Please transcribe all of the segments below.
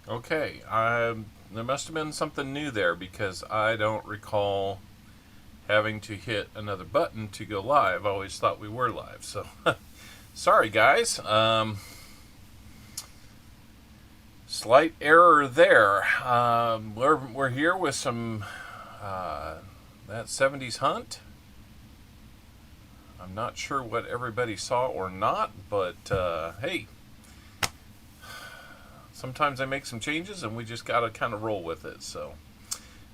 Okay, there must have been something new there because I don't recall having to hit another button to go live. I always thought we were live. So, sorry guys. Slight error there. We're here with some that 70's hunt. I'm not sure what everybody saw or not, but hey, sometimes I make some changes and we just gotta kind of roll with it. So,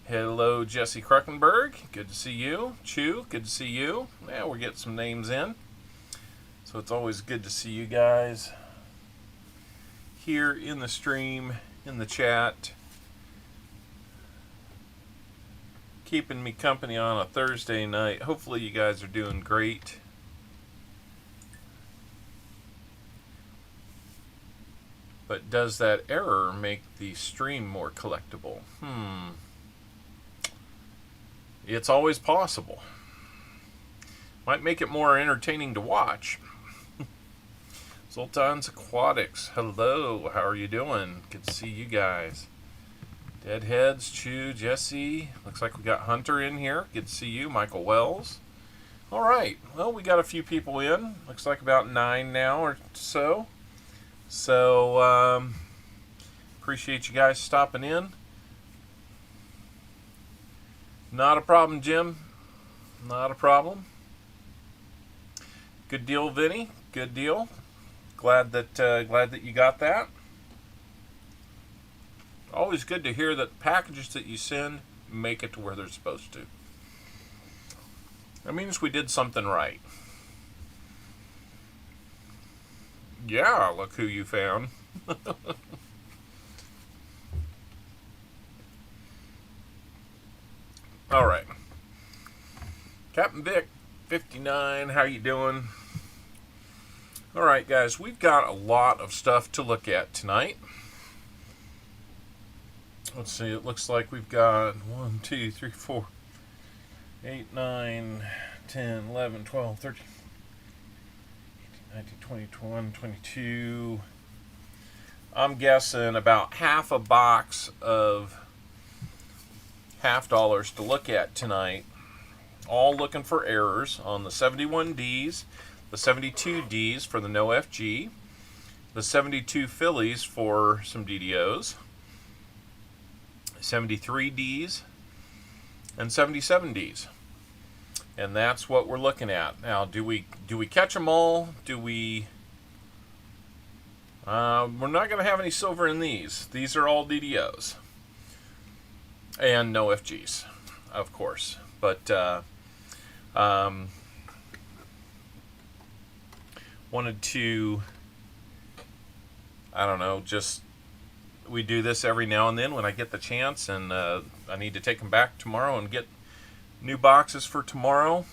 hello, Jesse Kruckenberg. Good to see you. Chew, good to see you. Yeah, we're getting some names in. So it's always good to see you guys here in the stream, in the chat, keeping me company on a Thursday night. Hopefully you guys are doing great. But does that error make the stream more collectible? It's always possible. Might make it more entertaining to watch. Sultan's Aquatics, hello, how are you doing? Good to see you guys. Deadheads, Chew, Jesse. Looks like we got Hunter in here. Good to see you, Michael Wells. All right, well, we got a few people in. Looks like about 9 now or so. So, appreciate you guys stopping in. Not a problem, Jim. Not a problem. Good deal, Vinny. Good deal. Glad that you got that. Always good to hear that packages that you send make it to where they're supposed to. That means we did something right. Yeah, look who you found. All right. Captain Vic, 59, how you doing? All right, guys, we've got a lot of stuff to look at tonight. Let's see, it looks like we've got 1, 2, 3, 4, 8, 9, 10, 11, 12, 13, 19, 20, 21, 22. I'm guessing about half a box of $half to look at tonight. All looking for errors on the 71Ds, the 72Ds for the no FG, the 72 Phillies for some DDOs, 73Ds, and 77Ds. And that's what we're looking at. Now, do we catch them all? Do we... we're not going to have any silver in these. These are all DDOs. And no FGs, of course. But, wanted to, I don't know, just, we do this every now and then when I get the chance, and I need to take them back tomorrow and get new boxes for tomorrow.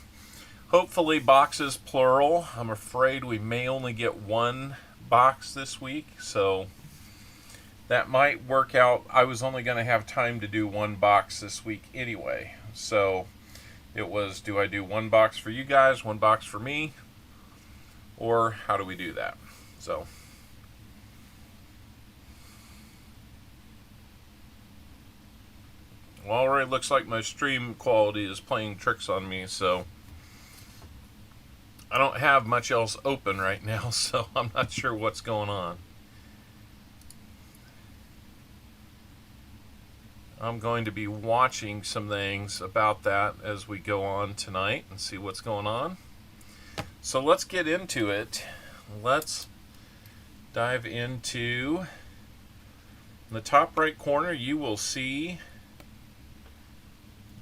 Hopefully boxes plural. I'm afraid we may only get one box this week, so that might work out. I was only going to have time to do one box this week anyway, so it was, do I do one box for you guys, one box for me, or how do we do that? So, well, already looks like my stream quality is playing tricks on me, so I don't have much else open right now, so I'm not sure what's going on. I'm going to be watching some things about that as we go on tonight and see what's going on. So let's get into it. Let's dive into the top right corner. You will see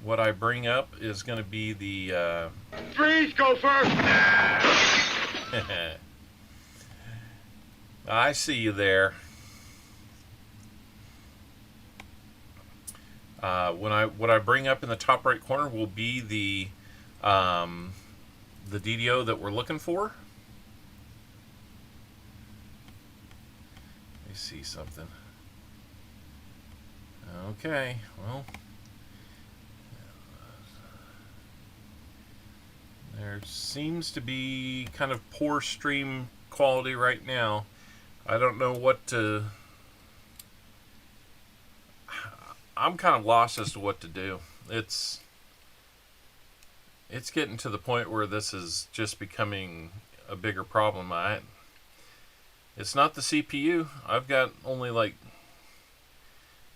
what I bring up is going to be the Freeze, Gopher! I see you there. What I bring up in the top right corner will be the DDO that we're looking for. Let me see something. Okay, well, there seems to be kind of poor stream quality right now. I don't know what to I'm kind of lost as to what to do. It's getting to the point where this is just becoming a bigger problem. It's not the CPU. I've got only like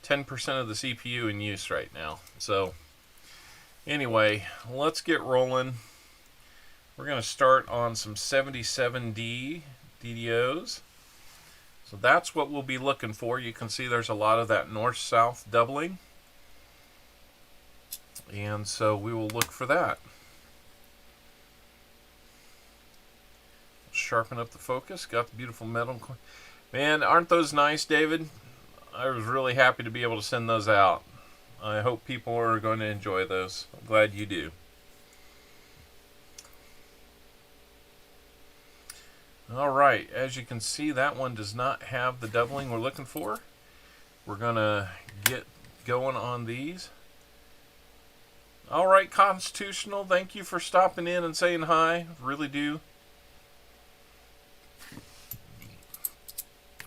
10% of the CPU in use right now. So anyway, let's get rolling. We're going to start on some 77D DDOs. So that's what we'll be looking for. You can see there's a lot of that north-south doubling. And so we will look for that. Sharpen up the focus. Got the beautiful metal. Man, aren't those nice, David? I was really happy to be able to send those out. I hope people are going to enjoy those. I'm glad you do. Alright, as you can see, that one does not have the doubling we're looking for. We're going to get going on these. Alright, Constitutional, thank you for stopping in and saying hi. Really do.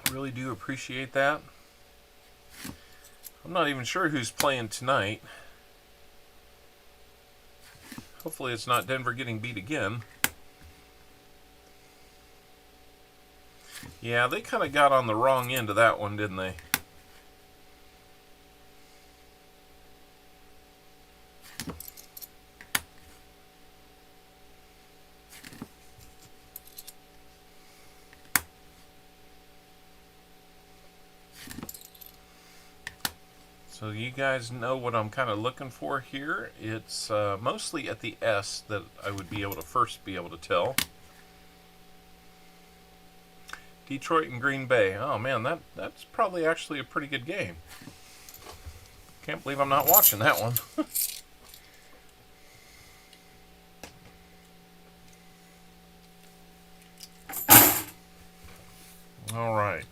Really do appreciate that. I'm not even sure who's playing tonight. Hopefully it's not Denver getting beat again. Yeah, they kind of got on the wrong end of that one, didn't they? So you guys know what I'm kind of looking for here. It's mostly at the S that I would be able to first be able to tell. Detroit and Green Bay. Oh man, that's probably actually a pretty good game. Can't believe I'm not watching that one. All right.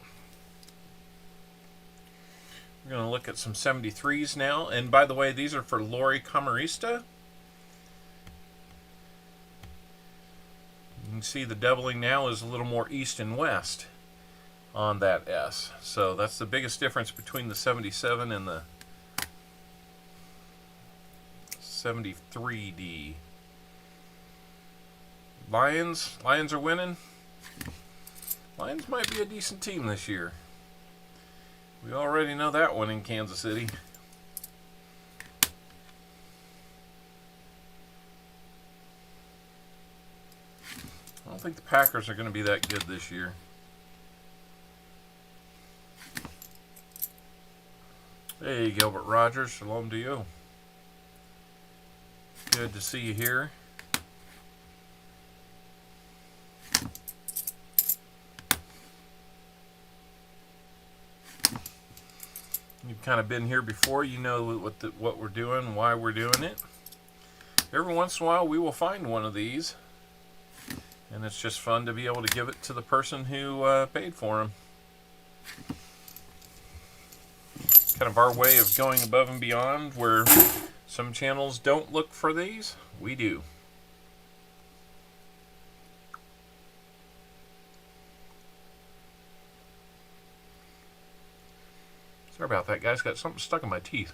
We're going to look at some 73s now. And by the way, these are for Lori Camarista. You can see the doubling now is a little more east and west on that S. So that's the biggest difference between the 77 and the 73D. Lions are winning. Lions might be a decent team this year. We already know that one in Kansas City. I don't think the Packers are going to be that good this year. Hey, Gilbert Rogers, shalom to you. Good to see you here. You've kind of been here before. You know what we're doing, why we're doing it. Every once in a while, we will find one of these. And it's just fun to be able to give it to the person who paid for them. Kind of our way of going above and beyond, where some channels don't look for these. We do. Sorry about that, guys. Got something stuck in my teeth.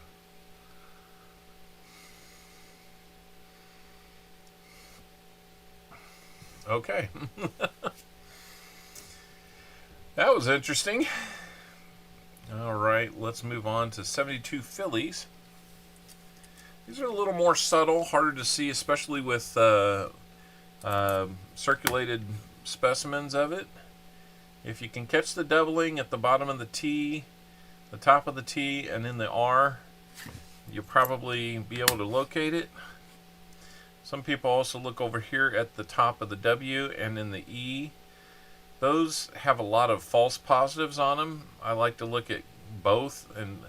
Okay. That was interesting. All right, let's move on to 72 Phillies. These are a little more subtle, harder to see, especially with circulated specimens of it. If you can catch the doubling at the bottom of the T, the top of the T, and in the R, you'll probably be able to locate it. Some people also look over here at the top of the W and in the E. Those have a lot of false positives on them. I like to look at both, and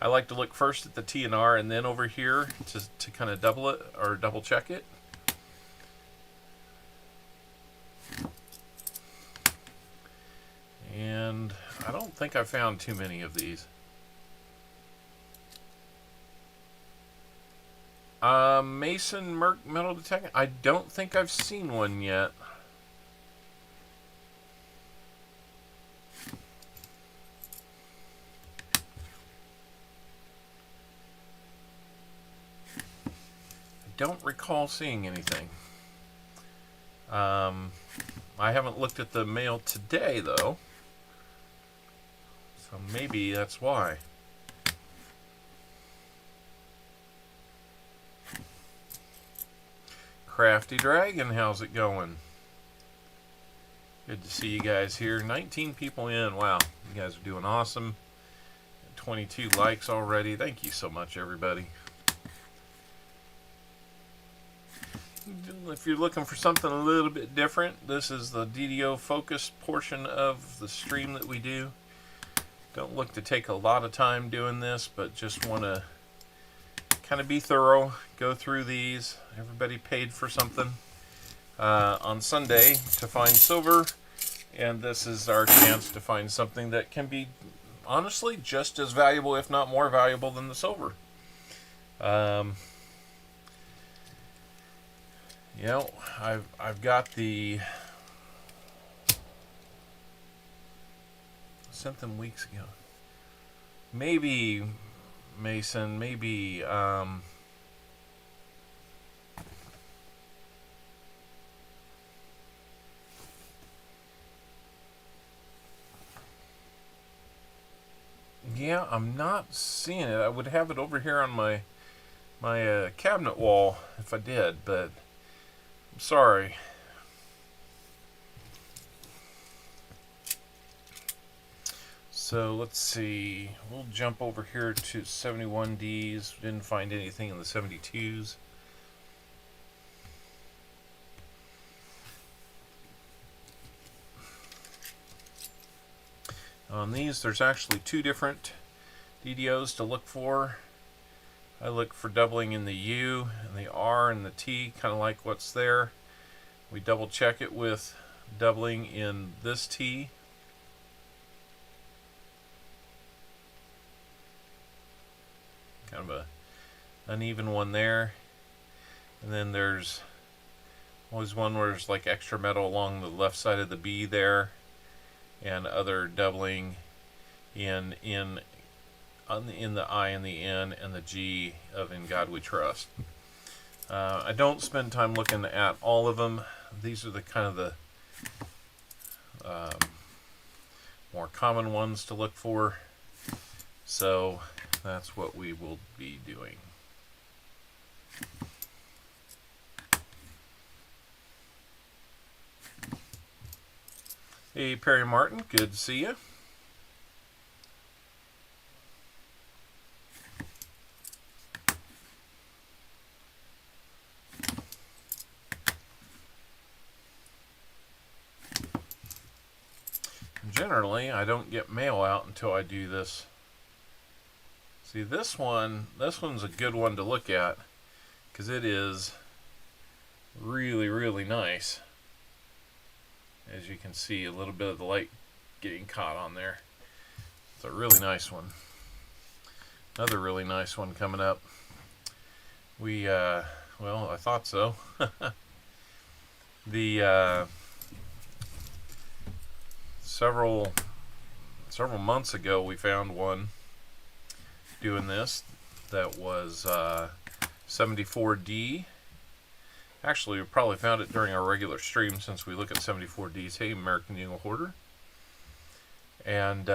I like to look first at the T and R and then over here to kind of double it or double check it. And I don't think I found too many of these. Mason Merck metal detector. I don't think I've seen one yet. don't recall seeing anything. I haven't looked at the mail today, though. So maybe that's why. Crafty Dragon, how's it going? Good to see you guys here. 19 people in. Wow, you guys are doing awesome. 22 likes already. Thank you so much, everybody. If you're looking for something a little bit different, this is the DDO focus portion of the stream that we do. Don't look to take a lot of time doing this, but just want to kind of be thorough, go through these. Everybody paid for something on Sunday to find silver, and this is our chance to find something that can be honestly just as valuable, if not more valuable, than the silver. You know, I've got the, sent them weeks ago. Maybe Mason, maybe yeah, I'm not seeing it. I would have it over here on my cabinet wall if I did, but I'm sorry. So let's see. We'll jump over here to 71Ds. Didn't find anything in the 72s. On these, there's actually two different DDOs to look for. I look for doubling in the U and the R and the T, kind of like what's there. We double check it with doubling in this T. Kind of a uneven one there. And then there's always one where there's like extra metal along the left side of the B there, and other doubling in the I and the N and the G of In God We Trust. I don't spend time looking at all of them. These are the kind of the more common ones to look for. So that's what we will be doing. Hey, Perry Martin, good to see you. Generally, I don't get mail out until I do this. See, this one's a good one to look at because it is really, really nice. As you can see, a little bit of the light getting caught on there. It's a really nice one. Another really nice one coming up. Well, I thought so. Several months ago, we found one doing this that was 74D. Actually, we probably found it during our regular stream since we look at 74Ds. Hey, American Eagle Hoarder. And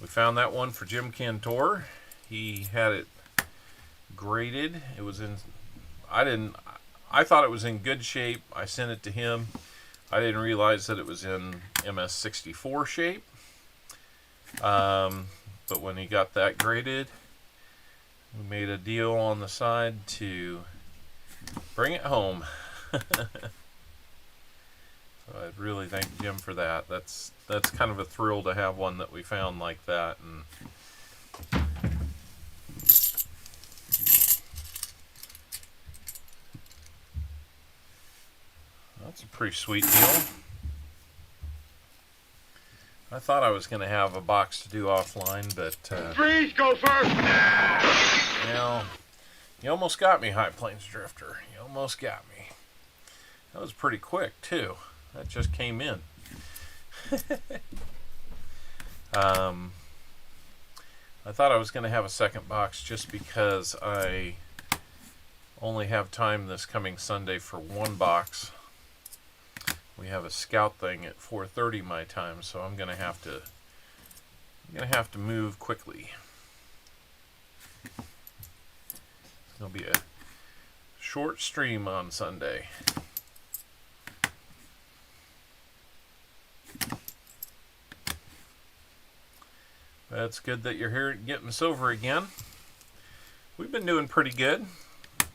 we found that one for Jim Cantor. He had it graded. It was in, I thought it was in good shape. I sent it to him. I didn't realize that it was in MS64 shape. But when he got that graded, we made a deal on the side to bring it home. So I'd really thank Jim for that. That's kind of a thrill to have one that we found like that. And that's a pretty sweet deal. I thought I was going to have a box to do offline, but Freeze, go first! you know, you almost got me, High Plains Drifter. You almost got me. That was pretty quick, too. That just came in. I thought I was going to have a second box just because I only have time this coming Sunday for one box. We have a scout thing at 4:30 my time, so I'm gonna have to move quickly. It'll be a short stream on Sunday. But it's good that you're here getting silver again. We've been doing pretty good.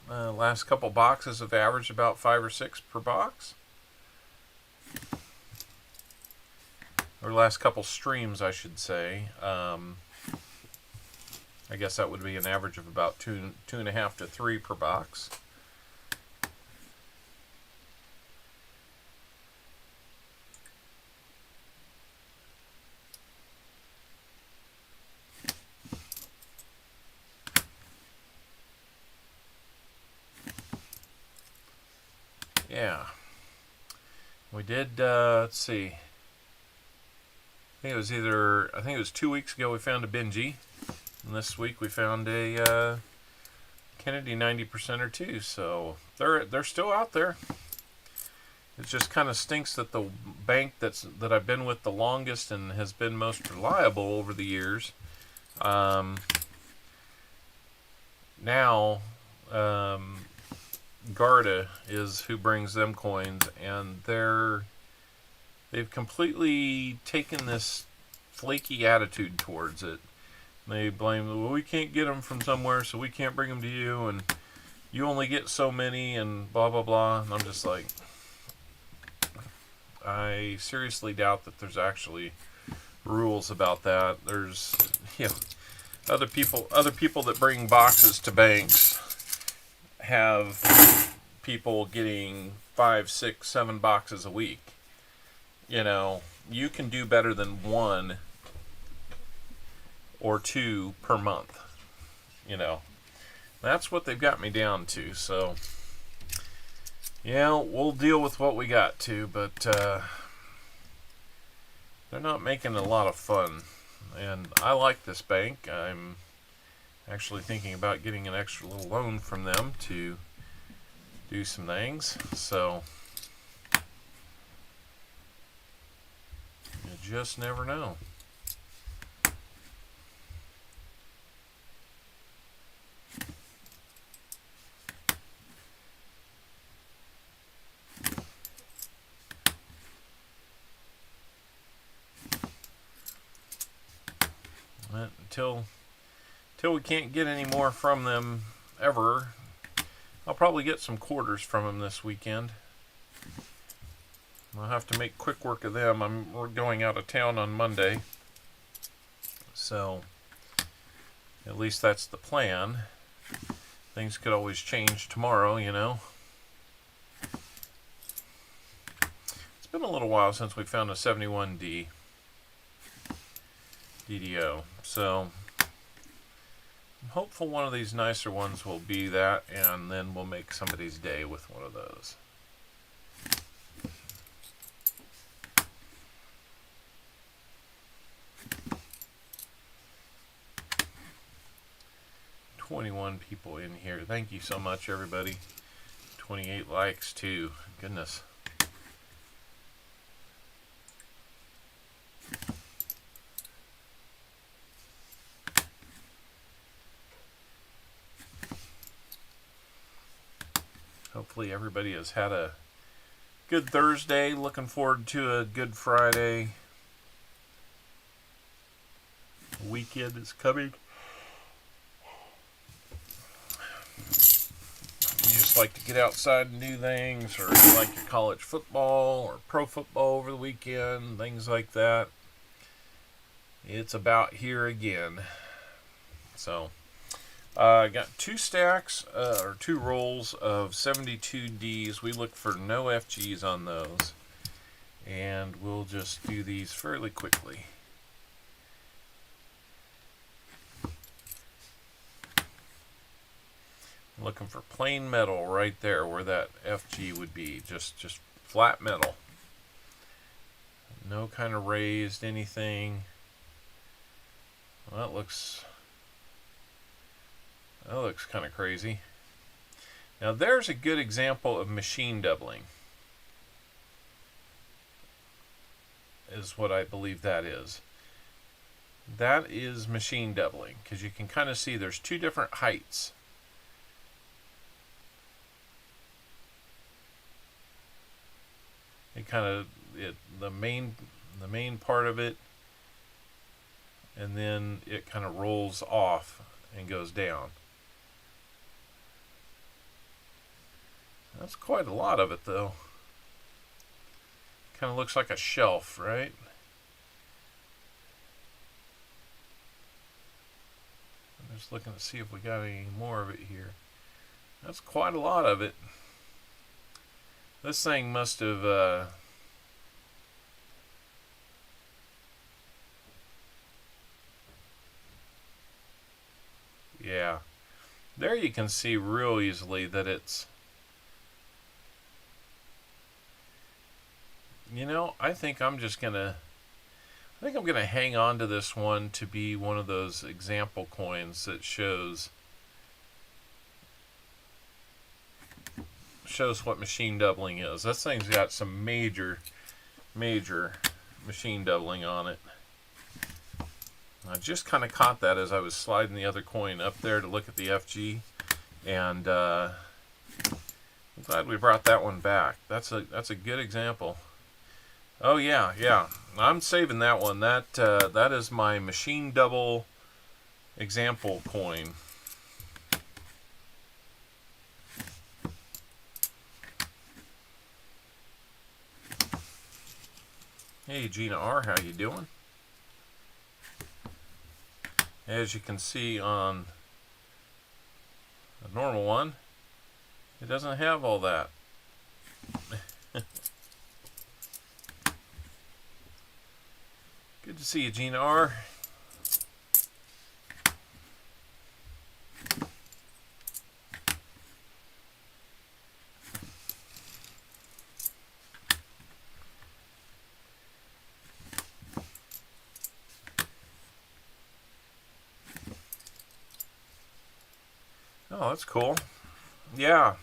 Last couple boxes have averaged about 5 or 6 per box. Or last couple streams, I should say. I guess that would be an average of about 2.5 to 3 per box. Yeah, we did. Let's see. I think it was 2 weeks ago we found a Benji, and this week we found a Kennedy 90% or 2. So they're still out there. It just kind of stinks that the bank that I've been with the longest and has been most reliable over the years, now. Garda is who brings them coins, and they've completely taken this flaky attitude towards it. They blame, well, we can't get them from somewhere, so we can't bring them to you, and you only get so many, and blah blah blah. And I'm just like, I seriously doubt that there's actually rules about that. There's, other people that bring boxes to banks have people getting 5, 6, 7 boxes a week. You can do better than 1 or 2 per month. That's what they've got me down to. So, we'll deal with what we got to, but they're not making a lot of fun. And I like this bank. I'm actually thinking about getting an extra little loan from them to do some things. So you just never know. But until we can't get any more from them ever, I'll probably get some quarters from them this weekend. I'll have to make quick work of them. We're going out of town on Monday, so at least that's the plan. Things could always change tomorrow, It's been a little while since we found a 71D DDO, so I'm hopeful one of these nicer ones will be that, and then we'll make somebody's day with one of those. "21 people in here. Thank you so much, everybody. 28 likes, too. Goodness. Hopefully everybody has had a good Thursday. Looking forward to a good Friday. The weekend is coming. You just like to get outside and do things, or you like your college football or pro football over the weekend, things like that. It's about here again. So I got 2 stacks or 2 rolls of 72Ds. We look for no FGs on those, and we'll just do these fairly quickly. I'm looking for plain metal right there where that FG would be, just flat metal. No kind of raised anything. Well, that looks kind of crazy. Now there's a good example of machine doubling, is what I believe that is. That is machine doubling, because you can kind of see there's two different heights. It kind of, the main part of it, and then it kind of rolls off and goes down. That's quite a lot of it, though. Kind of looks like a shelf, right? I'm just looking to see if we got any more of it here. That's quite a lot of it. This thing must have yeah. There you can see real easily that it's, you know, I think I'm gonna hang on to this one to be one of those example coins that shows what machine doubling is. This thing's got some major machine doubling on it. I just kind of caught that as I was sliding the other coin up there to look at the FG, and I'm glad we brought that one back. That's a good example. Oh yeah, I'm saving that one. That is my machine double example coin. Hey Gina R, how you doing? As you can see on a normal one, it doesn't have all that. Good to see you, Gina R. Oh, that's cool. Yeah.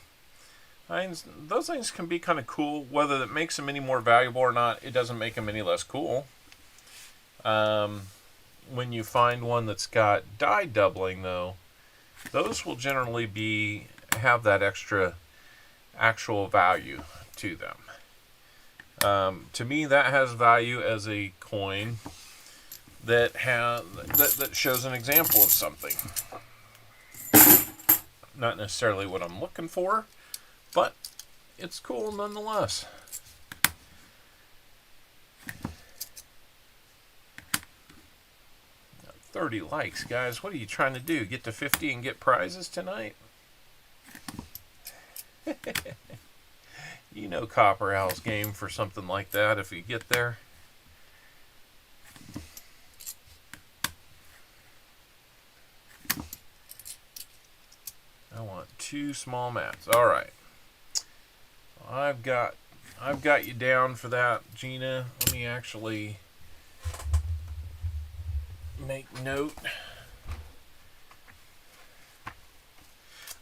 Those things can be kind of cool. Whether that makes them any more valuable or not, it doesn't make them any less cool. When you find one that's got die doubling, though, those will generally have that extra actual value to them. To me, that has value as a coin that shows an example of something. Not necessarily what I'm looking for, but it's cool nonetheless. 30 likes, guys. What are you trying to do? Get to 50 and get prizes tonight? You know Copper Owl's game for something like that if you get there. I want 2 small mats. All right. I've got you down for that, Gina. Let me actually make note.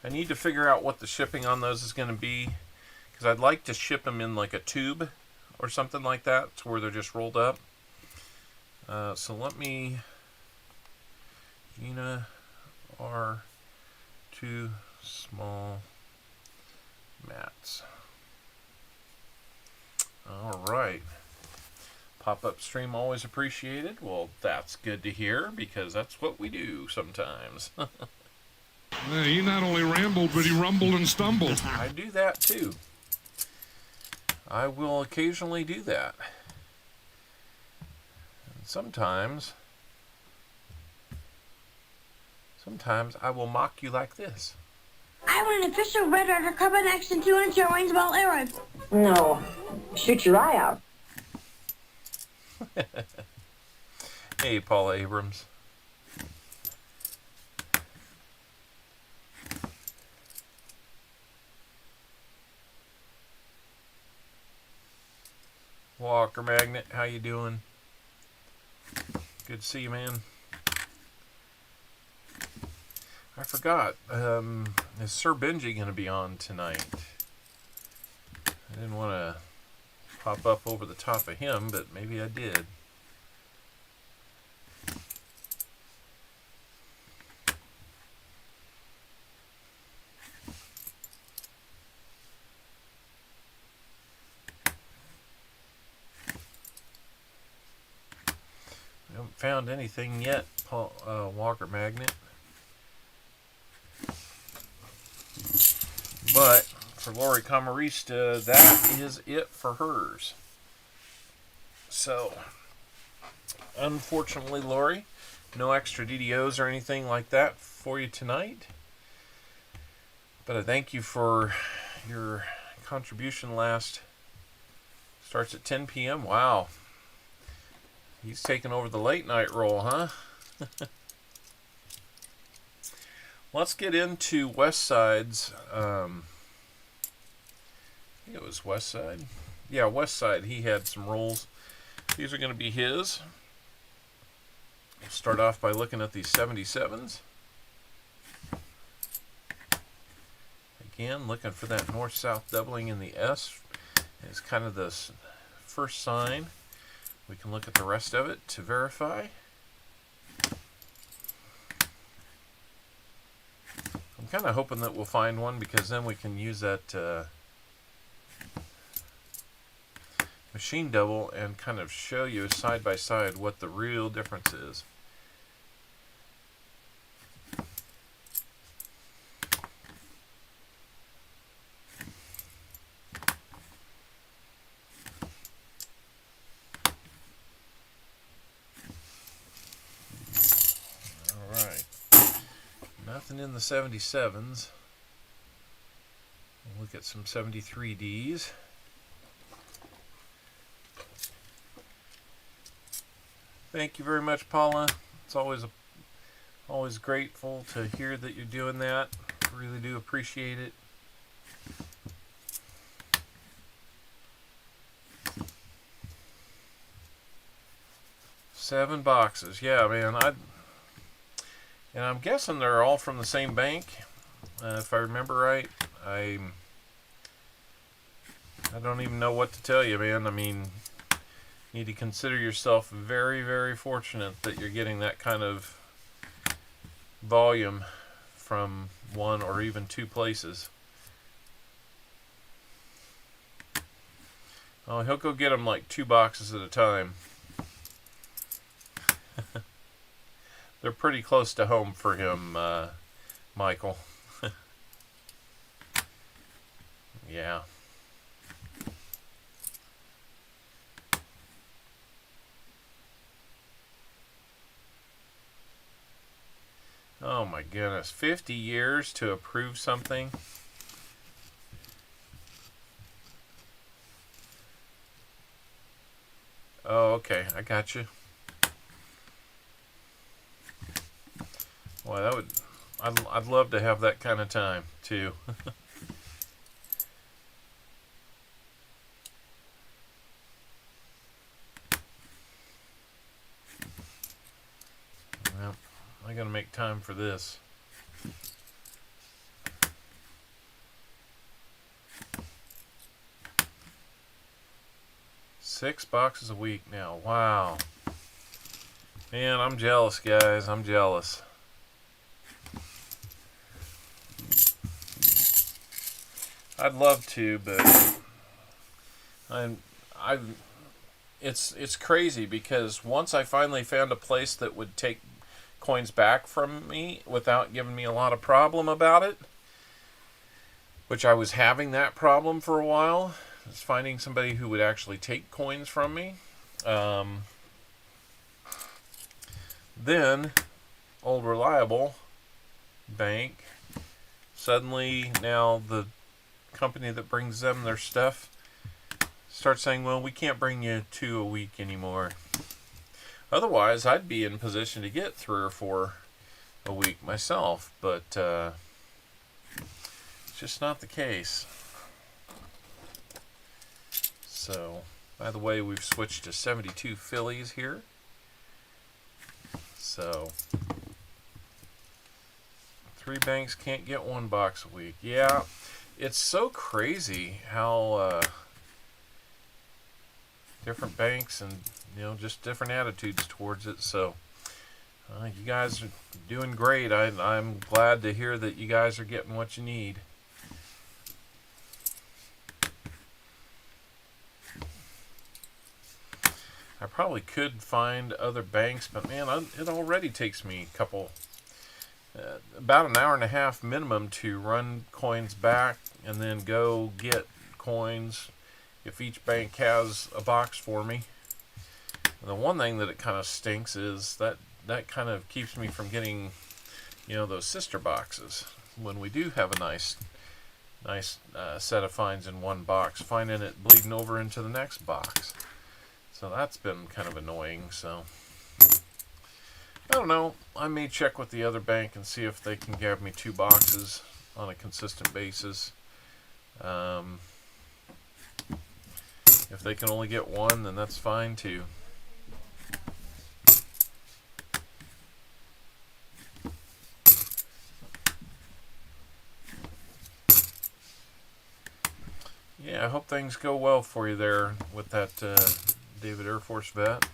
I need to figure out what the shipping on those is going to be, because I'd like to ship them in like a tube or something like that, to where they're just rolled up. So let me, Gina R, 2 small mats. All right. Pop-up stream always appreciated. Well, that's good to hear, because that's what we do sometimes. He not only rambled, but he rumbled and stumbled. I do that too. I will occasionally do that. And sometimes I will mock you like this. I want an official Red Ryder Carbine Action 200 rangeable arrow. No, shoot your eye out. Hey, Paula Abrams. Walker Magnet, how you doing? Good to see you, man. I forgot. Is Sir Benji going to be on tonight? I didn't want to pop up over the top of him, but maybe I did. I haven't found anything yet, Paul, Walker Magnet. But for Lori Camarista, that is it for hers. So, unfortunately, Lori, no extra DDOs or anything like that for you tonight. But I thank you for your contribution last. Starts at 10 p.m. Wow. He's taking over the late night role, huh? Let's get into Westside's. I think it was Westside. Yeah, Westside. He had some rolls. These are going to be his. We'll start off by looking at these 77s. Again, looking for that north-south doubling in the S. It's kind of the first sign. We can look at the rest of it to verify. I'm kind of hoping that we'll find one, because then we can use that machine double and kind of show you side by side what the real difference is. Alright. Nothing in the 77s. We'll look at some 73Ds. Thank you very much, Paula. It's always grateful to hear that you're doing that. Really do appreciate it. Seven boxes. Yeah, man. And I'm guessing they're all from the same bank. If I remember right. I don't even know what to tell you, man. I mean, you need to consider yourself very, very fortunate that you're getting that kind of volume from one or even two places. Oh, he'll go get them like 2 boxes at a time. They're pretty close to home for him, Michael. Yeah. Oh my goodness, 50 years to approve something? Oh, okay, I got you. Boy, that would, I'd love to have that kind of time too. Well, I gotta make time for this. Six boxes a week now. Wow. Man, I'm jealous, guys. I'm jealous. I'd love to, but it's crazy, because once I finally found a place that would take coins back from me without giving me a lot of problem about it, which I was having that problem for a while, is finding somebody who would actually take coins from me. Then Old Reliable Bank, suddenly now the company that brings them their stuff starts saying, well, we can't bring you 2 a week anymore. Otherwise, I'd be in position to get 3 or 4 a week myself, but it's just not the case. So, by the way, we've switched to 72 Phillies here. So, 3 banks can't get 1 box a week. Yeah, it's so crazy how different banks and just different attitudes towards it. So you guys are doing great. I'm glad to hear that you guys are getting what you need. I probably could find other banks, but man, it already takes me about an hour and a half minimum to run coins back and then go get coins if each bank has a box for me. And the one thing that it kind of stinks is that kind of keeps me from getting those sister boxes when we do have a nice set of finds in one box, finding it bleeding over into the next box. So that's been kind of annoying. So I don't know. I may check with the other bank and see if they can give me 2 boxes on a consistent basis. If they can only get 1, then that's fine too. Yeah, I hope things go well for you there with that David Air Force vet.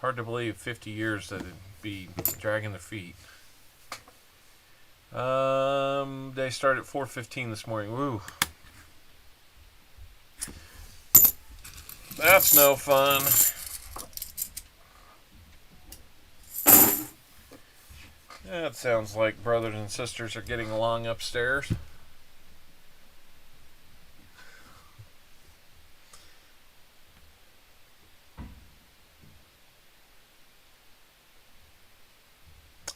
Hard to believe 50 years that it'd be dragging their feet. They started at 4:15 this morning. Woo. That's no fun. That sounds like brothers and sisters are getting along upstairs.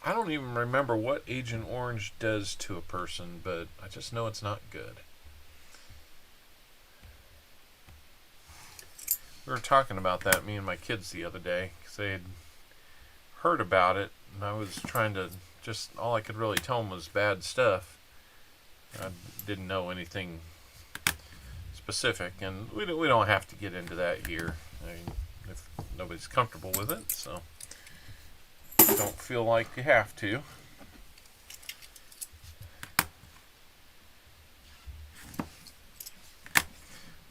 I don't even remember what Agent Orange does to a person, but I just know it's not good. We were talking about that, me and my kids, the other day, because they had heard about it, and I was trying to all I could really tell them was bad stuff. I didn't know anything specific, and we don't have to get into that here. I mean, if nobody's comfortable with it, so don't feel like you have to.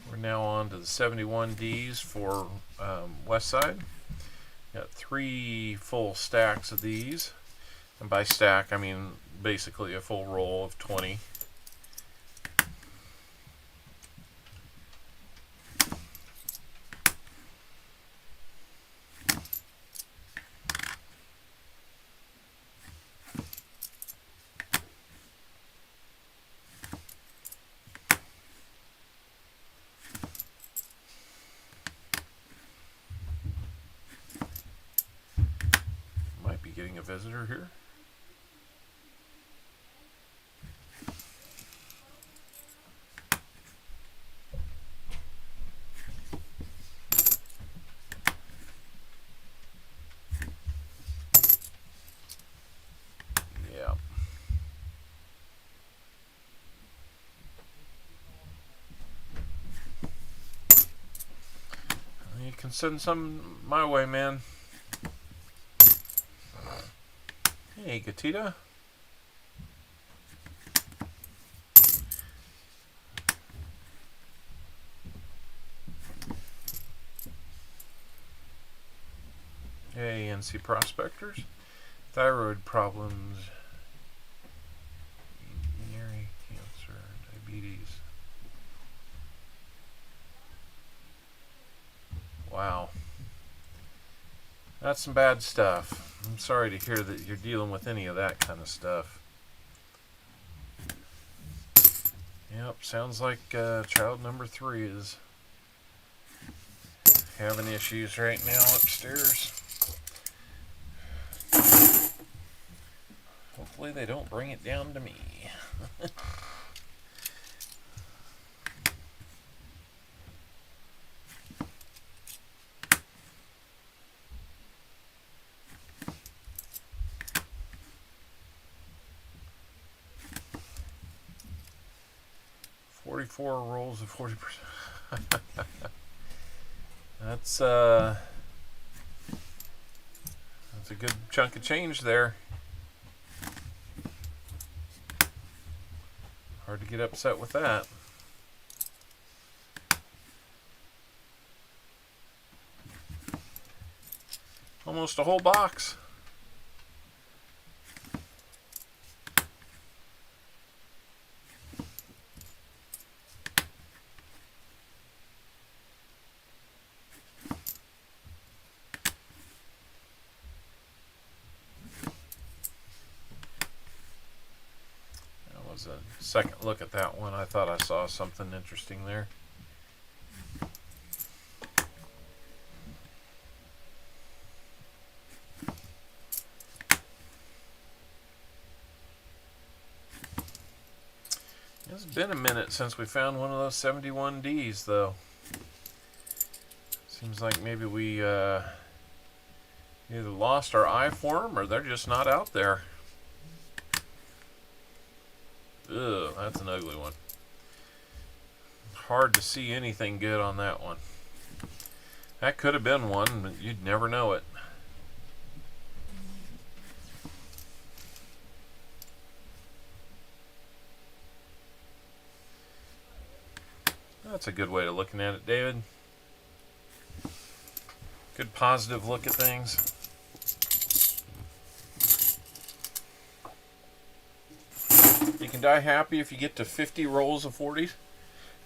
We're now on to the 71Ds for West Side. Got 3 full stacks of these, and by stack I mean basically a full roll of 20. Getting a visitor here. Yeah. You can send some my way, man. Hey, Gatita. Hey, NC Prospectors. Thyroid problems, urinary cancer, diabetes. Wow. That's some bad stuff. I'm sorry to hear that you're dealing with any of that kind of stuff. Yep, sounds like child number 3 is having issues right now upstairs. Hopefully they don't bring it down to me. 44 rolls of 40%. That's a good chunk of change there. Hard to get upset with that. Almost a whole box. That was a second look at that one. I thought I saw something interesting there. It's been a minute since we found one of those 71Ds, though. Seems like maybe we either lost our eye for them or they're just not out there. Ugh, that's an ugly one. Hard to see anything good on that one. That could have been one, but you'd never know it. That's a good way of looking at it, David. Good positive look at things. You can die happy if you get to 50 rolls of 40s.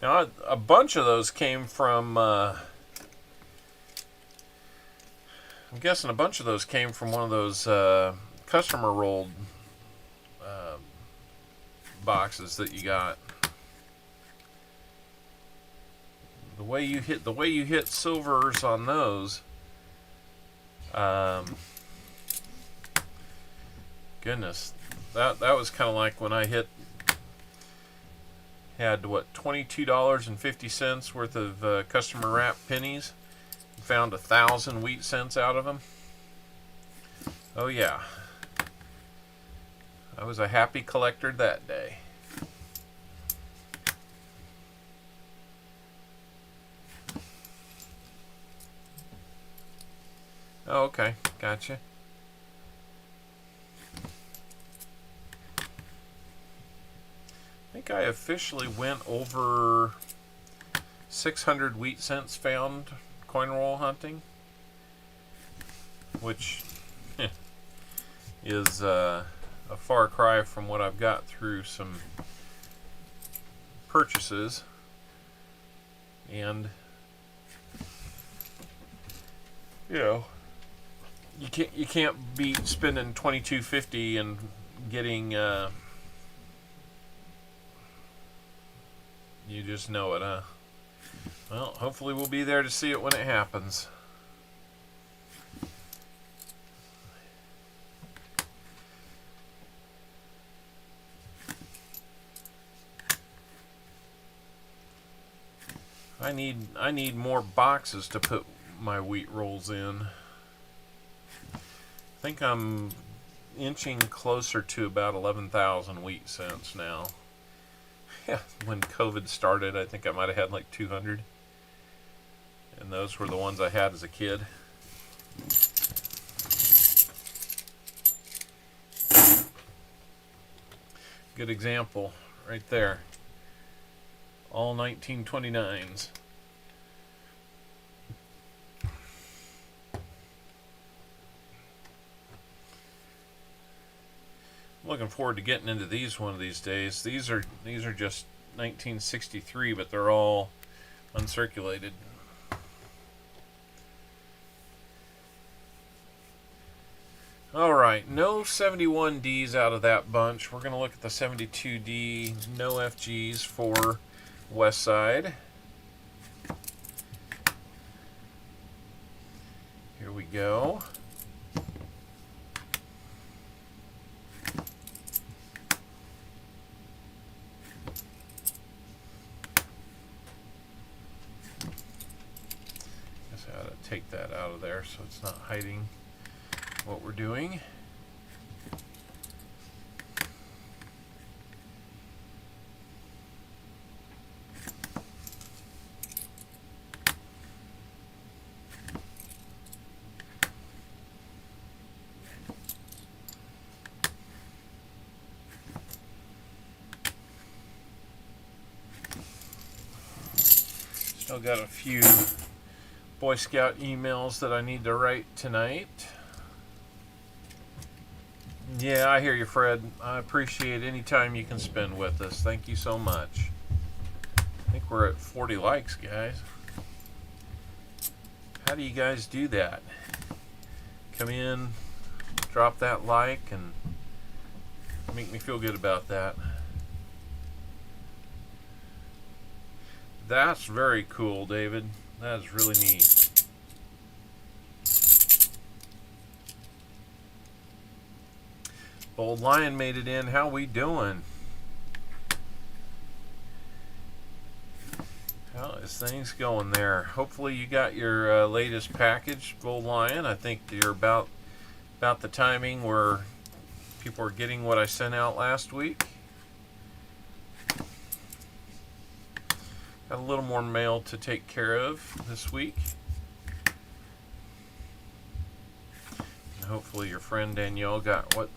Now, a bunch of those came from, I'm guessing a bunch of those came from one of those customer rolled boxes that you got. The way you hit silvers on those, goodness, that was kind of like when I had what, $22.50 worth of customer wrap pennies, found 1,000 wheat cents out of them. Oh yeah, I was a happy collector that day. Oh, okay, gotcha. I think I officially went over 600 wheat cents found coin roll hunting, which is a far cry from what I've got through some purchases. And you know, you can't beat spending $22.50 and getting you just know it, huh? Well, hopefully we'll be there to see it when it happens. I need more boxes to put my wheat rolls in. I think I'm inching closer to about 11,000 wheat cents now. Yeah, when COVID started, I think I might have had like 200. And those were the ones I had as a kid. Good example right there. All 1929s. I'm looking forward to getting into these one of these days. These are just 1963, but they're all uncirculated. Alright, no 71Ds out of that bunch. We're going to look at the 72D, no FGs for West Side. Here we go. Guess I ought to take that out of there so it's not hiding what we're doing. Still got a few Boy Scout emails that I need to write tonight. Yeah, I hear you, Fred. I appreciate any time you can spend with us. Thank you so much. I think we're at 40 likes, guys. How do you guys do that? Come in, drop that like, and make me feel good about that. That's very cool, David. That is really neat. Bold Lion made it in. How we doing? How is things going there? Hopefully you got your latest package, Bold Lion. I think you're about the timing where people are getting what I sent out last week. Got a little more mail to take care of this week. And hopefully your friend Danielle got what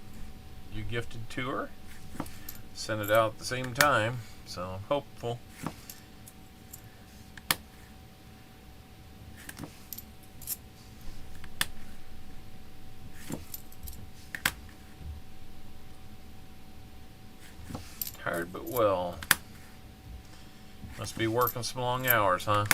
you gifted to her. Sent it out at the same time, so I'm hopeful. Tired but well. Must be working some long hours, huh?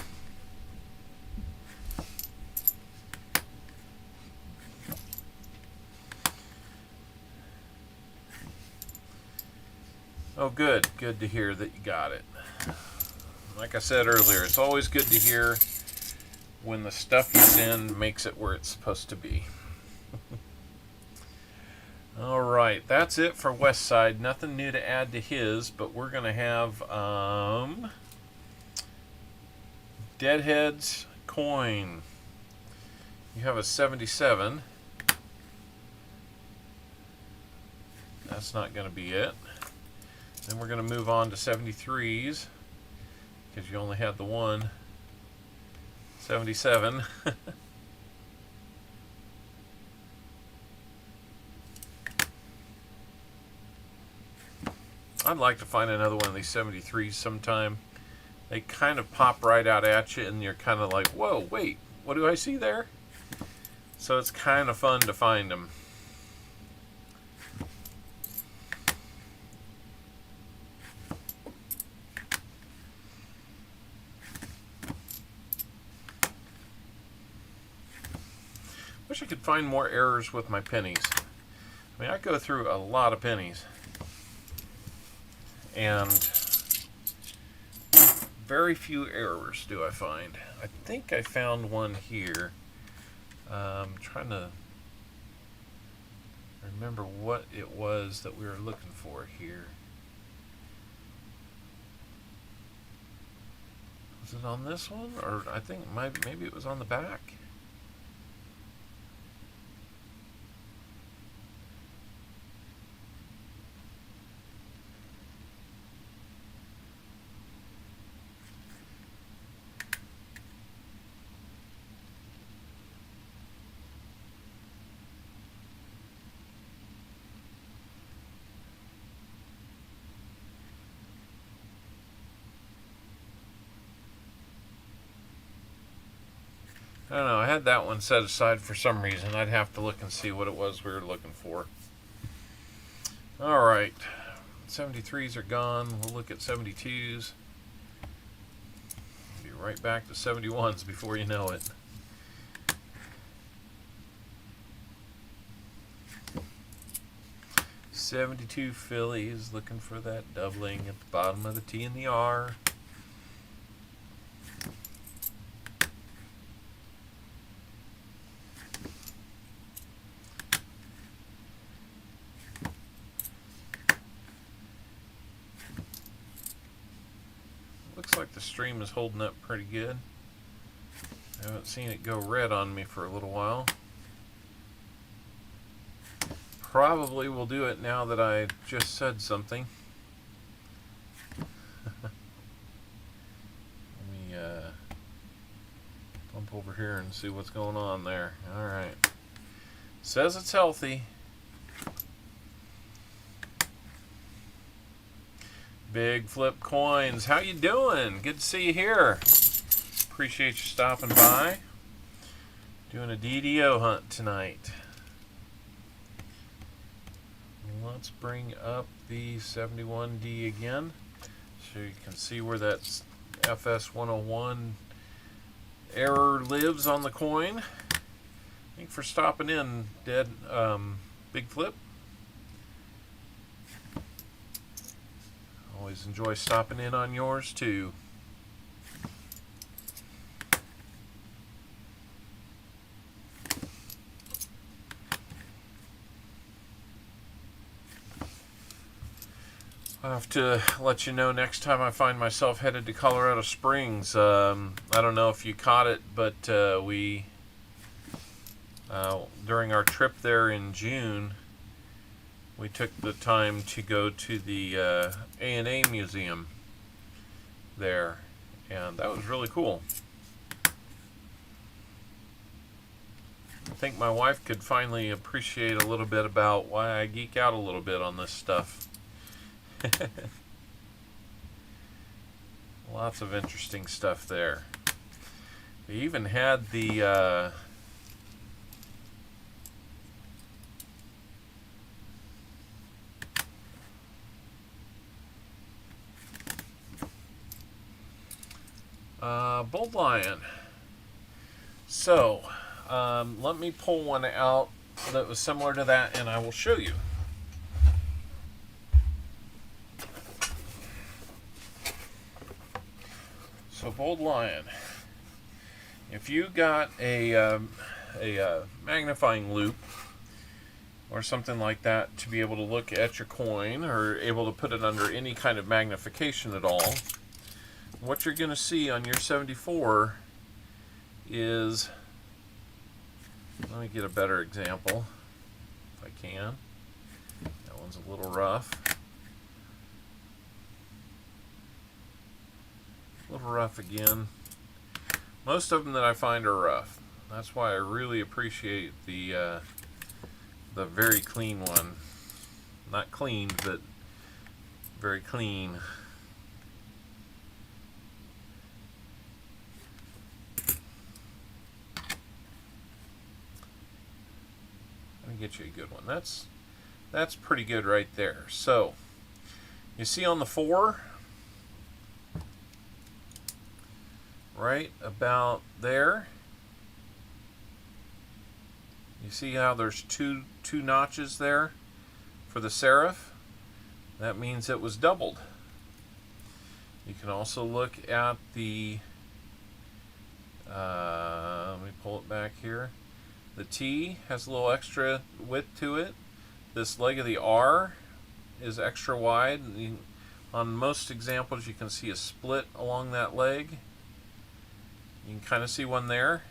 Oh, good. Good to hear that you got it. Like I said earlier, it's always good to hear when the stuff you send makes it where it's supposed to be. Alright, that's it for Westside. Nothing new to add to his, but we're going to have Deadhead's coin. You have a 77. That's not going to be it. Then we're going to move on to 73s, because you only had the one 77. I'd like to find another one of these 73s sometime. They kind of pop right out at you, and you're kind of like, whoa, wait, what do I see there? So it's kind of fun to find them. Wish I could find more errors with my pennies. I mean, I go through a lot of pennies. And very few errors do I find. I think I found one here. I'm trying to remember what it was that we were looking for here. Was it on this one? Or I think maybe it was on the back. I don't know, I had that one set aside for some reason. I'd have to look and see what it was we were looking for. Alright, 73s are gone. We'll look at 72s. Be right back to 71s before you know it. '72 Phillies, looking for that doubling at the bottom of the T and the R. Looks like the stream is holding up pretty good. I haven't seen it go red on me for a little while. Probably will do it now that I just said something. Let me bump over here and see what's going on there. Alright. Says it's healthy. Big Flip Coins, how you doing? Good to see you here. Appreciate you stopping by. Doing a DDO hunt tonight. Let's bring up the 71D again so you can see where that FS101 error lives on the coin. Thanks for stopping in, Big Flip. Always enjoy stopping in on yours too. I'll have to let you know next time I find myself headed to Colorado Springs. I don't know if you caught it, but we during our trip there in June, we took the time to go to the A&A Museum there, and that was really cool. I think my wife could finally appreciate a little bit about why I geek out a little bit on this stuff. Lots of interesting stuff there. They even had the Bold Lion. So, let me pull one out that was similar to that, and I will show you. So, Bold Lion. If you got a magnifying loupe or something like that to be able to look at your coin, or able to put it under any kind of magnification at all, what you're going to see on your 74 is, let me get a better example if I can. That one's a little rough. A little rough again. Most of them that I find are rough. That's why I really appreciate the very clean one. Not clean, but very clean. Let me get you a good one. That's pretty good right there. So, you see on the 4, right about there, you see how there's two notches there for the serif? That means it was doubled. You can also look at the let me pull it back here. The T has a little extra width to it. This leg of the R is extra wide. On most examples you can see a split along that leg. You can kind of see one there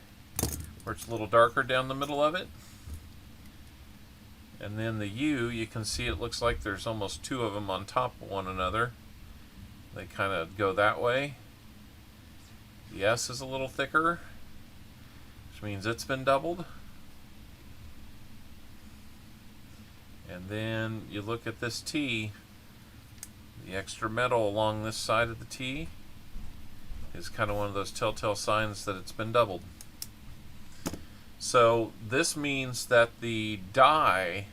where it's a little darker down the middle of it. And then the U, you can see it looks like there's almost 2 of them on top of one another. They kind of go that way. The S is a little thicker, which means it's been doubled. And then you look at this T, the extra metal along this side of the T is kind of one of those telltale signs that it's been doubled. So this means that the die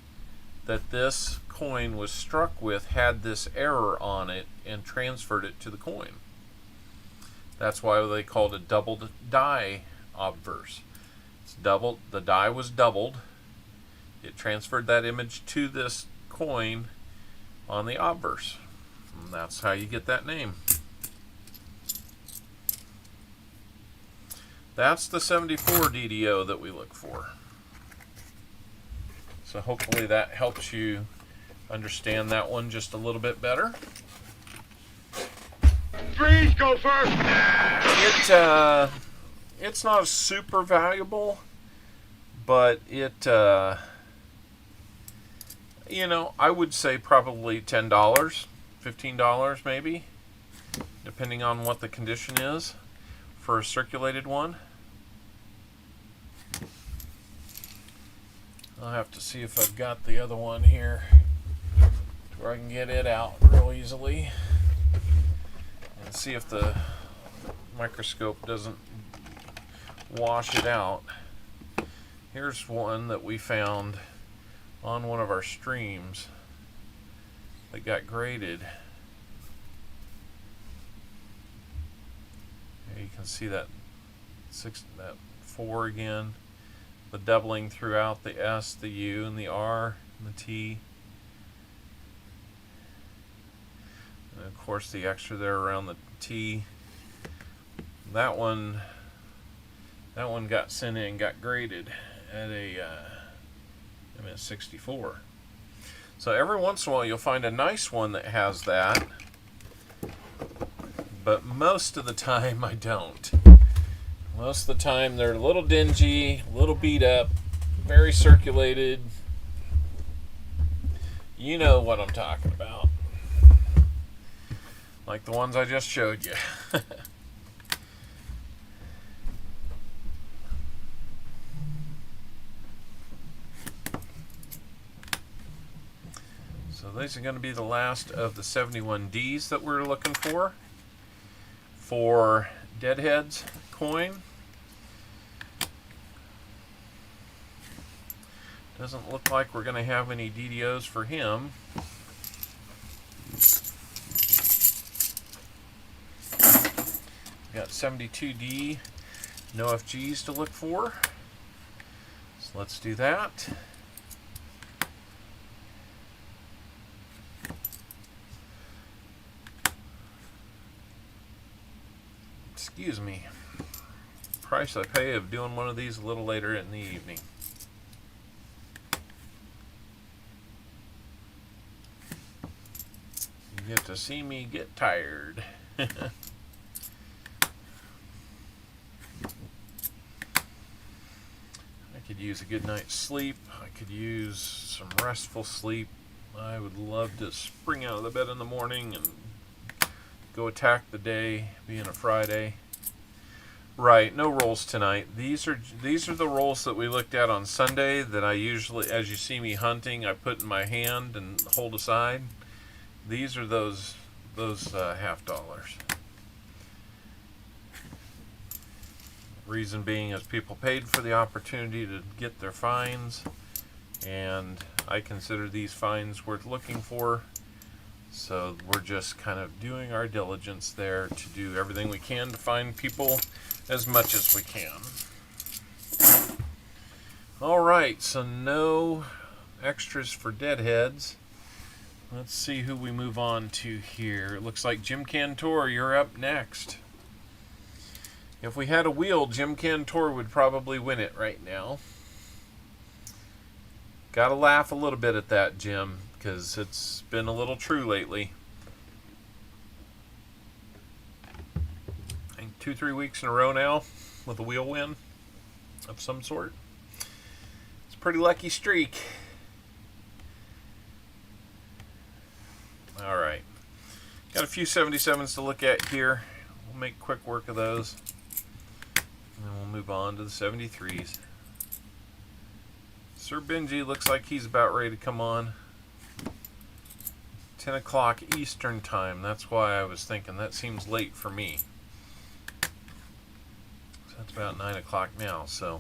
that this coin was struck with had this error on it and transferred it to the coin. That's why they called it doubled die obverse. It's doubled. The die was doubled. It transferred that image to this coin on the obverse. And that's how you get that name. That's the 74 DDO that we look for. So hopefully that helps you understand that one just a little bit better. Freeze, go first! It's not super valuable, but it, you know, I would say probably $10, $15 maybe, depending on what the condition is for a circulated one. I'll have to see if I've got the other one here where I can get it out real easily and see if the microscope doesn't wash it out. Here's one that we found on one of our streams that got graded. There you can see that 4 again, the doubling throughout the S, the U, and the R, and the T. And of course the extra there around the T. That one got sent in, got graded at a MS64. So every once in a while you'll find a nice one that has that, but most of the time I don't. Most of the time they're a little dingy, a little beat up, very circulated. You know what I'm talking about. Like the ones I just showed you. So these are going to be the last of the 71Ds that we're looking for Deadhead's coin. Doesn't look like we're going to have any DDOs for him. Got 72D, no FGs to look for. So let's do that. Excuse me. Price I pay of doing one of these a little later in the evening. You get to see me get tired. I could use a good night's sleep. I could use some restful sleep. I would love to spring out of the bed in the morning and go attack the day, being a Friday. Right, no rolls tonight. These are the rolls that we looked at on Sunday that I usually, as you see me hunting, I put in my hand and hold aside. These are those $50. Reason being is people paid for the opportunity to get their finds, and I consider these finds worth looking for. So we're just kind of doing our diligence there to do everything we can to find people as much as we can. Alright, so no extras for Deadheads. Let's see who we move on to here. It looks like Jim Cantor, you're up next. If we had a wheel, Jim Cantor would probably win it right now. Gotta laugh a little bit at that, Jim, because it's been a little true lately. I think 2-3 weeks in a row now with a wheel win of some sort. It's a pretty lucky streak. Alright. Got a few 77s to look at here. We'll make quick work of those. And then we'll move on to the 73s. Sir Benji looks like he's about ready to come on. 10 o'clock Eastern time. That's why I was thinking that seems late for me. So that's about 9 o'clock now. So,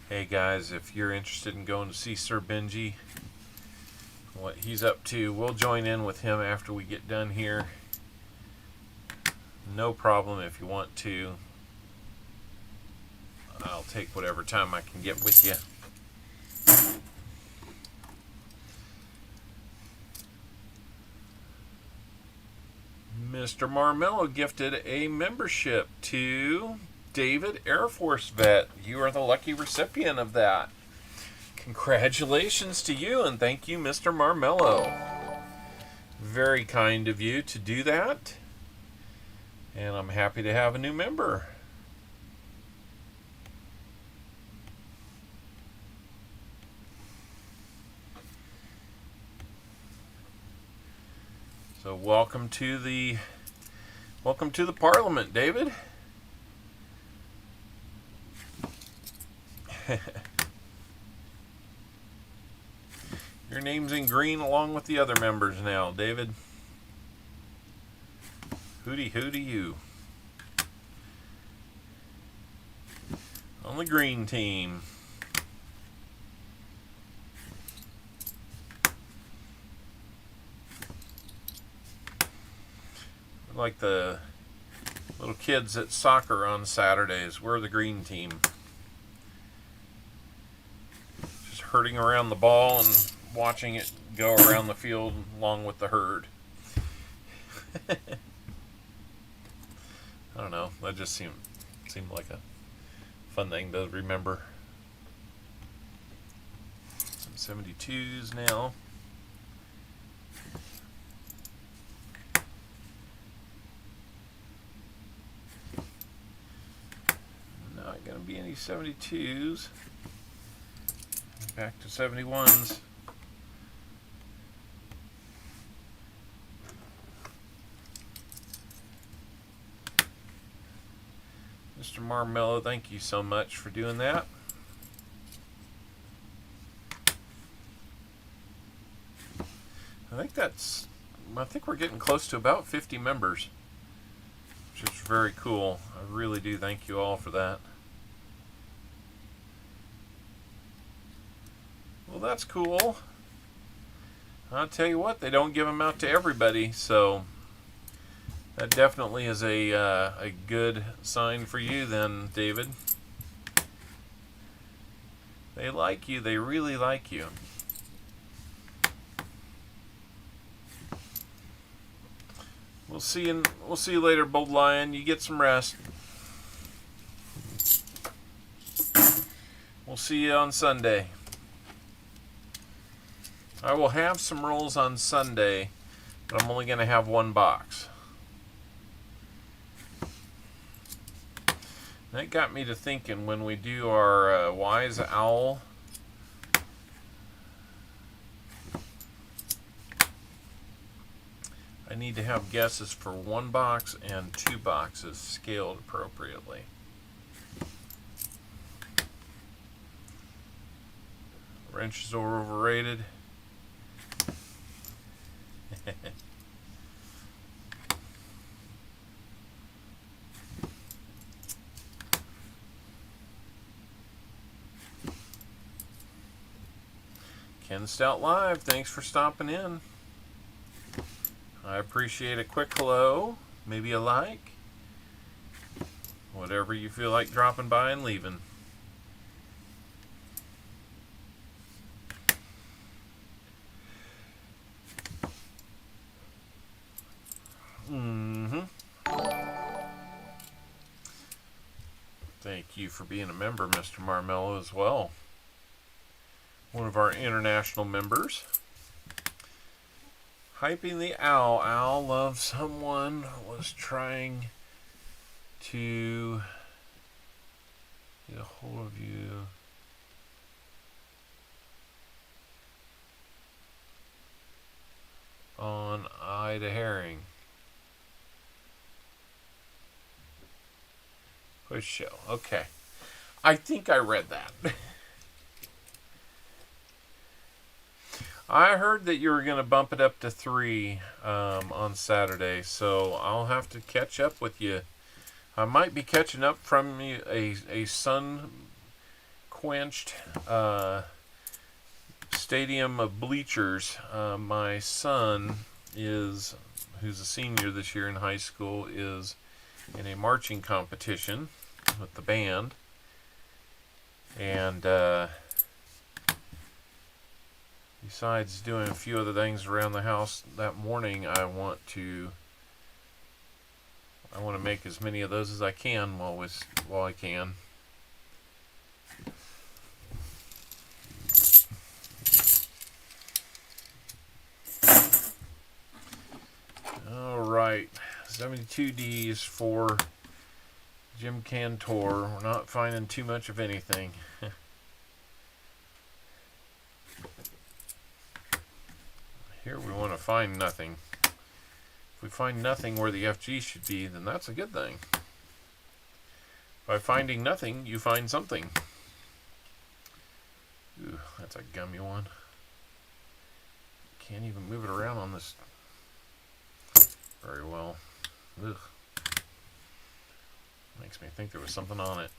hey guys, if you're interested in going to see Sir Benji, what he's up to, we'll join in with him after we get done here. No problem if you want to. I'll take whatever time I can get with you. Mr. Marmello gifted a membership to David Air Force Vet. You are the lucky recipient of that. Congratulations to you, and thank you, Mr. Marmello. Very kind of you to do that. And I'm happy to have a new member. So welcome to the Parliament, David. Your name's in green along with the other members now, David. Hooty hooty you. on the green team. Like the little kids at soccer on Saturdays. We're the green team. Just herding around the ball and watching it go around the field along with the herd. I don't know. That just seemed like a fun thing to remember. Some 72s now. Not going to be any 72s. Back to 71s. Mr. Marmello, thank you so much for doing that. I think we're getting close to about 50 members, which is very cool. I really do thank you all for that. Well, that's cool. I'll tell you what, they don't give them out to everybody, so that definitely is a good sign for you then, David. They like you. They really like you. We'll see you later, Bold Lion. You get some rest. We'll see you on Sunday. I will have some rolls on Sunday, but I'm only going to have one box. That got me to thinking, when we do our Wise Owl, I need to have guesses for one box and two boxes scaled appropriately. Wrenches are overrated. Ken Stout Live, thanks for stopping in. I appreciate a quick hello, maybe a like, whatever you feel like dropping by and leaving. Thank you for being a member, Mr. Marmello, as well. One of our international members. Hyping the Owl. Owl loves someone was trying to get a hold of you. On Ida Herring. Push show. Okay. I think I read that. I heard that you were going to bump it up to 3 on Saturday, so I'll have to catch up with you. I might be catching up from a sun-quenched stadium of bleachers. My son who's a senior this year in high school, is in a marching competition with the band. And besides doing a few other things around the house that morning, I want to make as many of those as I can while I can. All right, 72Ds for Jim Cantor. We're not finding too much of anything. Here we want to find nothing. If we find nothing where the FG should be, then that's a good thing. By finding nothing, you find something. Ooh, that's a gummy one. Can't even move it around on this very well. Ugh. Makes me think there was something on it.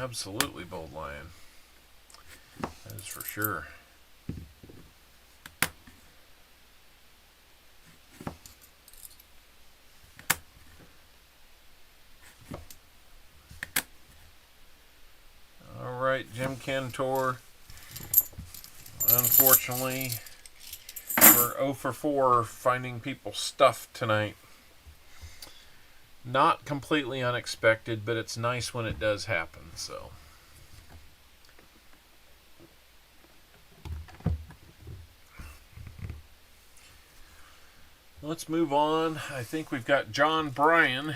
Absolutely bold lion. That is for sure. All right, Jim Cantor. Unfortunately, we're 0 for 4 finding people stuffed tonight. Not completely unexpected, but it's nice when it does happen, so. Let's move on. I think we've got John Bryan.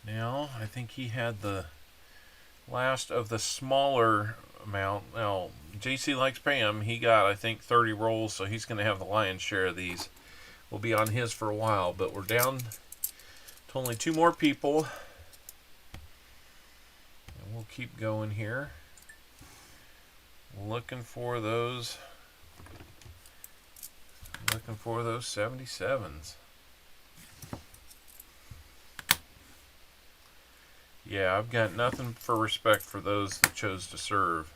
Now, I think he had the last of the smaller amount. Now, JC likes Pam. He got, I think, 30 rolls, so he's going to have the lion's share of these. We'll be on his for a while, but we're down to only 2 more people. And we'll keep going here. Looking for those 77s. Yeah, I've got nothing for respect for those that chose to serve.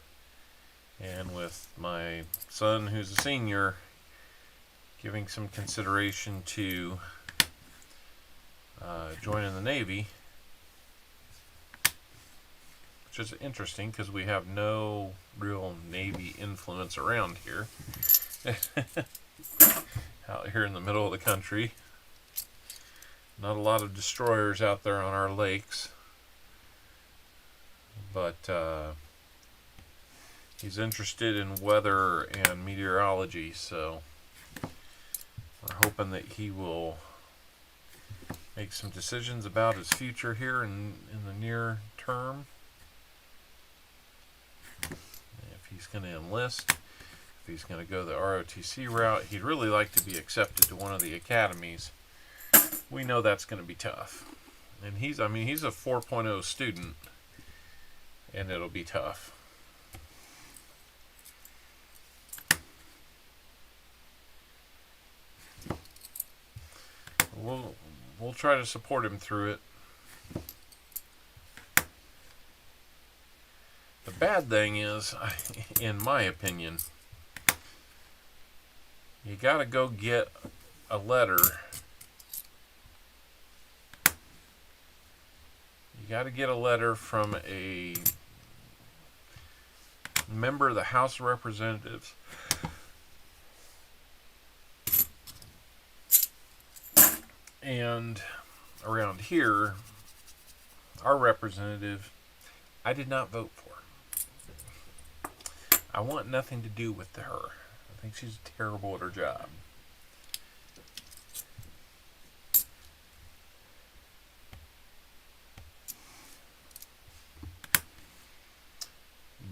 And with my son, who's a senior, giving some consideration to joining the Navy, which is interesting because we have no real Navy influence around here. Out here in the middle of the country. Not a lot of destroyers out there on our lakes. But he's interested in weather and meteorology, so we're hoping that he will make some decisions about his future here in the near term. If he's going to enlist, if he's going to go the ROTC route, he'd really like to be accepted to one of the academies. We know that's going to be tough. And he's a 4.0 student, and it'll be tough. We'll try to support him through it. The bad thing is, in my opinion, you got to go get a letter. You got to get a letter from a member of the House of Representatives and around here, our representative, I did not vote for. I want nothing to do with her. I think she's terrible at her job.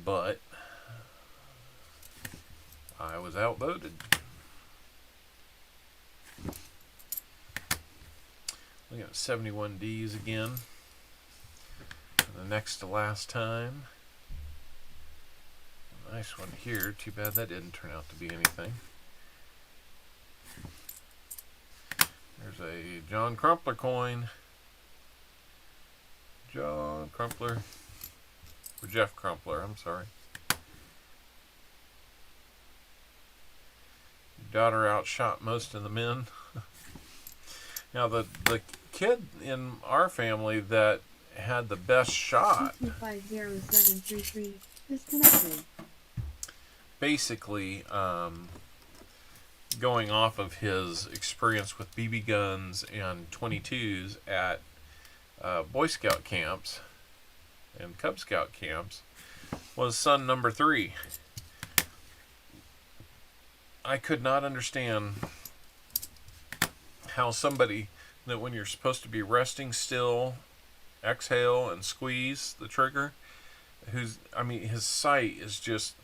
But I was outvoted. We got 71Ds again. For the next to last time. Nice one here. Too bad that didn't turn out to be anything. There's a John Crumpler coin. John Crumpler. Or Jeff Crumpler, I'm sorry. Your daughter outshot most of the men. Now the kid in our family that had the best shot 250-733 disconnected. basically going off of his experience with BB guns and 22s at Boy Scout camps and Cub Scout camps, was son number 3. I could not understand how somebody that when you're supposed to be resting still, exhale and squeeze the trigger, his sight is just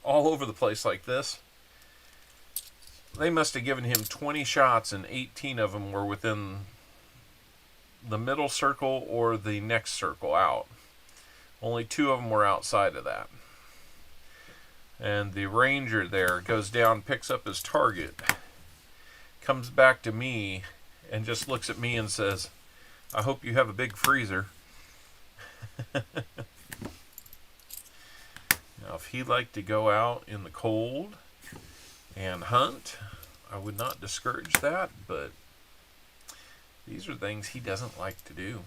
all over the place like this. They must have given him 20 shots and 18 of them were within the middle circle or the next circle out. Only 2 of them were outside of that. And the ranger there goes down, picks up his target, comes back to me and just looks at me and says, "I hope you have a big freezer." Now, if he'd like to go out in the cold and hunt, I would not discourage that, but these are things he doesn't like to do.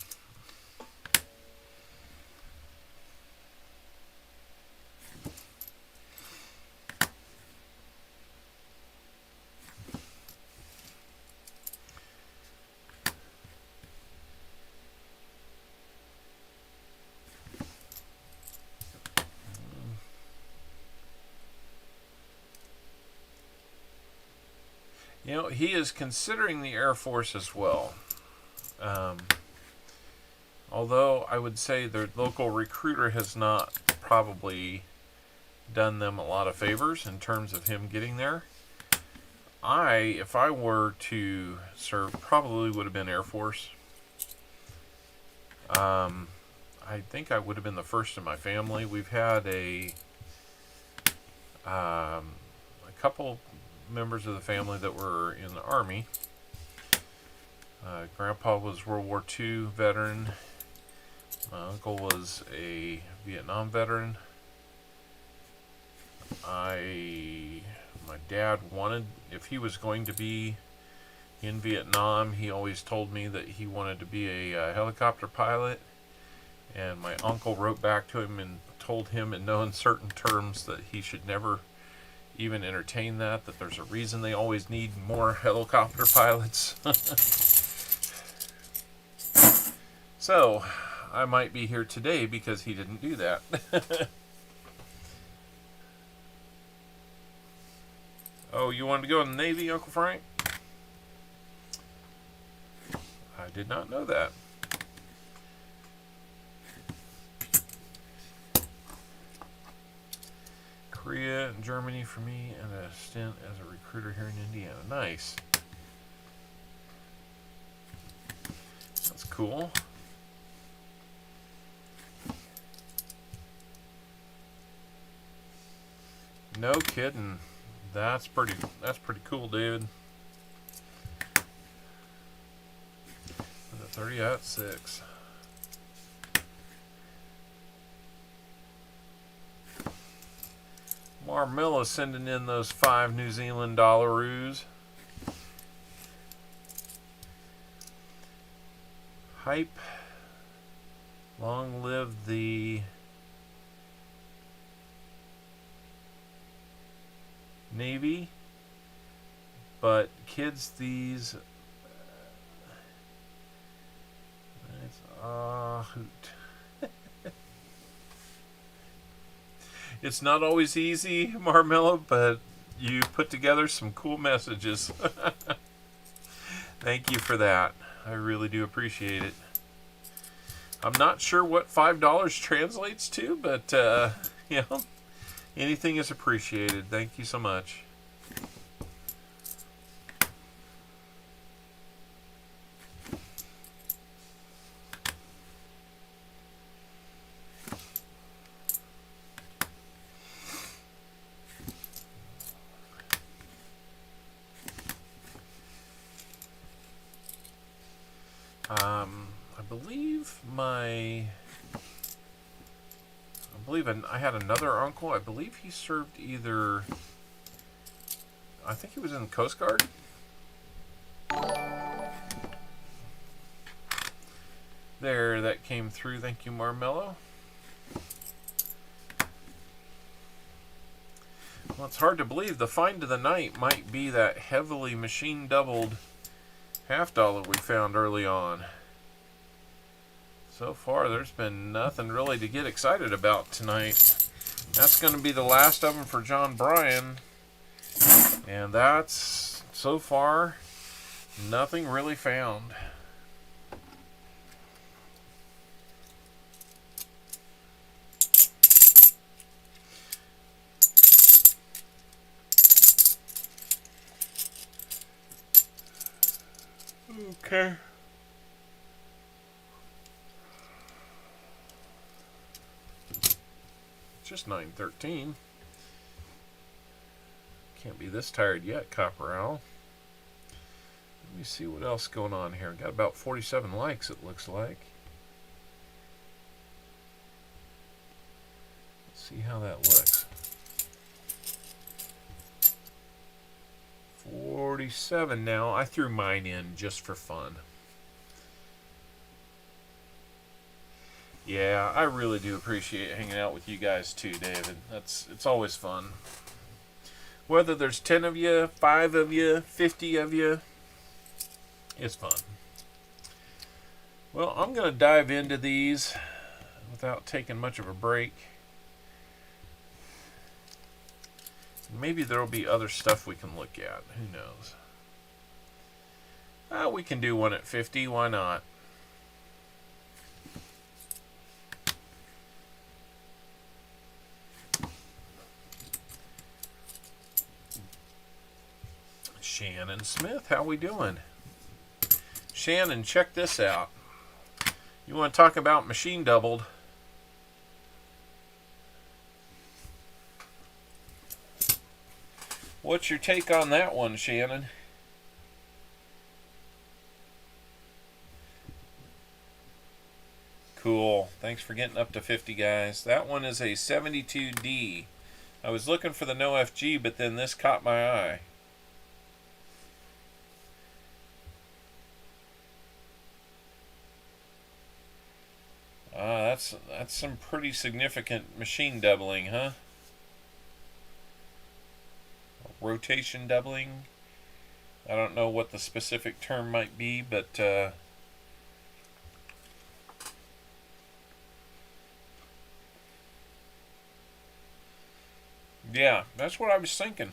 You know, he is considering the Air Force as well. Although I would say their local recruiter has not probably done them a lot of favors in terms of him getting there. If I were to serve, probably would have been Air Force. I think I would have been the first in my family. We've had a couple members of the family that were in the Army. Grandpa was World War II veteran. My uncle was a Vietnam veteran. My dad wanted, if he was going to be in Vietnam, he always told me that he wanted to be a helicopter pilot. And my uncle wrote back to him and told him in no uncertain terms that he should never even entertain that there's a reason they always need more helicopter pilots. So, I might be here today because he didn't do that. Oh, you wanted to go in the Navy, Uncle Frank? I did not know that. Korea and Germany for me, and a stint as a recruiter here in Indiana. Nice. That's cool. No kidding. That's pretty cool, David. The 30-06. Marmilla sending in those 5 New Zealand dollaroos. Hype. Long live the Navy. But kids, these it's hoot. It's not always easy, Marmilla, but you put together some cool messages. Thank you for that. I really do appreciate it. I'm not sure what $5 translates to, but you know, anything is appreciated. Thank you so much. I had another uncle. I believe he served either. I think he was in the Coast Guard. There, that came through. Thank you, Marmello. Well, it's hard to believe the find of the night might be that heavily machine doubled $half we found early on. So far, there's been nothing really to get excited about tonight. That's going to be the last of them for John Bryan. And that's, so far, nothing really found. Okay. Just 9:13. Can't be this tired yet, Copper Owl. Let me see what else going on here. Got about 47 likes, it looks like. See how that looks. 47 now. I threw mine in just for fun. Yeah, I really do appreciate hanging out with you guys too, David. It's always fun. Whether there's 10 of you, 5 of you, 50 of you, it's fun. Well, I'm going to dive into these without taking much of a break. Maybe there will be other stuff we can look at. Who knows? We can do one at 50. Why not? Shannon Smith, how we doing? Shannon, check this out. You want to talk about machine doubled? What's your take on that one, Shannon? Cool. Thanks for getting up to 50, guys. That one is a 72D. I was looking for the no FG, but then this caught my eye. That's some pretty significant machine doubling, huh? Rotation doubling. I don't know what the specific term might be, but yeah, that's what I was thinking.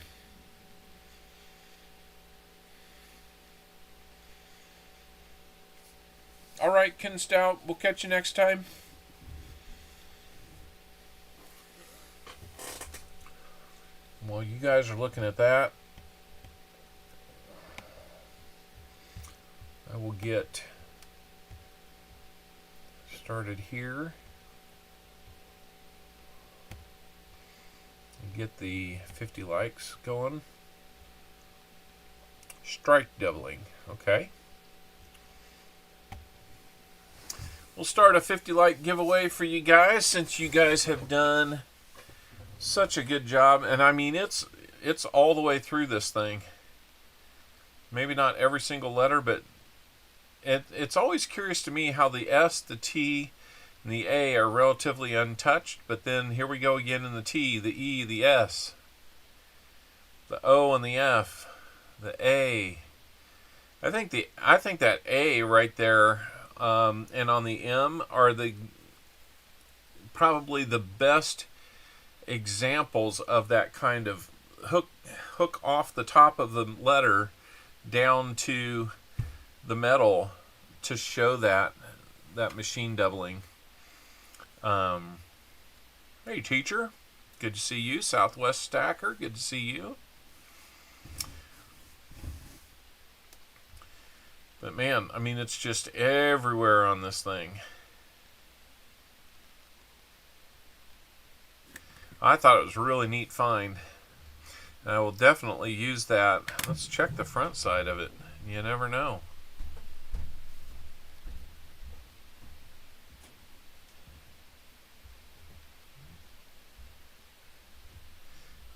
All right, Ken Stout, we'll catch you next time. While you guys are looking at that, I will get started here and get the 50 likes going. Strike doubling, okay. We'll start a 50 like giveaway for you guys since you guys have done such a good job. And I mean, it's all the way through this thing. Maybe not every single letter, but it's always curious to me how the S, the T, and the A are relatively untouched. But then here we go again in the T, the E, the S, the O, and the F, the A. I think that A right there and on the M are probably the best examples of that kind of hook off the top of the letter down to the metal to show that machine doubling. Hey teacher, good to see you. Southwest Stacker, good to see you. But man, I mean, it's just everywhere on this thing. I thought it was a really neat find. And I will definitely use that. Let's check the front side of it. You never know.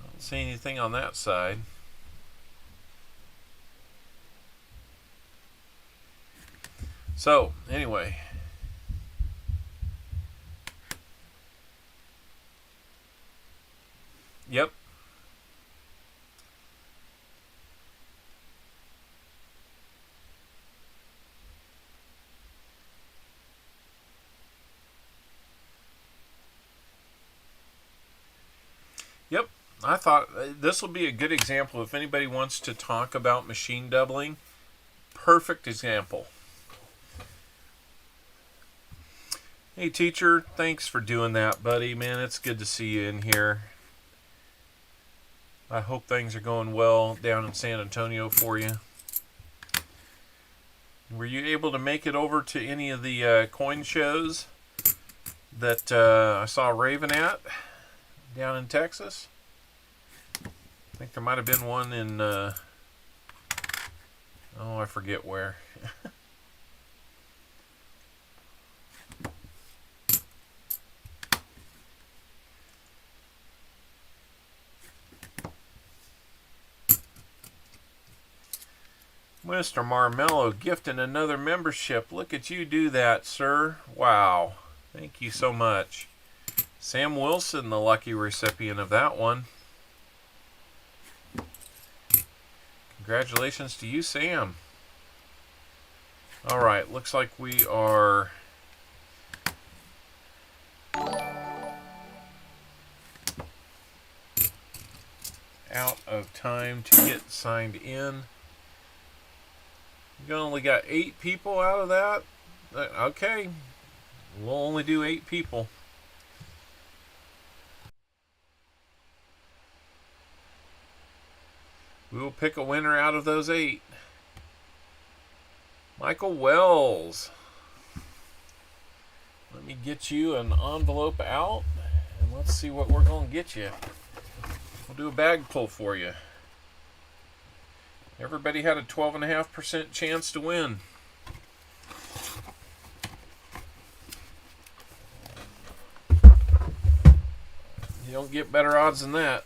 I don't see anything on that side. So, anyway. Yep. Yep. I thought this will be a good example if anybody wants to talk about machine doubling. Perfect example. Hey teacher, thanks for doing that, buddy. Man, it's good to see you in here. I hope things are going well down in San Antonio for you. Were you able to make it over to any of the coin shows that I saw Raven at down in Texas? I think there might have been one in, oh, I forget where. Mr. Marmello gifting another membership. Look at you do that, sir. Wow. Thank you so much. Sam Wilson, the lucky recipient of that one. Congratulations to you, Sam. All right, looks like we are out of time to get signed in. You only got 8 people out of that? Okay, we'll only do 8 people. We will pick a winner out of those 8. Michael Wells. Let me get you an envelope out, and let's see what we're going to get you. We'll do a bag pull for you. Everybody had a 12.5% chance to win. You don't get better odds than that.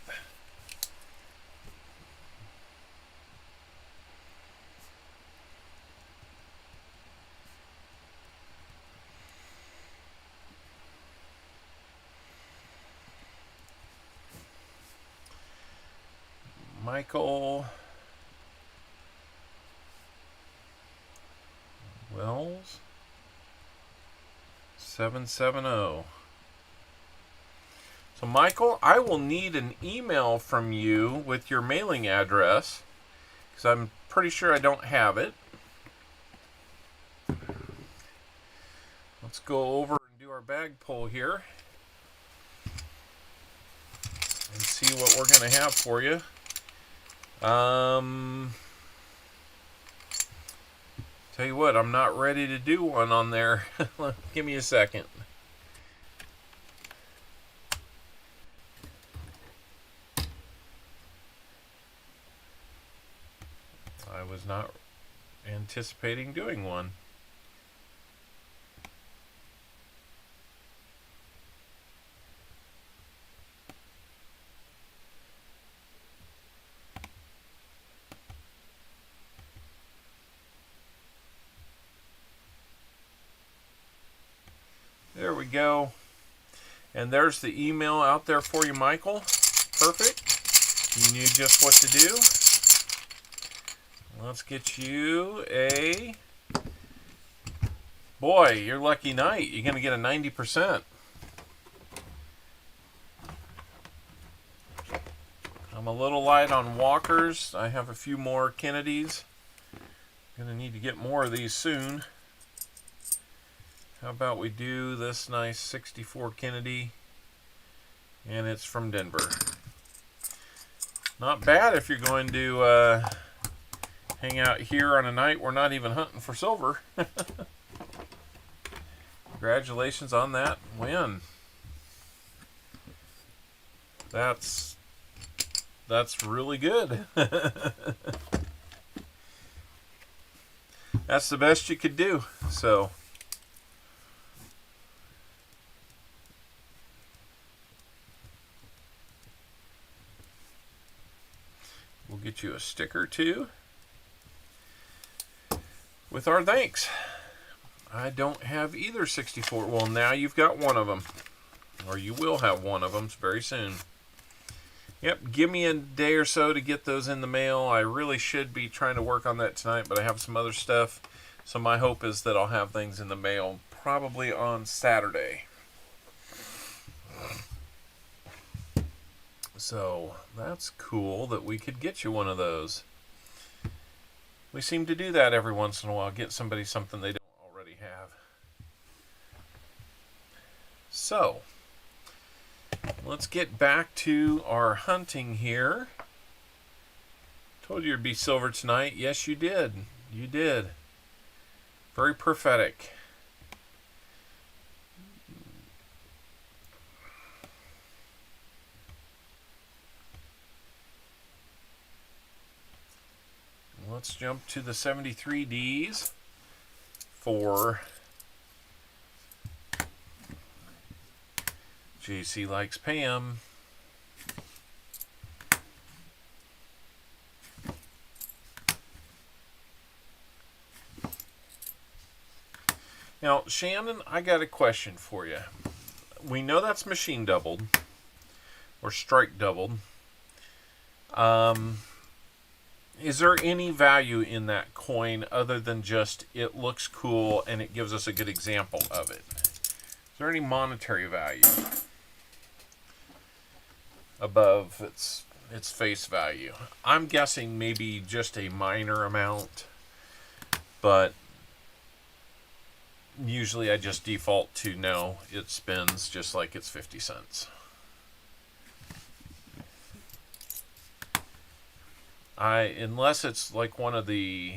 Michael Wells 770. So Michael, I will need an email from you with your mailing address, because I'm pretty sure I don't have it. Let's go over and do our bag pull here and see what we're going to have for you. Tell you what, I'm not ready to do one on there. Give me a second. I was not anticipating doing one. There we go. And there's the email out there for you, Michael. Perfect. You knew just what to do. Let's get you a... Boy, your lucky night. You're going to get a 90%. I'm a little light on walkers. I have a few more Kennedys. Going to need to get more of these soon. How about we do this nice 64 Kennedy, and it's from Denver. Not bad if you're going to hang out here on a night we're not even hunting for silver. Congratulations on that win. That's really good. That's the best you could do. So we'll get you a sticker too with our thanks. I don't have either 64. Well, now you've got one of them, or you will have one of them very soon. Yep, give me a day or so to get those in the mail. I really should be trying to work on that tonight, but I have some other stuff. So my hope is that I'll have things in the mail probably on Saturday. So that's cool that we could get you one of those. We seem to do that every once in a while, get somebody something they don't already have. So let's get back to our hunting here. Told you it'd be silver tonight. Yes, you did. You did. Very prophetic. Let's jump to the 73Ds for JC Likes Pam. Now, Shannon, I got a question for you. We know that's machine doubled or strike doubled. Is there any value in that coin other than just it looks cool and it gives us a good example of it? Is there any monetary value above its face value? I'm guessing maybe just a minor amount, but usually I just default to no, it spins just like it's 50 cents. Unless it's like one of the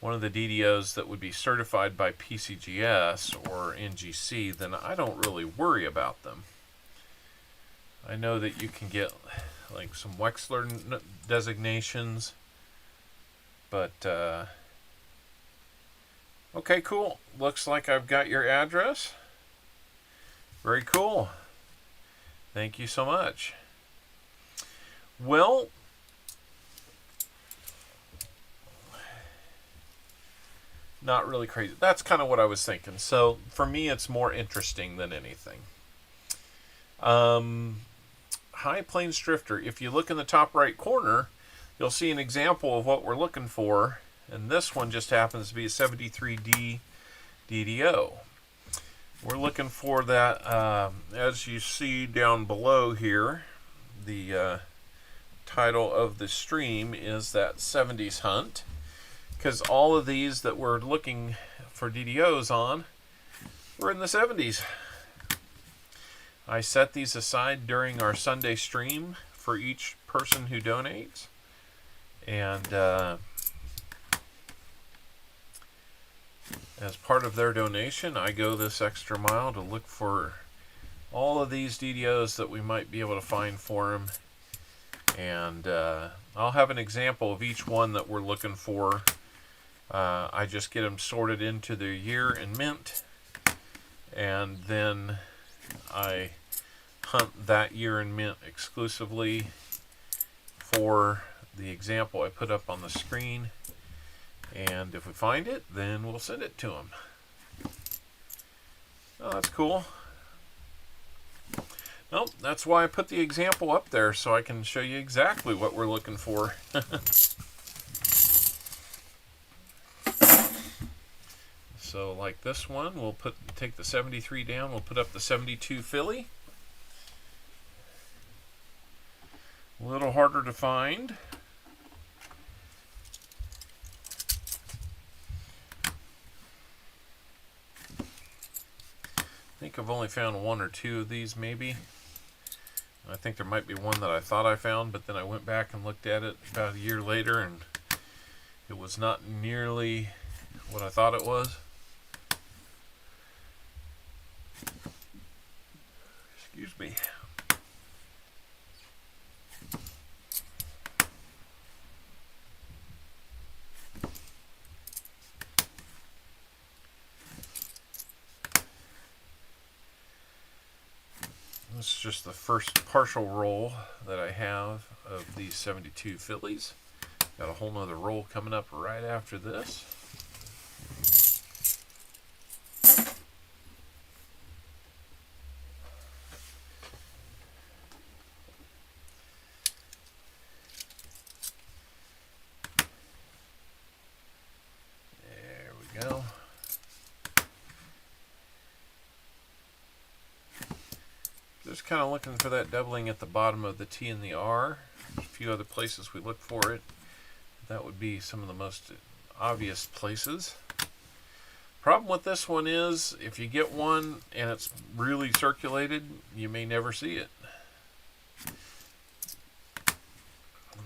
DDOs that would be certified by PCGS or NGC, then I don't really worry about them. I know that you can get like some Wexler designations, but okay, cool. Looks like I've got your address. Very cool. Thank you so much. Well, not really crazy. That's kind of what I was thinking. So for me, it's more interesting than anything. High Plains Drifter. If you look in the top right corner, you'll see an example of what we're looking for. And this one just happens to be a 73D DDO. We're looking for that, as you see down below here, the title of the stream is that 70's hunt, because all of these that we're looking for DDOs on were in the 70's. I set these aside during our Sunday stream for each person who donates, and as part of their donation, I go this extra mile to look for all of these DDOs that we might be able to find for them. And I'll have an example of each one that we're looking for. I just get them sorted into their year and mint. And then I hunt that year and mint exclusively for the example I put up on the screen. And if we find it, then we'll send it to them. Oh, that's cool. Nope, that's why I put the example up there, so I can show you exactly what we're looking for. So like this one, we'll take the 73 down, we'll put up the 72 Philly. A little harder to find. I think I've only found one or two of these maybe. I think there might be one that I thought I found, but then I went back and looked at it about a year later and it was not nearly what I thought it was. Excuse me. This is just the first partial roll that I have of these 72 Phillies. Got a whole nother roll coming up right after this. There we go. Just kind of looking for that doubling at the bottom of the T and the R. There's a few other places we look for it. That would be some of the most obvious places. Problem with this one is, if you get one and it's really circulated, you may never see it. And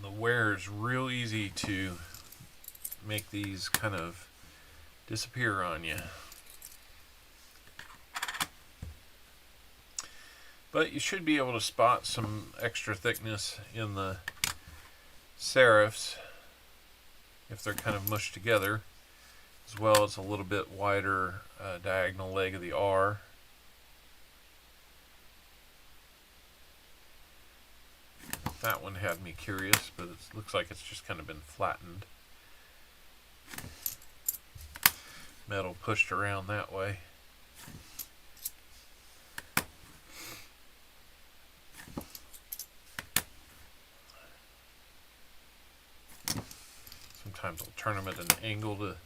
the wear is real easy to make these kind of disappear on you. But you should be able to spot some extra thickness in the serifs if they're kind of mushed together, as well as a little bit wider diagonal leg of the R. That one had me curious, but it looks like it's just kind of been flattened. Metal pushed around that way. Sometimes I'll turn them at an angle to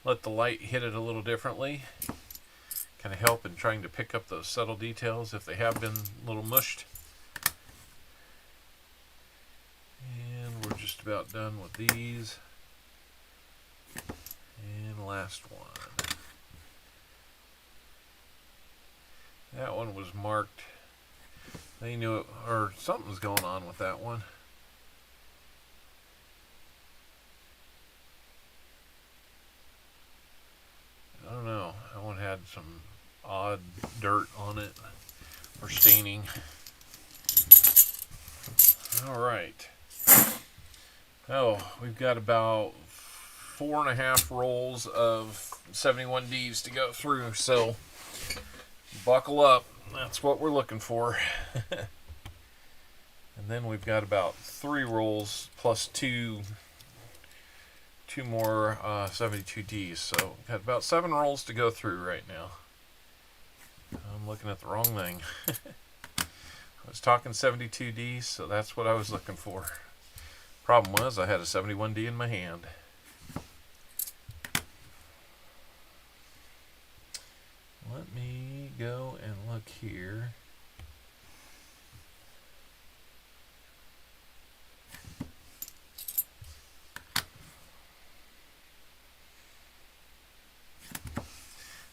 let the light hit it a little differently. Kind of help in trying to pick up those subtle details if they have been a little mushed. And we're just about done with these. And last one. That one was marked. They knew it, or something's going on with that one. I don't know. That one had some odd dirt on it, or staining. All right. Oh, we've got about 4.5 rolls of 71Ds to go through, so buckle up. That's what we're looking for. And then we've got about 3 rolls plus two more 72Ds, so we've got about 7 rolls to go through right now. I'm looking at the wrong thing. I was talking 72Ds, so that's what I was looking for. Problem was, I had a 71D in my hand. Let me go and look here.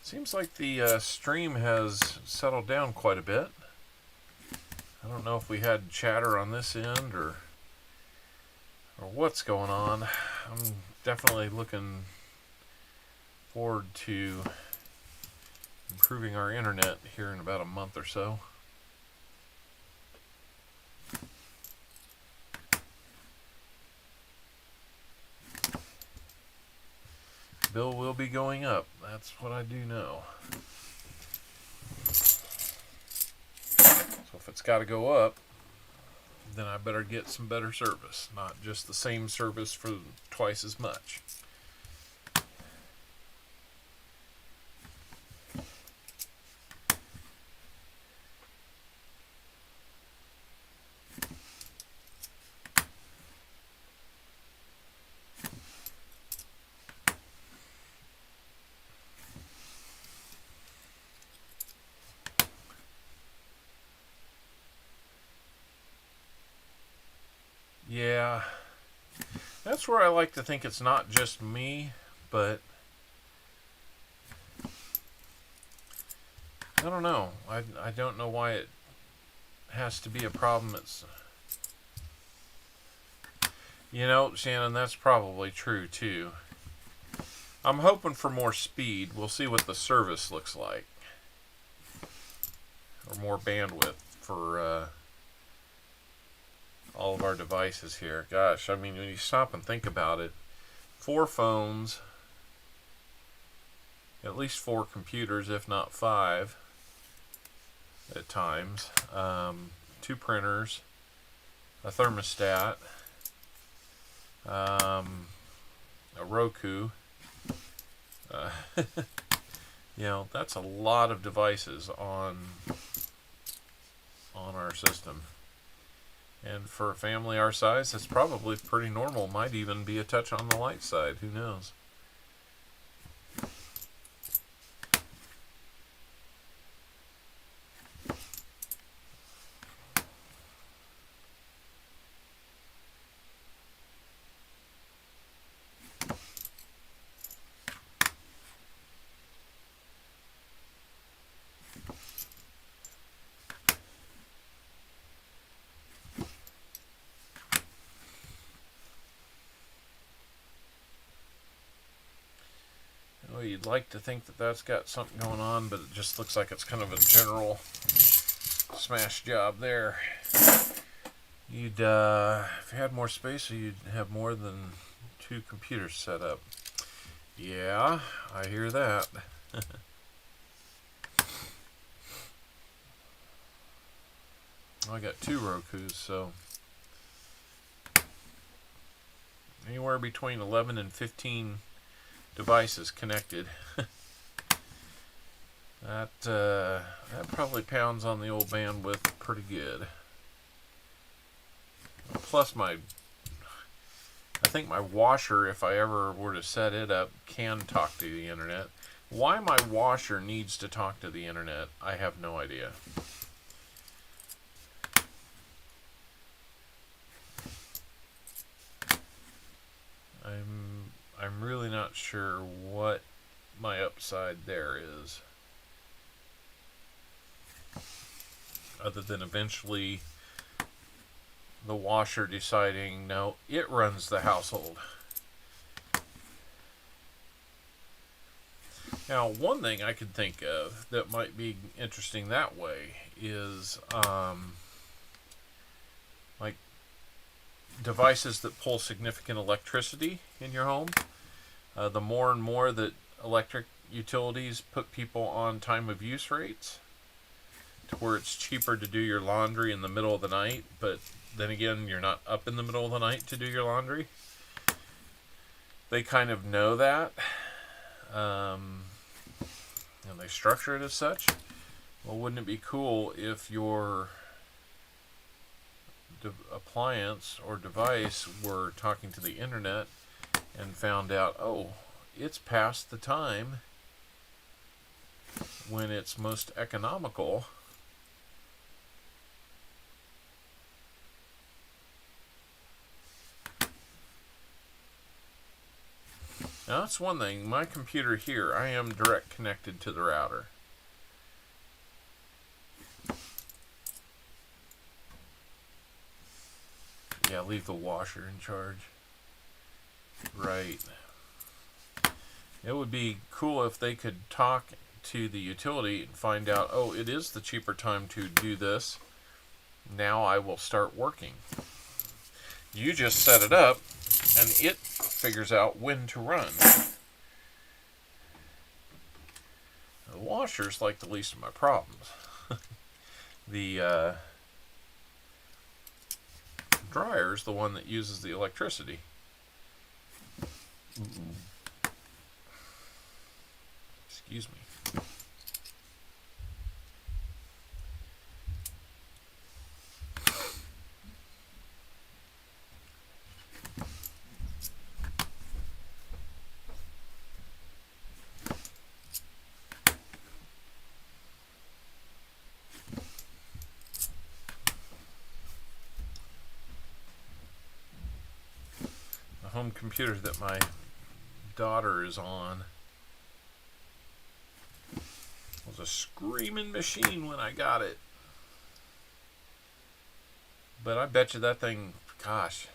Seems like the stream has settled down quite a bit. I don't know if we had chatter on this end or what's going on. I'm definitely looking forward to improving our internet here in about a month or so. Bill will be going up. That's what I do know. So if it's got to go up, then I better get some better service, not just the same service for twice as much. Yeah, that's where I like to think it's not just me, but I don't know. I don't know why it has to be a problem. It's, you know, Shannon, that's probably true too. I'm hoping for more speed. We'll see what the service looks like, or more bandwidth for all of our devices here. Gosh, I mean, when you stop and think about it, 4 phones, at least 4 computers, if not 5 at times, 2 printers, a thermostat, a Roku. You know, that's a lot of devices on our system. And for a family our size, that's probably pretty normal. Might even be a touch on the light side. Who knows? Well, you'd like to think that that's got something going on, but it just looks like it's kind of a general smash job there. You'd, if you had more space, you'd have more than 2 computers set up. Yeah, I hear that. I got 2 Rokus, so anywhere between 11 and 15 devices connected. That probably pounds on the old bandwidth pretty good. Plus I think my washer, if I ever were to set it up, can talk to the internet. Why my washer needs to talk to the internet, I have no idea. I'm really not sure what my upside there is. Other than eventually the washer deciding, no, it runs the household. Now, one thing I could think of that might be interesting that way is like devices that pull significant electricity in your home. The more and more that electric utilities put people on time of use rates, to where it's cheaper to do your laundry in the middle of the night, but then again, you're not up in the middle of the night to do your laundry. They kind of know that, and they structure it as such. Well, wouldn't it be cool if your appliance or device were talking to the internet and found out, oh, it's past the time when it's most economical Now that's one thing. My computer here, I am direct connected to the router. Yeah, leave the washer in charge. Right. It would be cool if they could talk to the utility and find out, oh, it is the cheaper time to do this. Now I will start working. You just set it up and it figures out when to run. The washer's like the least of my problems. The dryer's the one that uses the electricity. Excuse me. The home computer that my daughter is on was a screaming machine when I got it. But I bet you that thing, gosh,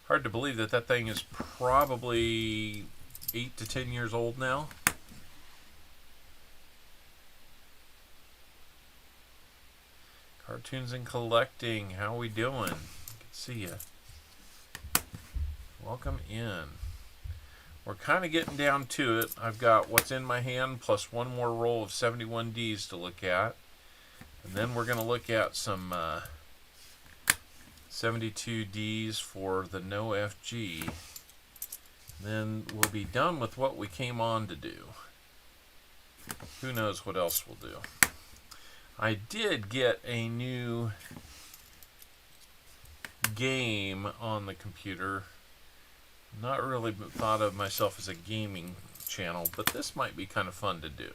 hard to believe that that thing is probably 8 to 10 years old now. Cartoons and collecting, how we doing? Good to see ya. Welcome in. We're kind of getting down to it. I've got what's in my hand plus one more roll of 71Ds to look at. And then we're going to look at some 72Ds for the no FG. Then we'll be done with what we came on to do. Who knows what else we'll do. I did get a new game on the computer. Not really thought of myself as a gaming channel, but this might be kind of fun to do.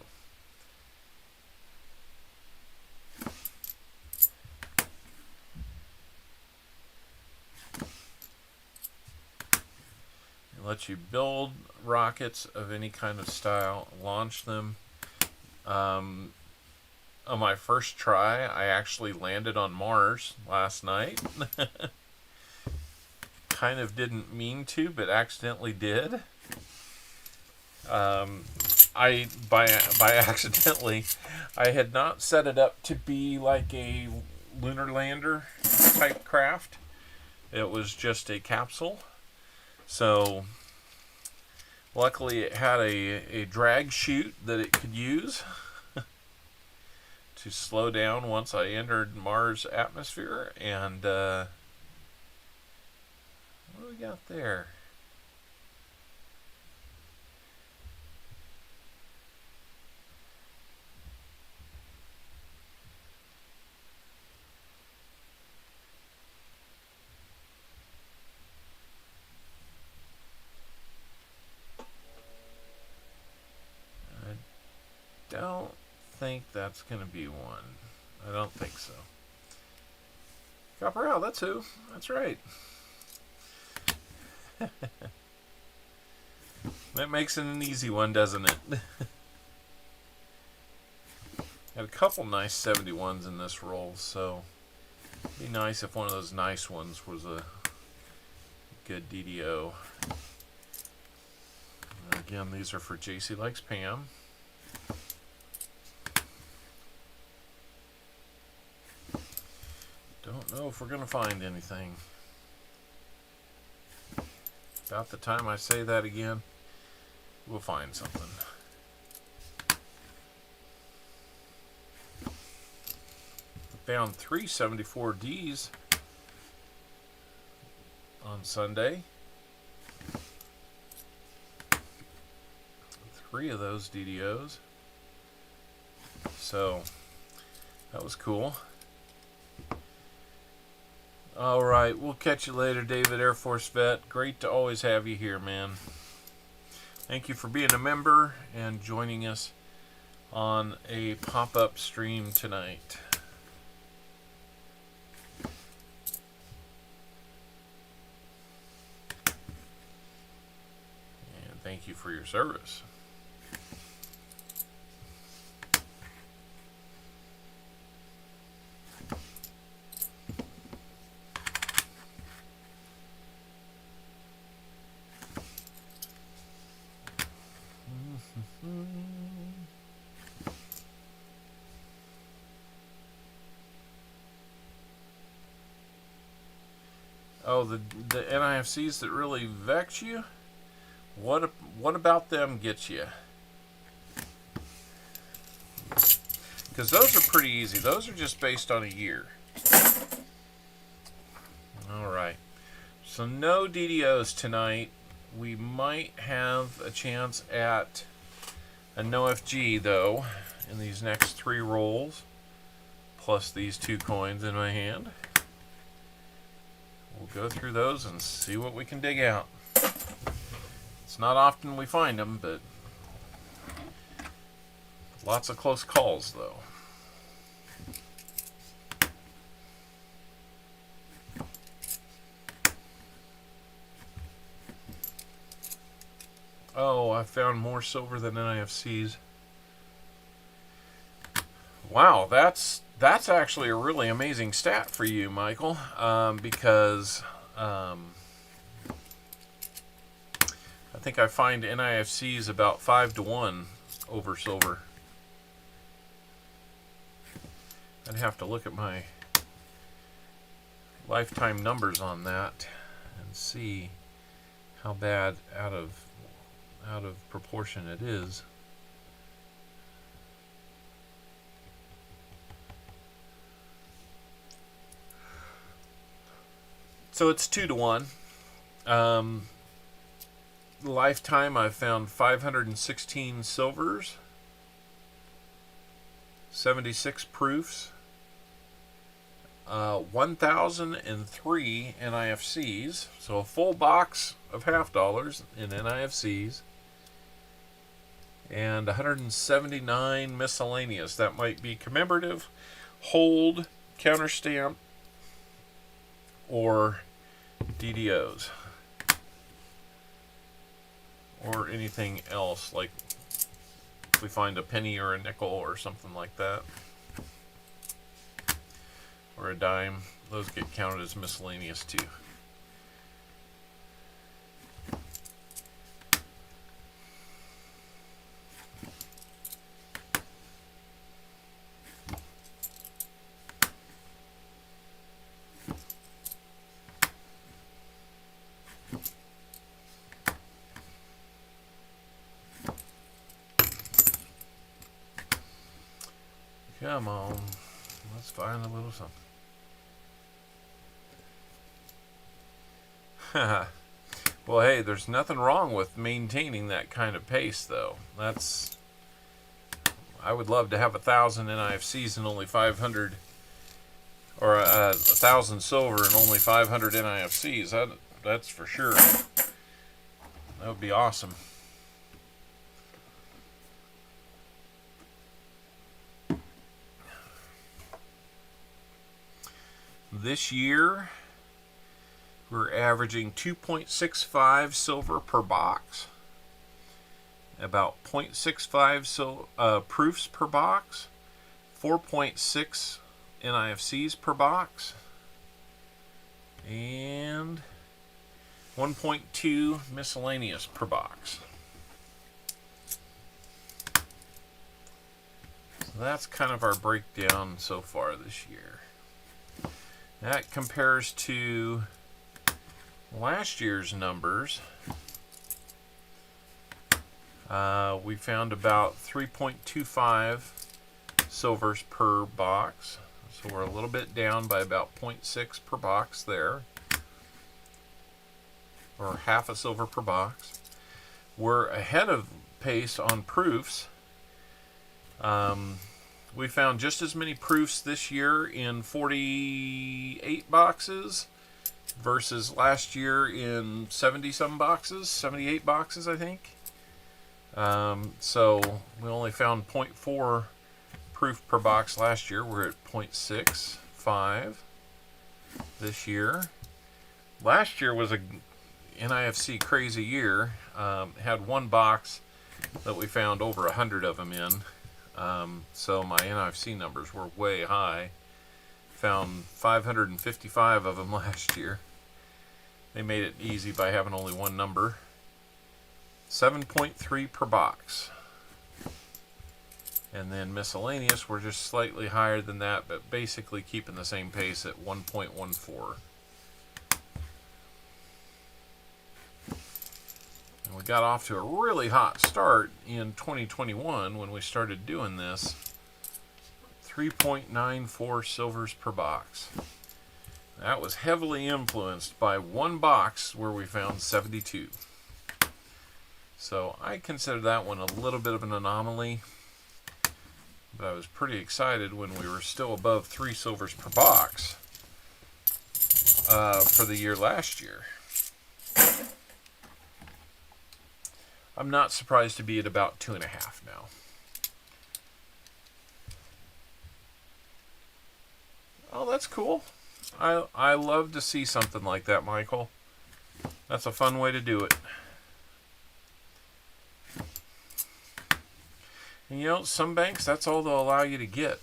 It lets you build rockets of any kind of style, launch them. On my first try, I actually landed on Mars last night. Kind of didn't mean to, but accidentally did. By accidentally, I had not set it up to be like a lunar lander type craft. It was just a capsule. So luckily it had a drag chute that it could use to slow down once I entered Mars' atmosphere. And what do we got there? think that's going to be one. I don't think so. Copper Al, that's who. That's right. That makes it an easy one, doesn't it? Got a couple nice 71s in this roll, so it'd be nice if one of those nice ones was a good DDO. Again, these are for JC Likes Pam. Don't know if we're going to find anything. About the time I say that again, we'll find something. Found 3 74Ds on Sunday. 3 of those DDOs. So that was cool. All right, we'll catch you later, David, Air Force vet. Great to always have you here, man. Thank you for being a member and joining us on a pop-up stream tonight. And thank you for your service. Oh, the NIFCs that really vex you? What about them gets you? Because those are pretty easy. Those are just based on a year. Alright. So no DDOs tonight. We might have a chance at a no FG, though, in these next 3 rolls. Plus these 2 coins in my hand. We'll go through those and see what we can dig out. It's not often we find them, but lots of close calls, though. Oh, I found more silver than NIFCs. Wow, that's actually a really amazing stat for you, Michael, because I think I find NIFCs about 5 to 1 over silver. I'd have to look at my lifetime numbers on that and see how bad out of proportion it is. So it's 2 to 1. Lifetime, I've found 516 silvers, 76 proofs, 1,003 NIFCs, so a full box of $half in NIFCs, and 179 miscellaneous. That might be commemorative, hold, counter stamp, or DDOs, or anything else, like if we find a penny or a nickel or something like that, or a dime, those get counted as miscellaneous too. Come on, let's find a little something. Well, hey, there's nothing wrong with maintaining that kind of pace, though. I would love to have 1,000 NIFCs and only 500, or 1,000 silver and only 500 NIFCs. That's for sure. That would be awesome. This year, we're averaging 2.65 silver per box, about 0.65 proofs per box, 4.6 NIFCs per box, and 1.2 miscellaneous per box. So that's kind of our breakdown so far this year. That compares to last year's numbers. We found about 3.25 silvers per box. So we're a little bit down by about 0.6 per box there, or half a silver per box. We're ahead of pace on proofs. We found just as many proofs this year in 48 boxes versus last year in 70-some boxes, 78 boxes, I think. So we only found 0.4 proof per box last year. We're at 0.65 this year. Last year was a NIFC crazy year. Had one box that we found over 100 of them in. So my NIFC numbers were way high. Found 555 of them last year. They made it easy by having only one number. 7.3 per box. And then miscellaneous, we're just slightly higher than that, but basically keeping the same pace at 1.14. And we got off to a really hot start in 2021 when we started doing this. 3.94 silvers per box. That was heavily influenced by one box where we found 72. So I consider that one a little bit of an anomaly. But I was pretty excited when we were still above 3 silvers per box for the year last year. I'm not surprised to be at about 2.5 now. Oh, that's cool. I love to see something like that, Michael. That's a fun way to do it. And you know, some banks, that's all they'll allow you to get.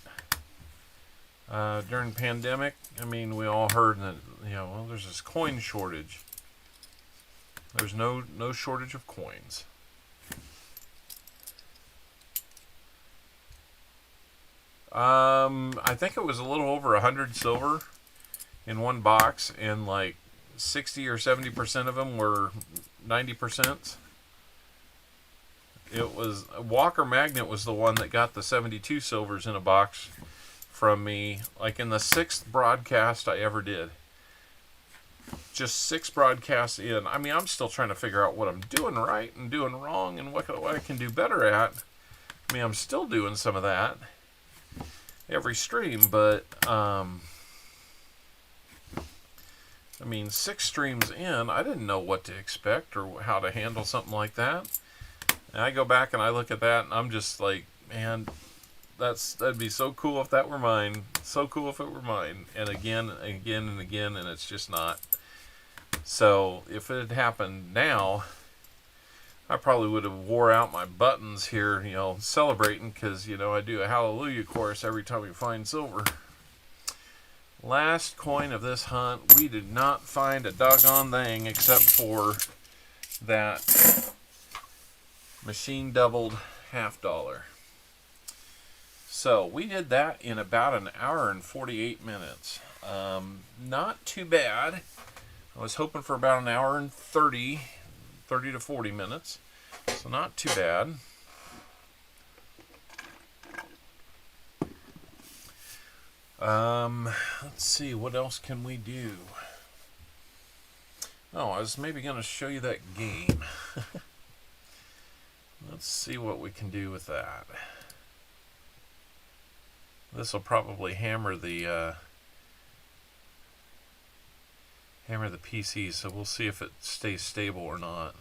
During the pandemic, I mean, we all heard that, you know, well, there's this coin shortage. There's no shortage of coins. I think it was a little over 100 silver in one box, and like 60 or 70% of them were 90%. It was Walker Magnet was the one that got the 72 silvers in a box from me, like in the 6th broadcast I ever did. Just 6 broadcasts in. I mean, I'm still trying to figure out what I'm doing right and doing wrong and what I can do better at. I mean, I'm still doing some of that every stream, but I mean, 6 streams in, I didn't know what to expect or how to handle something like that. And I go back and I look at that and I'm just like, man, that'd be so cool if that were mine. So cool if it were mine. And again, and again, and again, and it's just not. So if it had happened now, I probably would have wore out my buttons here, you know, celebrating, because, you know, I do a hallelujah chorus every time we find silver. Last coin of this hunt, we did not find a doggone thing except for that machine doubled $50. So we did that in about an hour and 48 minutes. Not too bad. I was hoping for about an hour and 30 to 40 minutes. So not too bad. Let's see, what else can we do? Oh, I was maybe going to show you that game. Let's see what we can do with that. This will probably hammer the PC, so we'll see if it stays stable or not.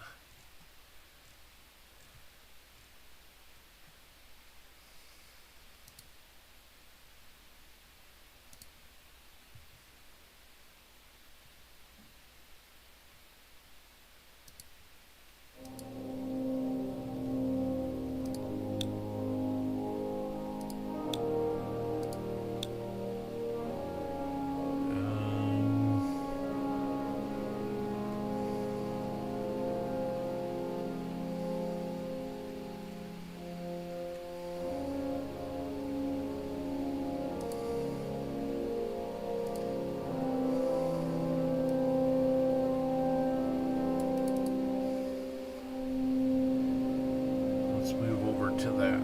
to that.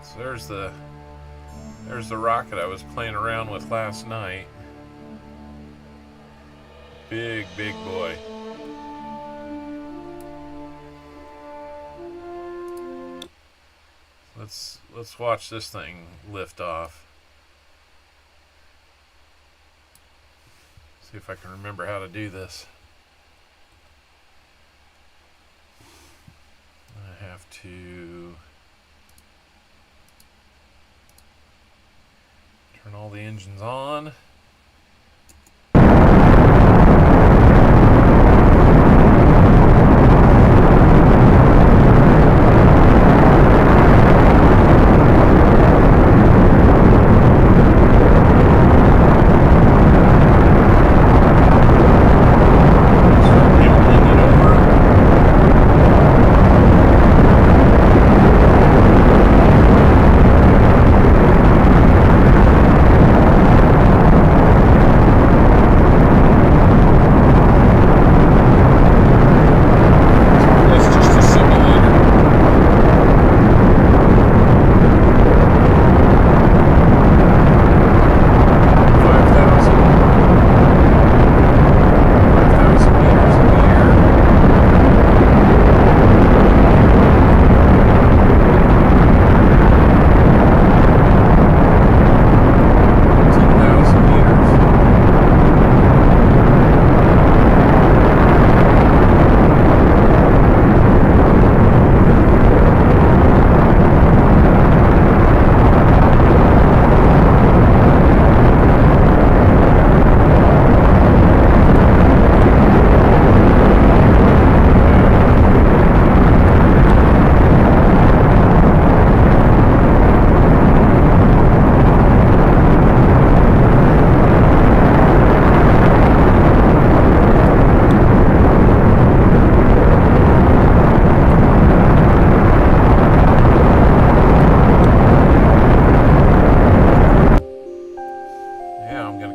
So there's the rocket I was playing around with last night. Big boy. Let's watch this thing lift off. See if I can remember how to do this. I have to turn all the engines on.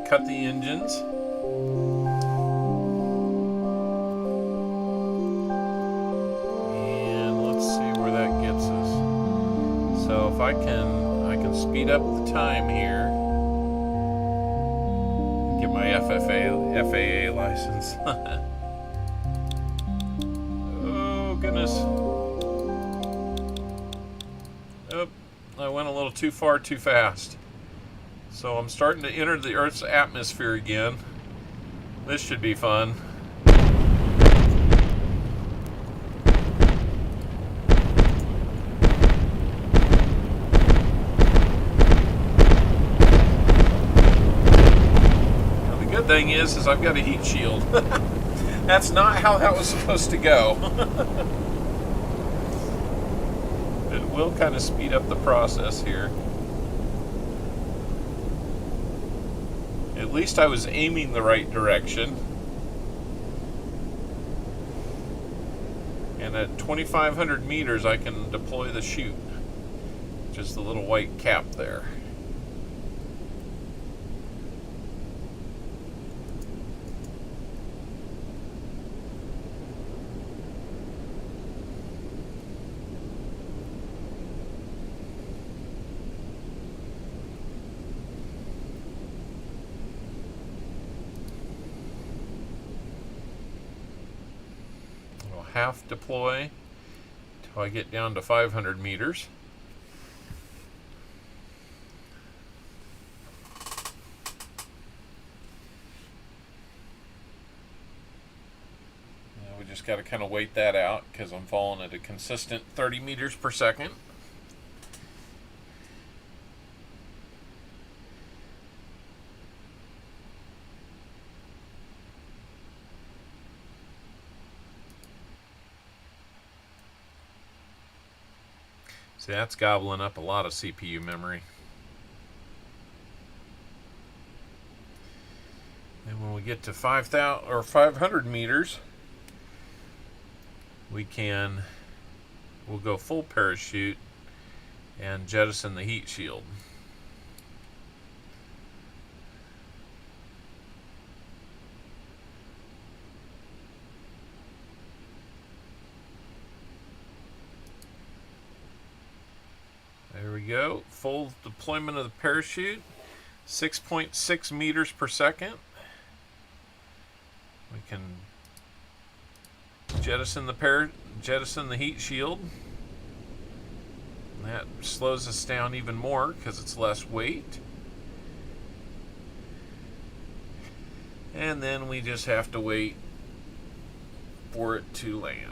Cut the engines. And let's see where that gets us. So if I can speed up the time here. Get my FAA license. Oh goodness. Oh, I went a little too far too fast. So I'm starting to enter the Earth's atmosphere again. This should be fun. Now the good thing is I've got a heat shield. That's not how that was supposed to go. It will kind of speed up the process here. At least I was aiming the right direction. And at 2,500 meters I can deploy the chute. Just the little white cap there. Half deploy till I get down to 500 meters. Now we just got to kind of wait that out because I'm falling at a consistent 30 meters per second. See, that's gobbling up a lot of CPU memory. And when we get to 5,000 or 500 meters, we'll go full parachute and jettison the heat shield. There we go. Full deployment of the parachute. 6.6 meters per second. We can jettison the heat shield. And that slows us down even more because it's less weight. And then we just have to wait for it to land.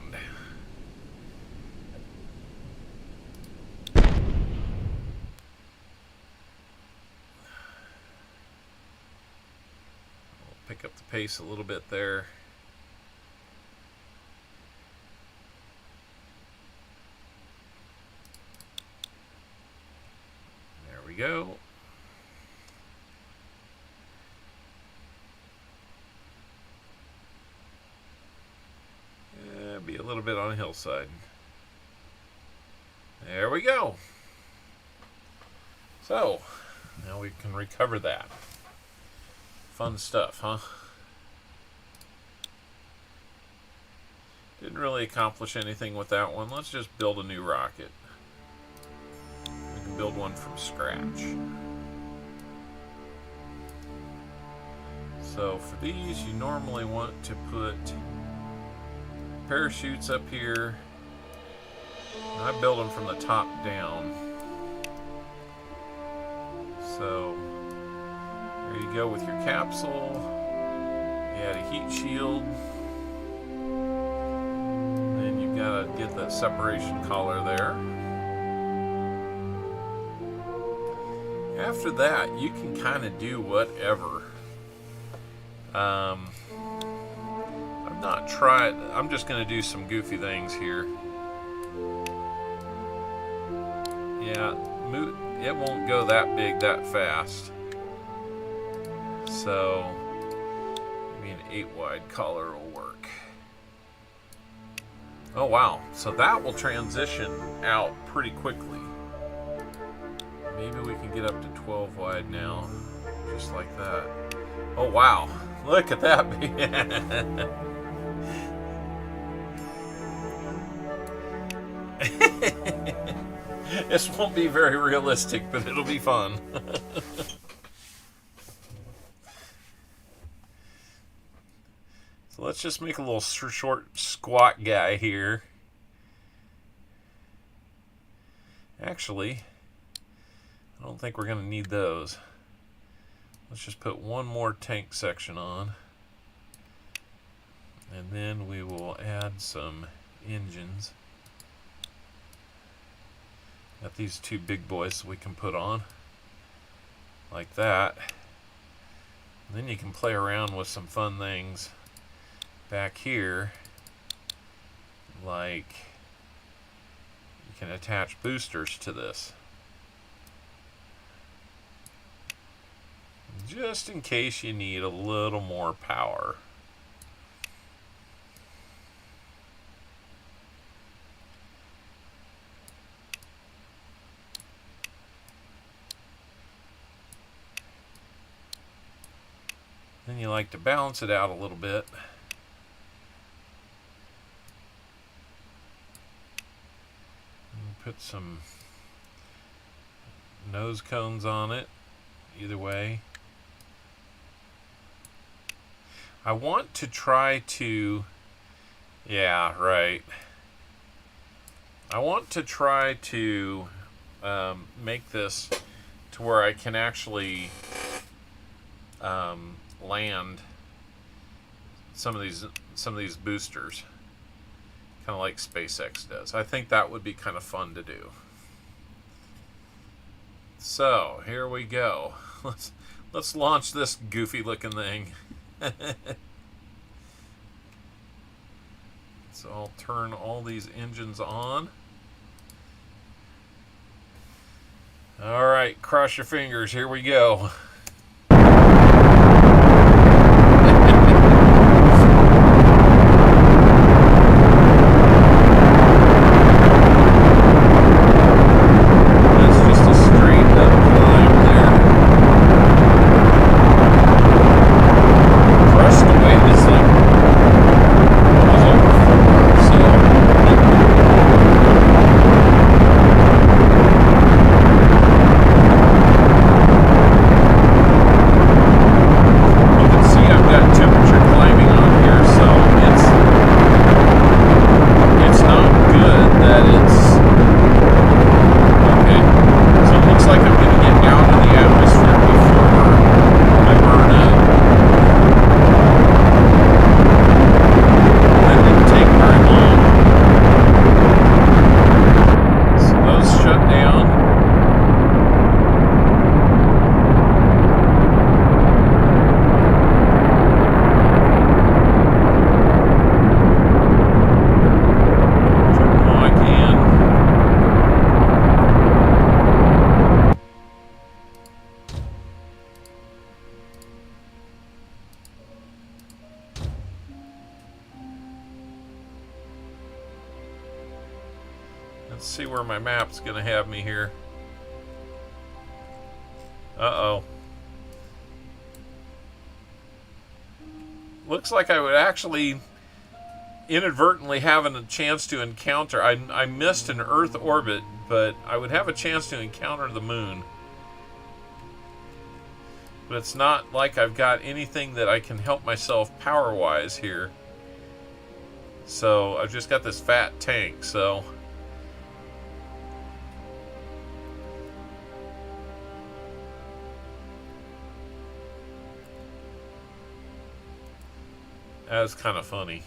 Pick up the pace a little bit there. There we go. Be a little bit on a hillside. There we go. So, now we can recover that. Fun stuff, huh? Didn't really accomplish anything with that one. Let's just build a new rocket. We can build one from scratch. So for these, you normally want to put parachutes up here. And I build them from the top down. So there you go with your capsule. You add a heat shield. Then you've got to get that separation collar there. After that, you can kind of do whatever. I'm just going to do some goofy things here. Yeah, it won't go that big that fast. So, maybe an 8 wide collar will work. Oh wow, so that will transition out pretty quickly. Maybe we can get up to 12 wide now, just like that. Oh wow, look at that. This won't be very realistic, but it'll be fun. So let's just make a little short, squat guy here. Actually, I don't think we're going to need those. Let's just put one more tank section on. And then we will add some engines. Got these two big boys we can put on. Like that. And then you can play around with some fun things back here. Like you can attach boosters to this. Just in case you need a little more power. Then you like to balance it out a little bit. And put some nose cones on it, either way. I want to try to, yeah, right. I want to try to make this to where I can actually land some of these boosters, kind of like SpaceX does. I think that would be kind of fun to do. So here we go. Let's launch this goofy looking thing. So I'll turn all these engines on. All right, cross your fingers. Here we go. see where my map's gonna have me here. Uh-oh. Looks like I would actually inadvertently have a chance to encounter. I missed an Earth orbit, but I would have a chance to encounter the moon. But it's not like I've got anything that I can help myself power-wise here. So I've just got this fat tank, so... That was kind of funny.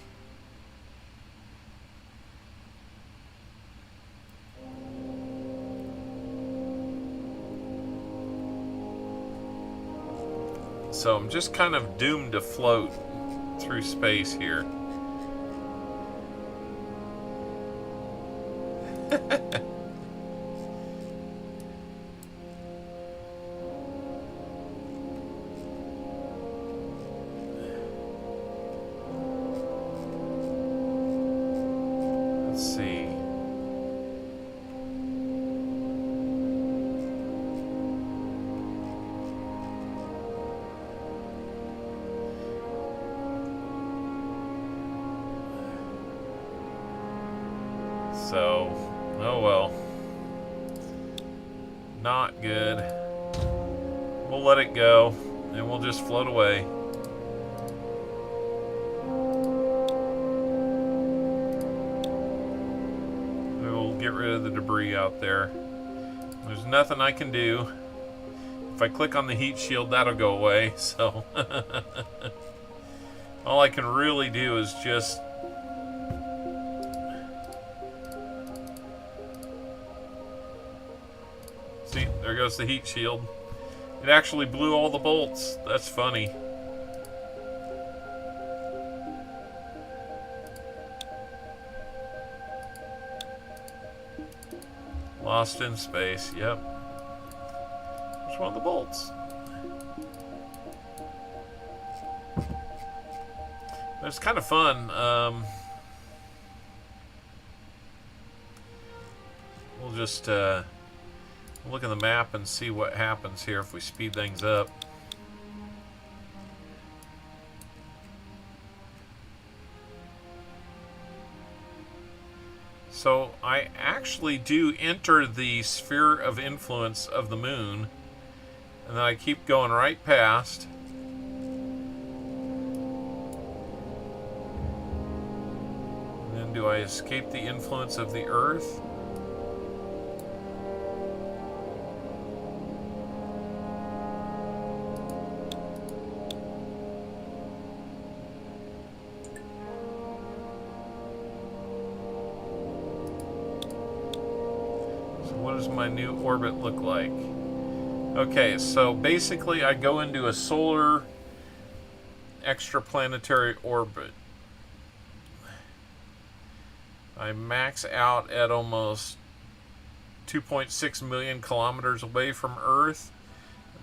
So I'm just kind of doomed to float through space here. Let's see. So, oh well. Not good. We'll let it go, and we'll just float away. We'll get rid of the debris out there. There's nothing I can do. If I click on the heat shield, that'll go away, so... all I can really do is just... See, there goes the heat shield. It actually blew all the bolts. That's funny. Lost in space, yep. There's one of the bolts. It's kind of fun. We'll just look at the map and see what happens here if we speed things up. So I actually do enter the sphere of influence of the moon, and then I keep going right past. And then do I escape the influence of the Earth? What does my new orbit look like? Okay, so basically I go into a solar extraplanetary orbit. I max out at almost 2.6 million kilometers away from Earth,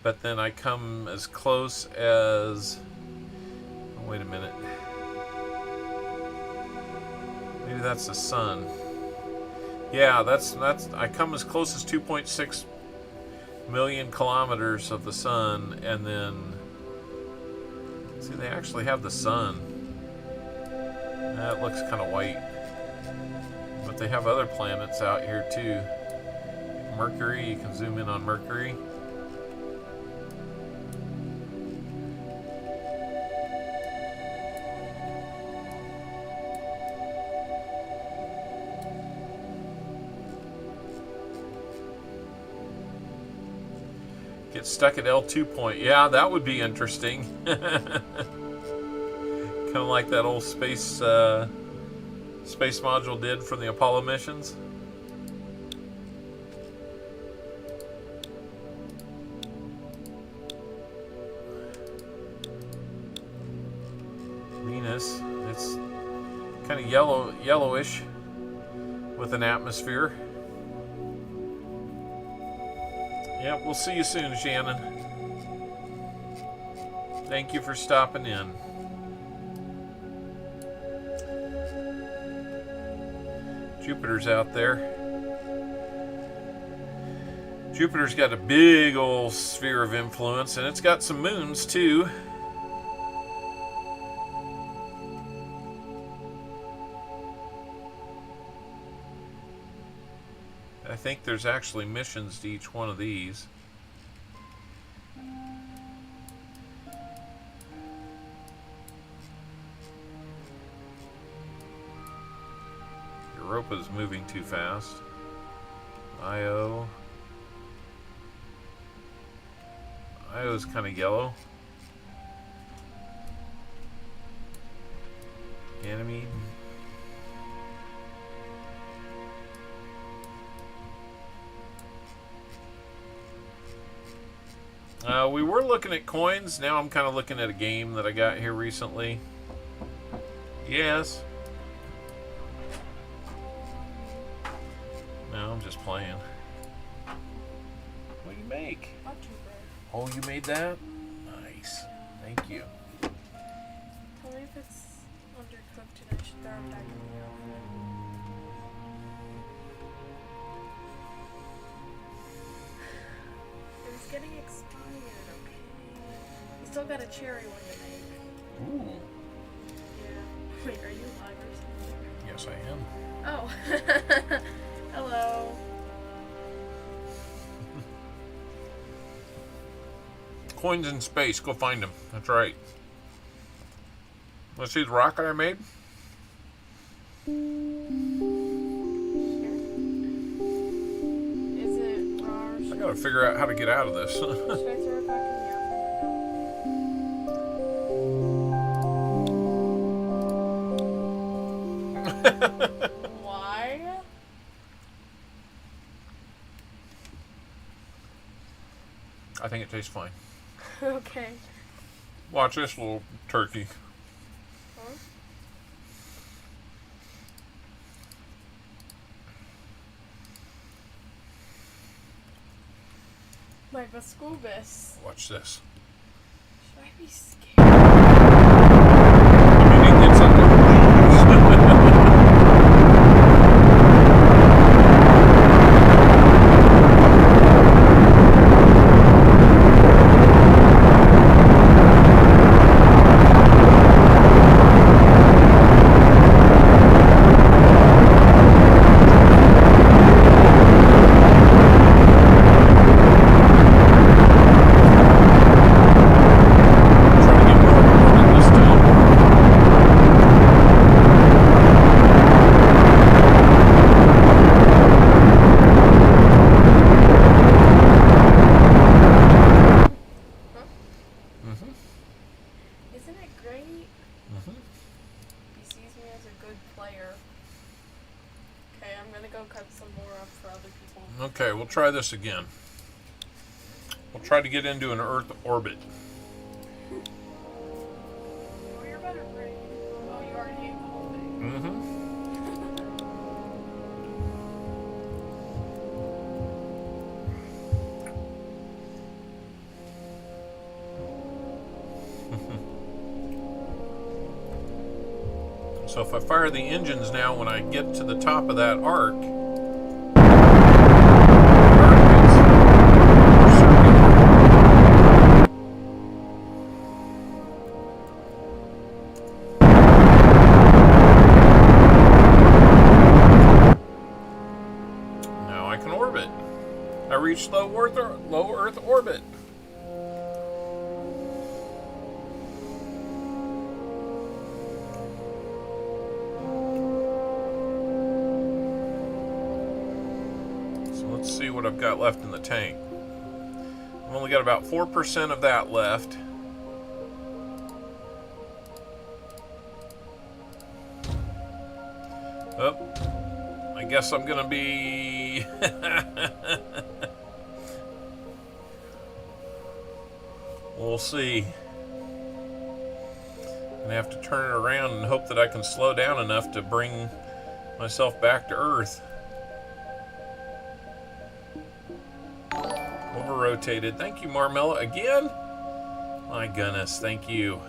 but then I come as close as... oh, wait a minute. Maybe that's the sun. Yeah, that's I come as close as 2.6 million kilometers of the sun, and then see, they actually have the sun. That looks kind of white, but they have other planets out here too. Mercury, you can zoom in on Mercury. Get stuck at L2 point. Yeah, that would be interesting. Kind of like that old space module did from the Apollo missions. Venus, it's kind of yellowish with an atmosphere. Yeah, we'll see you soon, Shannon. Thank you for stopping in. Jupiter's out there. Jupiter's got a big old sphere of influence, and it's got some moons too. I think there's actually missions to each one of these. Europa's moving too fast. Io's kind of yellow. Ganymede. We were looking at coins. Now I'm kind of looking at a game that I got here recently. Yes. No, I'm just playing. What do you make? Oh, you made that? Nice. Thank you. Tell me if it's undercooked and I should throw it back in the oven. It was getting expired, okay. You still got a cherry one to make. Ooh. Yeah. Wait, are you live or something? Yes, I am. Oh. Hello. Coins in space. Go find them. That's right. Let's see the rocket I made. Is it raw or I gotta figure out how to get out of this. should I throw it back in the oven? Why? I think it tastes fine. Okay. Watch this little turkey. Huh? Like a school bus. Watch this. Should I be scared? I mean, it's something. Isn't it great? He sees me as a good player. Okay, I'm gonna go cut some more up for other people. Okay, we'll try this again. We'll try to get into an Earth orbit. Oh, you're better, Brady. Oh, you already ate the whole thing. Mm-hmm. So if I fire the engines now, when I get to the top of that arc, now I can orbit. I reached low Earth orbit. Let's see what I've got left in the tank. I've only got about 4% of that left. Oh, I guess I'm gonna be... We'll see. I'm gonna have to turn it around and hope that I can slow down enough to bring myself back to Earth. Over-rotated. Thank you, Marmella. Again? My goodness, thank you.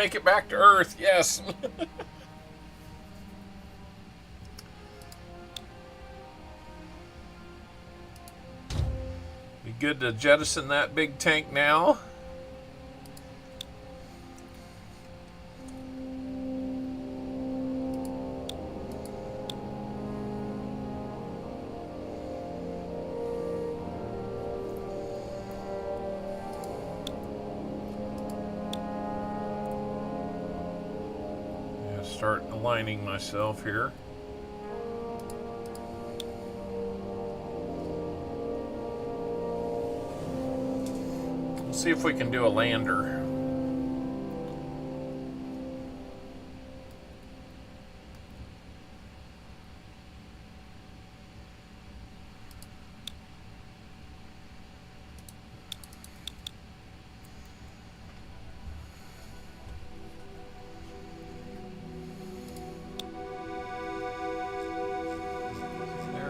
make it back to Earth. Yes. Be good to jettison that big tank now. Start aligning myself here. Let's see if we can do a lander.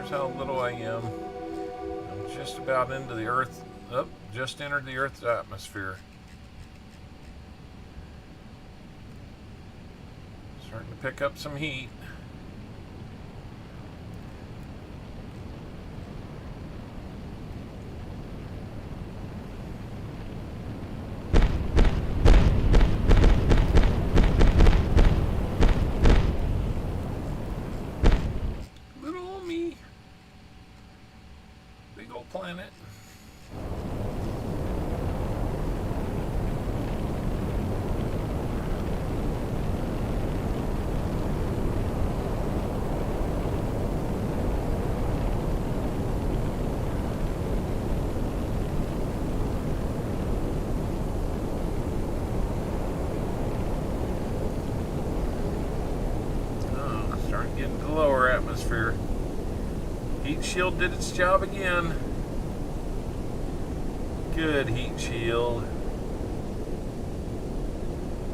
How little I am. I'm just about into the Earth. Oh, just entered the Earth's atmosphere. Starting to pick up some heat. Planet. Oh, starting to get into the lower atmosphere. Heat shield did its job again. Good heat shield.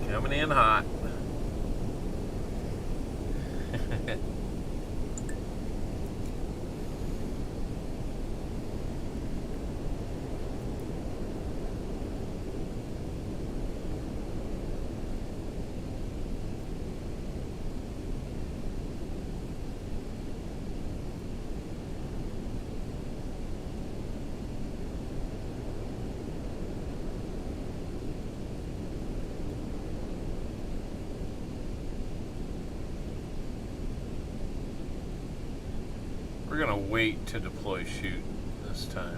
Coming in hot. We're gonna wait to deploy chute this time.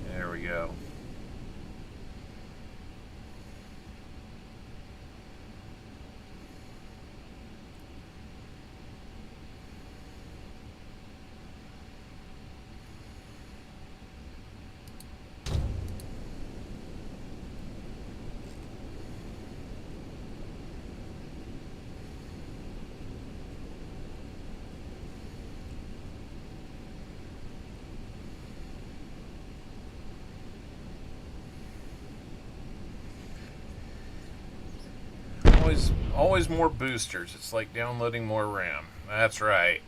There we go. Always more boosters. It's like downloading more RAM. That's right.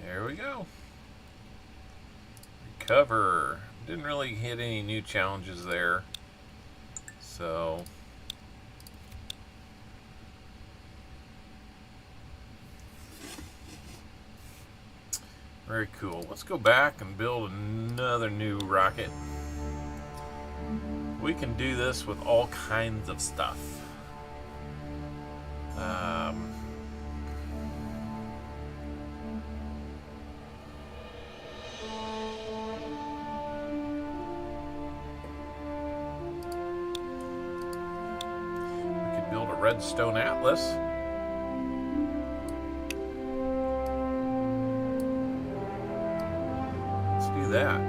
There we go. Recover. Didn't really hit any new challenges there. So very cool. Let's go back and build another new rocket. We can do this with all kinds of stuff. Redstone Atlas. Let's do that.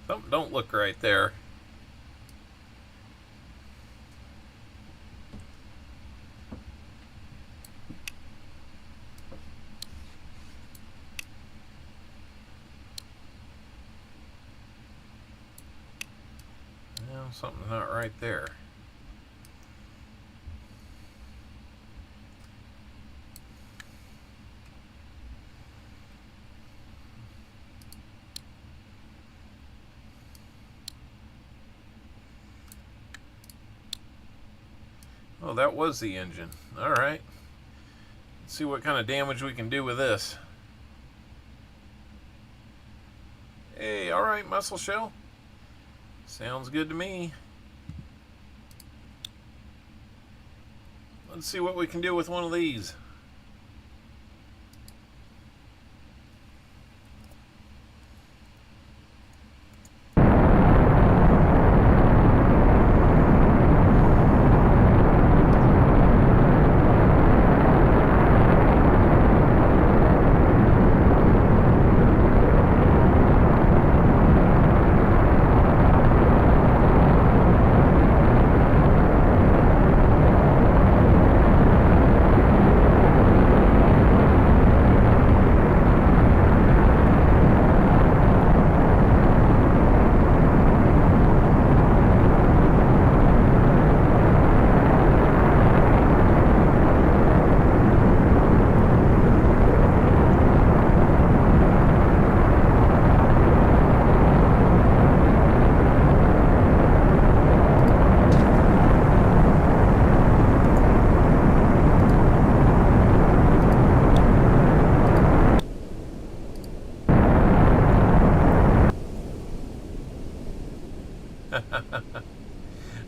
Something don't look right there. Well, something's not right there. Oh, that was the engine. All right. Let's see what kind of damage we can do with this. Hey, all right, muscle shell. Sounds good to me. Let's see what we can do with one of these.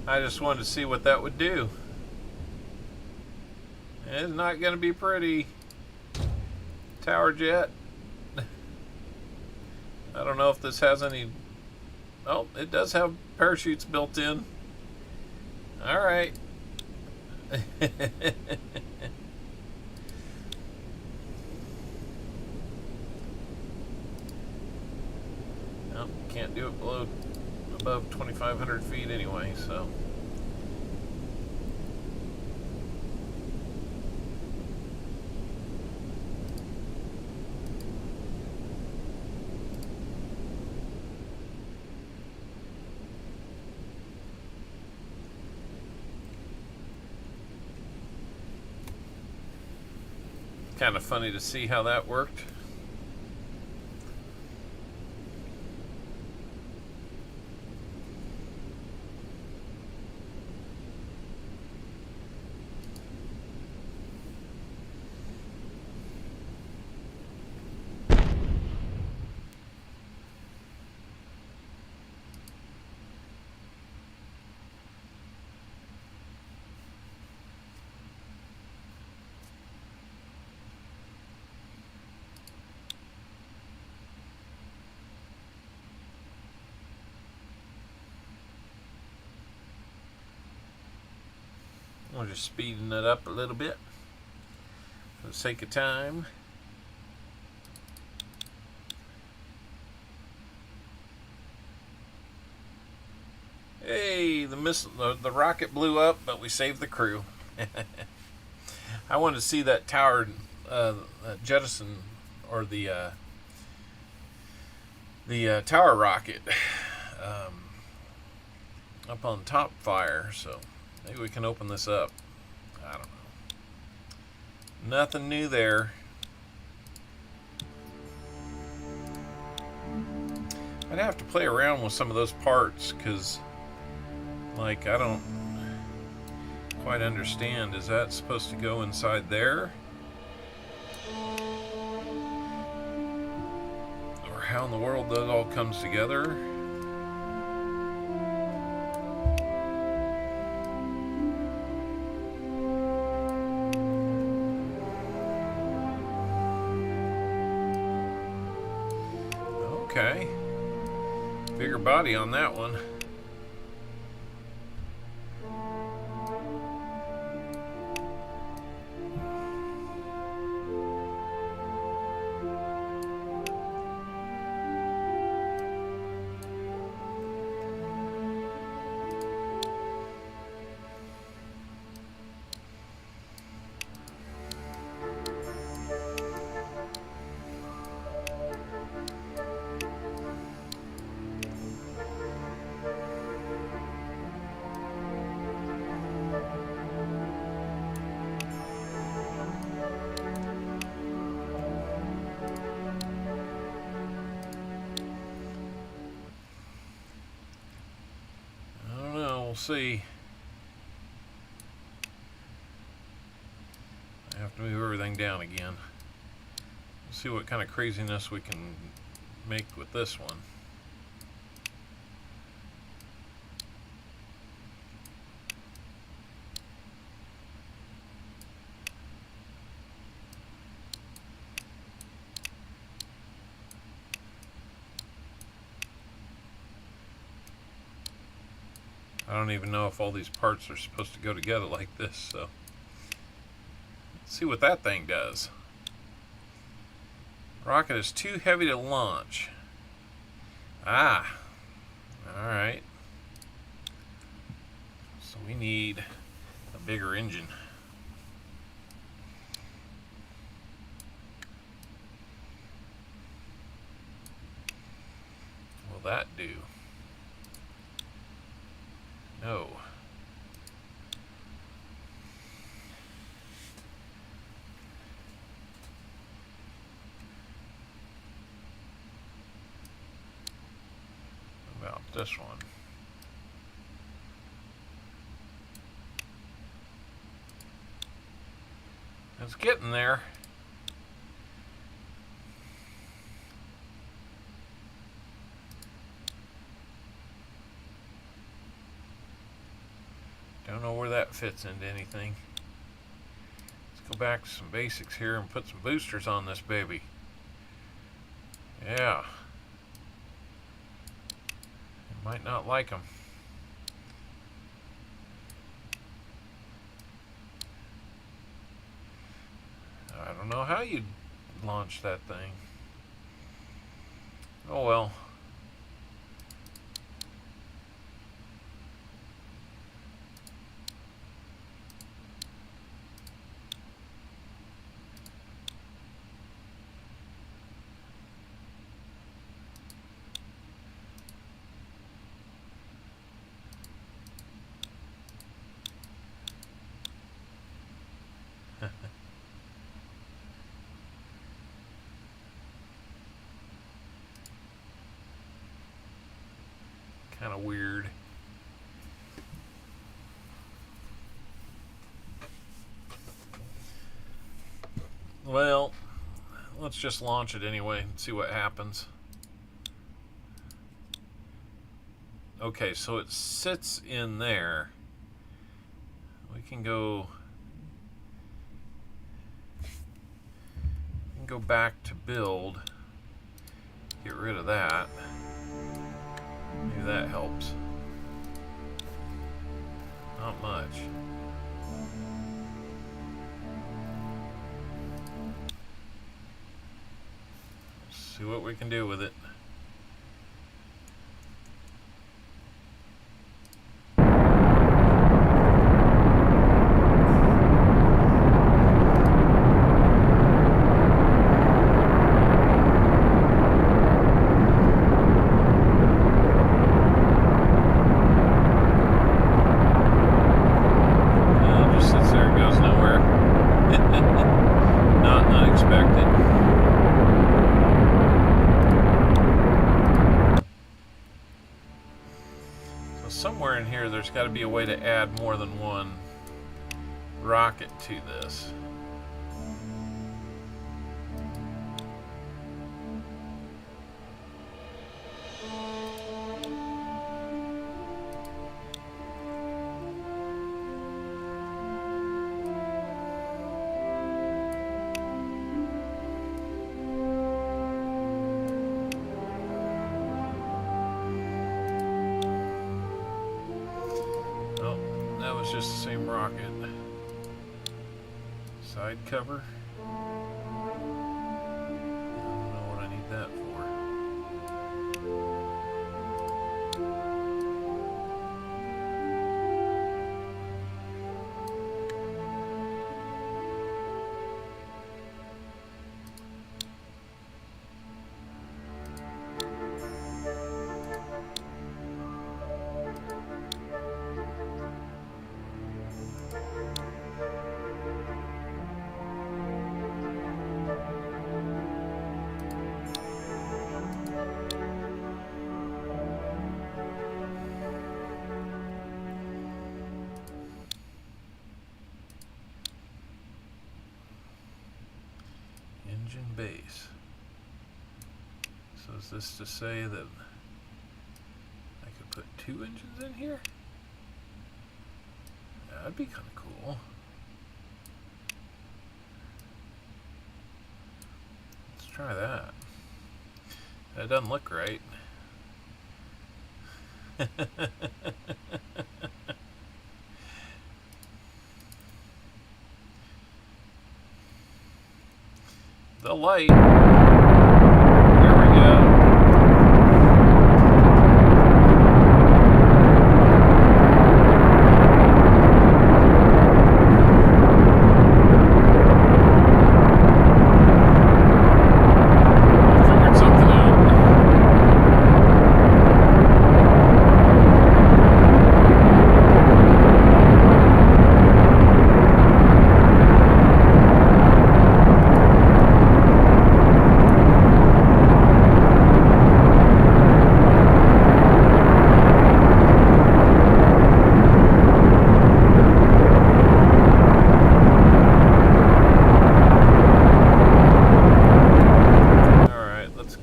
I just wanted to see what that would do. It's not going to be pretty. Tower jet. I don't know if this has any... Oh, it does have parachutes built in. Alright. Well, can't do it above 2,500 feet anyway, so... Kind of funny to see how that worked. We're just speeding it up a little bit for the sake of time. Hey, the rocket blew up, but we saved the crew. I wanted to see that tower jettison, or the tower rocket up on top fire, so maybe we can open this up. I don't know. Nothing new there. I'd have to play around with some of those parts, because, like, I don't quite understand. Is that supposed to go inside there? Or how in the world that all comes together? Okay. Bigger body on that one. see. I have to move everything down again. We'll see what kind of craziness we can make with this one. I don't even know if all these parts are supposed to go together like this, so let's see what that thing does. Rocket is too heavy to launch. Ah, alright. So we need a bigger engine. Will that do? No. What about this one? It's getting there. Don't know where that fits into anything. Let's go back to some basics here and put some boosters on this baby. Yeah. You might not like them. I don't know how you'd launch that thing. Oh well. Kind of weird. Well, let's just launch it anyway and see what happens. Okay, so it sits in there. We can go back to build. Get rid of that. Maybe that helps. Not much. Let's see what we can do with it. Somewhere in here there's got to be a way to add more than one rocket to this. Just the same rocket. Side cover. I don't know what I need that for. engine base. So is this to say that I could put 2 engines in here? That'd be kind of cool. Let's try that. That doesn't look right. The light. There we go. Figured something out.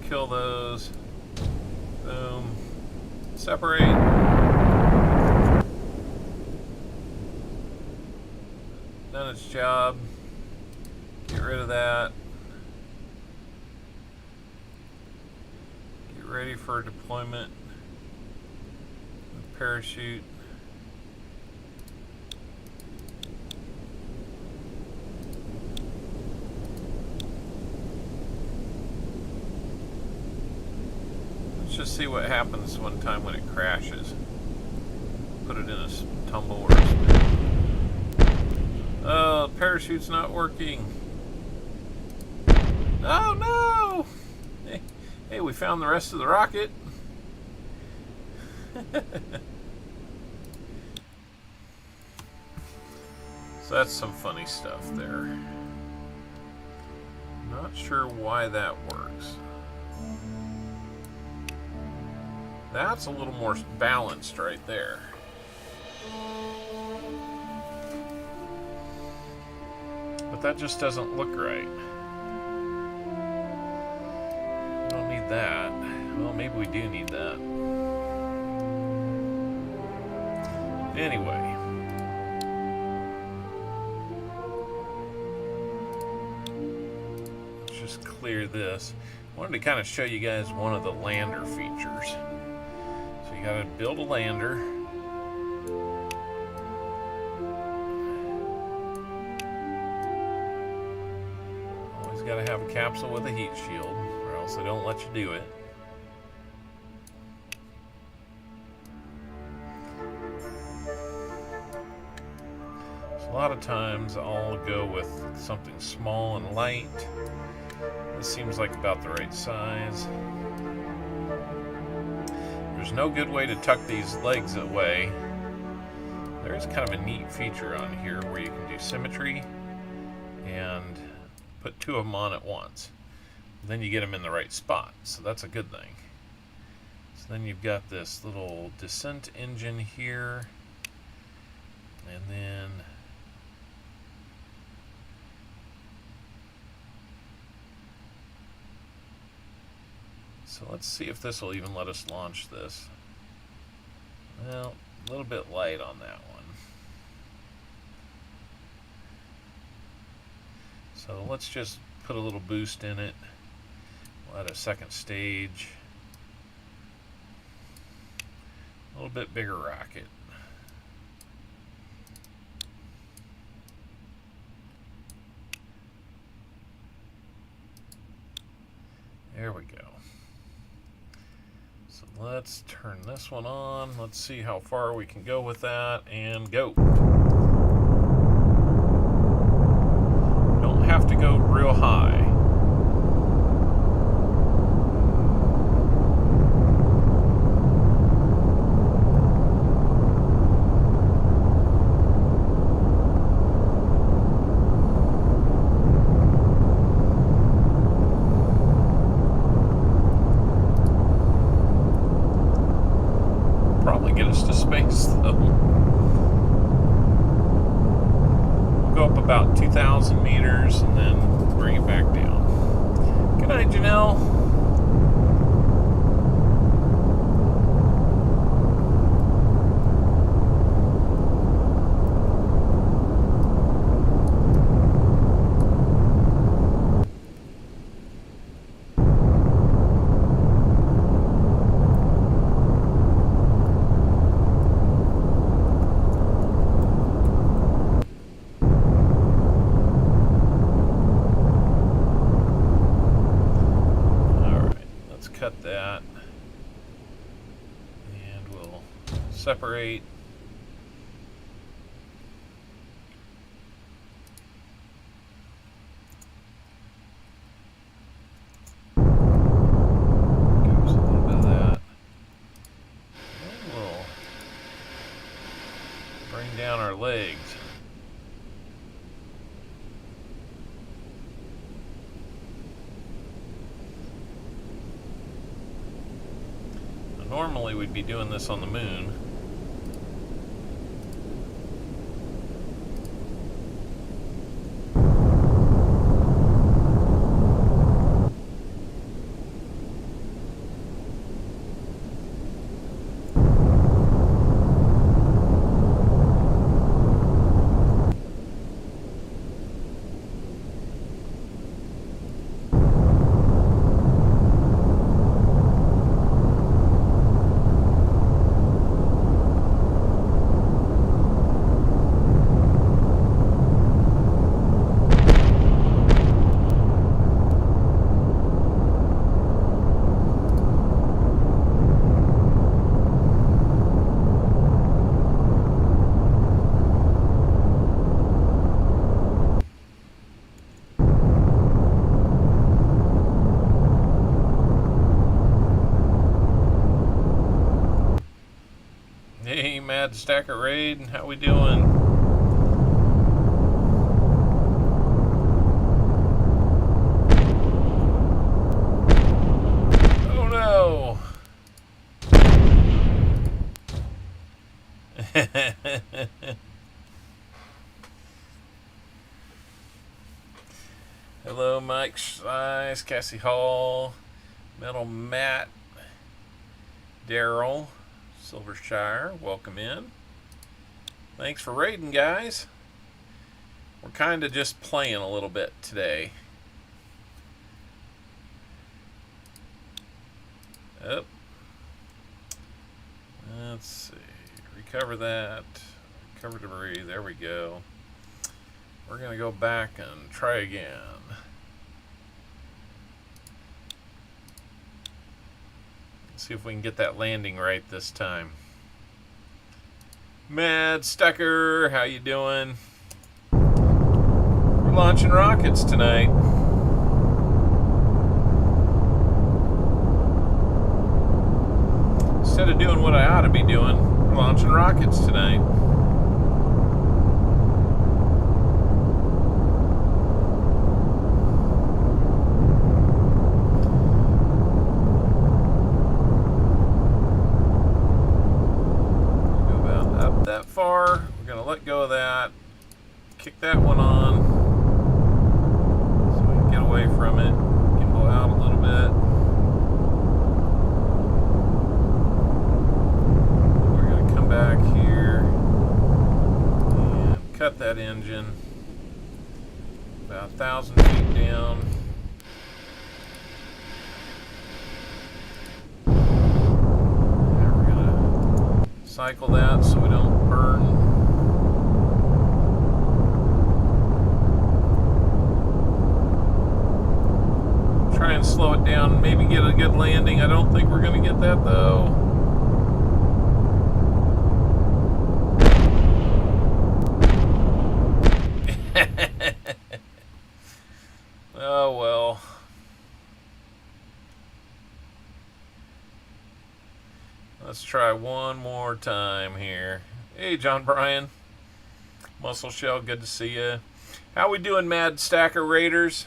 Kill those. Boom. Separate. Done its job. Get rid of that. Get ready for deployment. Parachute. Just see what happens one time when it crashes. Put it in a tumble or a spin. Oh, the parachute's not working. Oh no! Hey, we found the rest of the rocket. So that's some funny stuff there. Not sure why that works. That's a little more balanced right there. But that just doesn't look right. We don't need that. Well, maybe we do need that. Anyway. Let's just clear this. I wanted to kind of show you guys one of the lander features. So you gotta build a lander. Always gotta have a capsule with a heat shield, or else they don't let you do it. So a lot of times I'll go with something small and light. This seems like about the right size. There's no good way to tuck these legs away. There is kind of a neat feature on here where you can do symmetry and put 2 of them on at once. Then you get them in the right spot, so that's a good thing. So then you've got this little descent engine here, and then so let's see if this will even let us launch this. Well, a little bit light on that one. So let's just put a little boost in it. We'll add a second stage. A little bit bigger rocket. There we go. So let's turn this one on. Let's see how far we can go with that, and go. Don't have to go real high. Get us to space though. We'll go up about 2,000 meters and then bring it back down. now. Cut that, and we'll separate. Goes a little bit of that. And we'll bring down our legs. Normally we'd be doing this on the moon. Hey, Mad Stacker Raid, how we doing? Oh no! Hello, Mike Size, Cassie Hall, Metal Matt, Daryl, Silvershire, welcome in. Thanks for raiding, guys. We're kind of just playing a little bit today. Oh. Let's see. Recover that. Recover debris. There we go. We're going to go back and try again. See if we can get that landing right this time. Mad Stacker, how you doing? We're launching rockets tonight. Instead of doing what I ought to be doing, we're launching rockets tonight. Far, we're going to let go of that, kick that one on so we can get away from it, gimbal out a little bit. We're going to come back here and cut that engine about 1,000 feet down. Now we're going to cycle that so we don't burn. Try and slow it down, maybe get a good landing. I don't think we're going to get that though. Oh well. Let's try one more time here. Hey, John Bryan. Muscle Shell, good to see you. How we doing, Mad Stacker Raiders?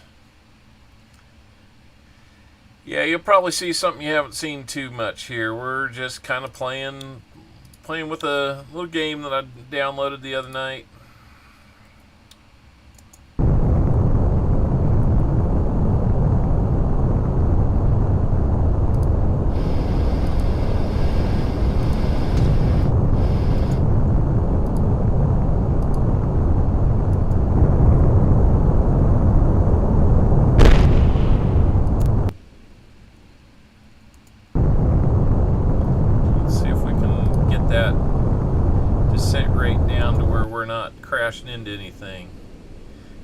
Yeah, you'll probably see something you haven't seen too much here. We're just kind of playing with a little game that I downloaded the other night. crashing into anything.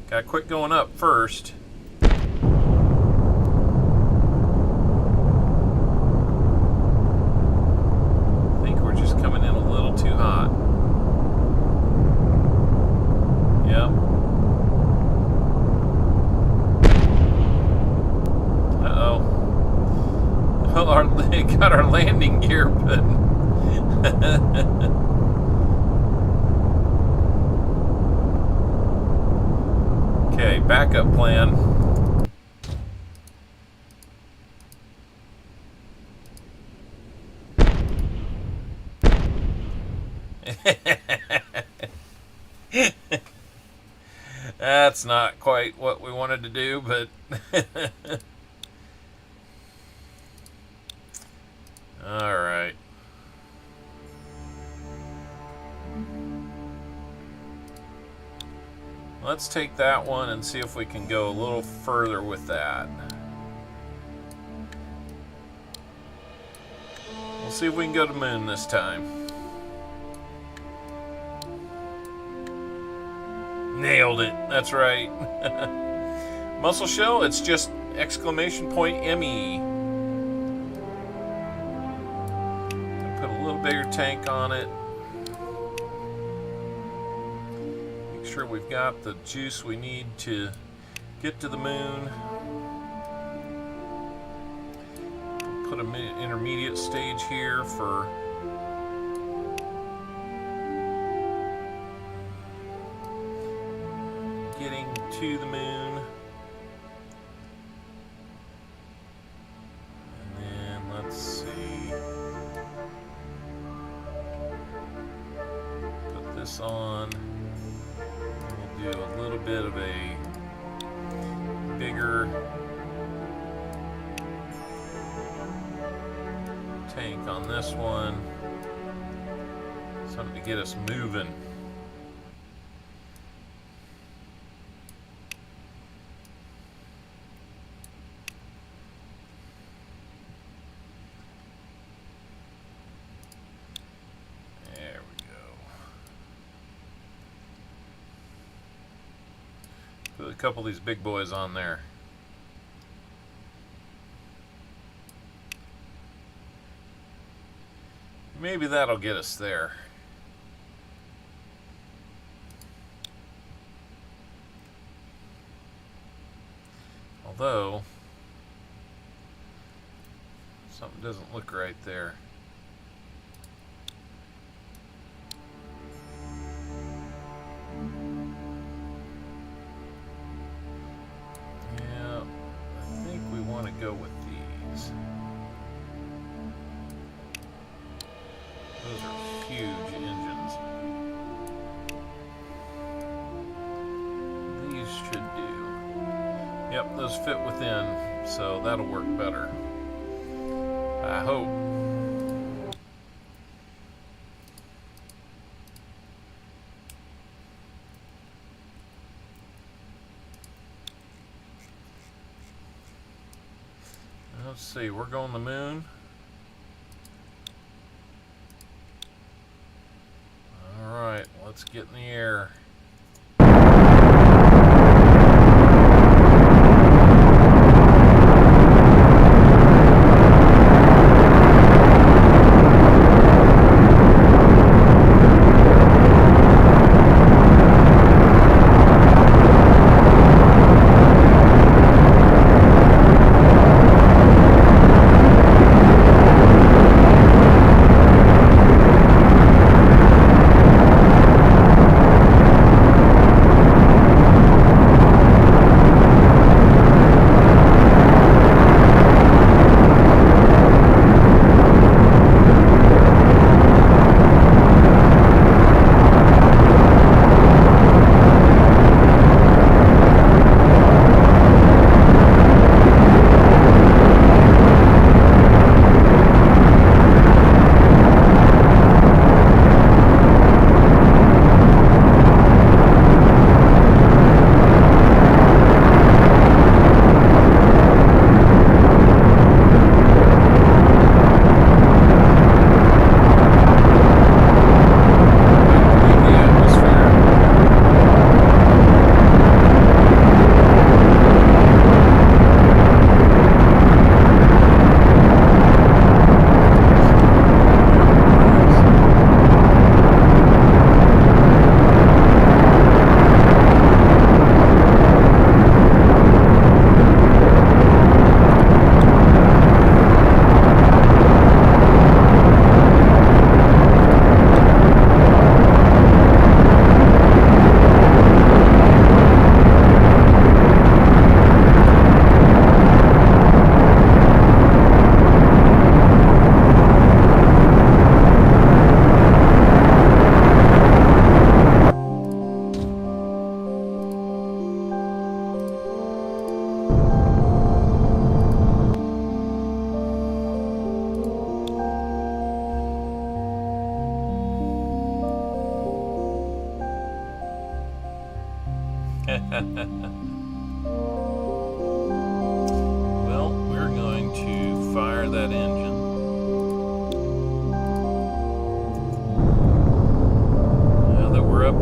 Gotta quit going up first. I think we're just coming in a little too hot. Yep. Uh-oh. Well, they got our landing gear, but... Okay, backup plan. That's not quite what we wanted to do, but all right. Let's take that one and see if we can go a little further with that. We'll see if we can go to the moon this time. Nailed it. That's right. Muscle shell, it's just !ME. Put a little bigger tank on it. Make sure we've got the juice we need to get to the moon. Put an intermediate stage here for getting to the moon. And then let's see. Put this on. We'll do a little bit of a bigger tank on this one. Something to get us moving. There we go. Put a couple of these big boys on there. Maybe that'll get us there. Although, something doesn't look right there. Yeah, I think we want to go with these. Those are huge engines. These should do. Yep, those fit within, so that'll work better. I hope. Let's see, we're going to the moon. Alright, let's get in the air.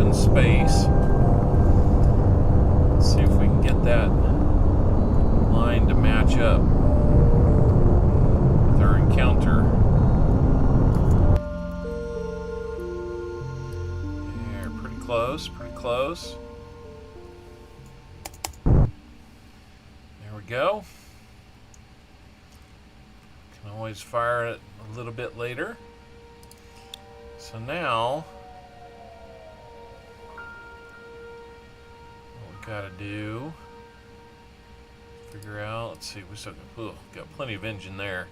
open space. Let's see if we can get that line to match up with our encounter. There, pretty close, pretty close. There we go. Can always fire it a little bit later. So now, what we gotta do, figure out, let's see, we still got plenty of engine there.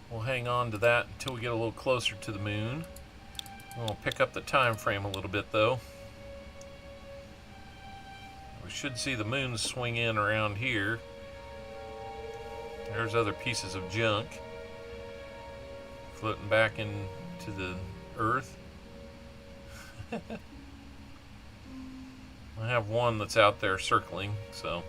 We'll hang on to that until we get a little closer to the moon. We'll pick up the time frame a little bit though. We should see the moon swing in around here. There's other pieces of junk floating back into the earth. I have one that's out there circling, so.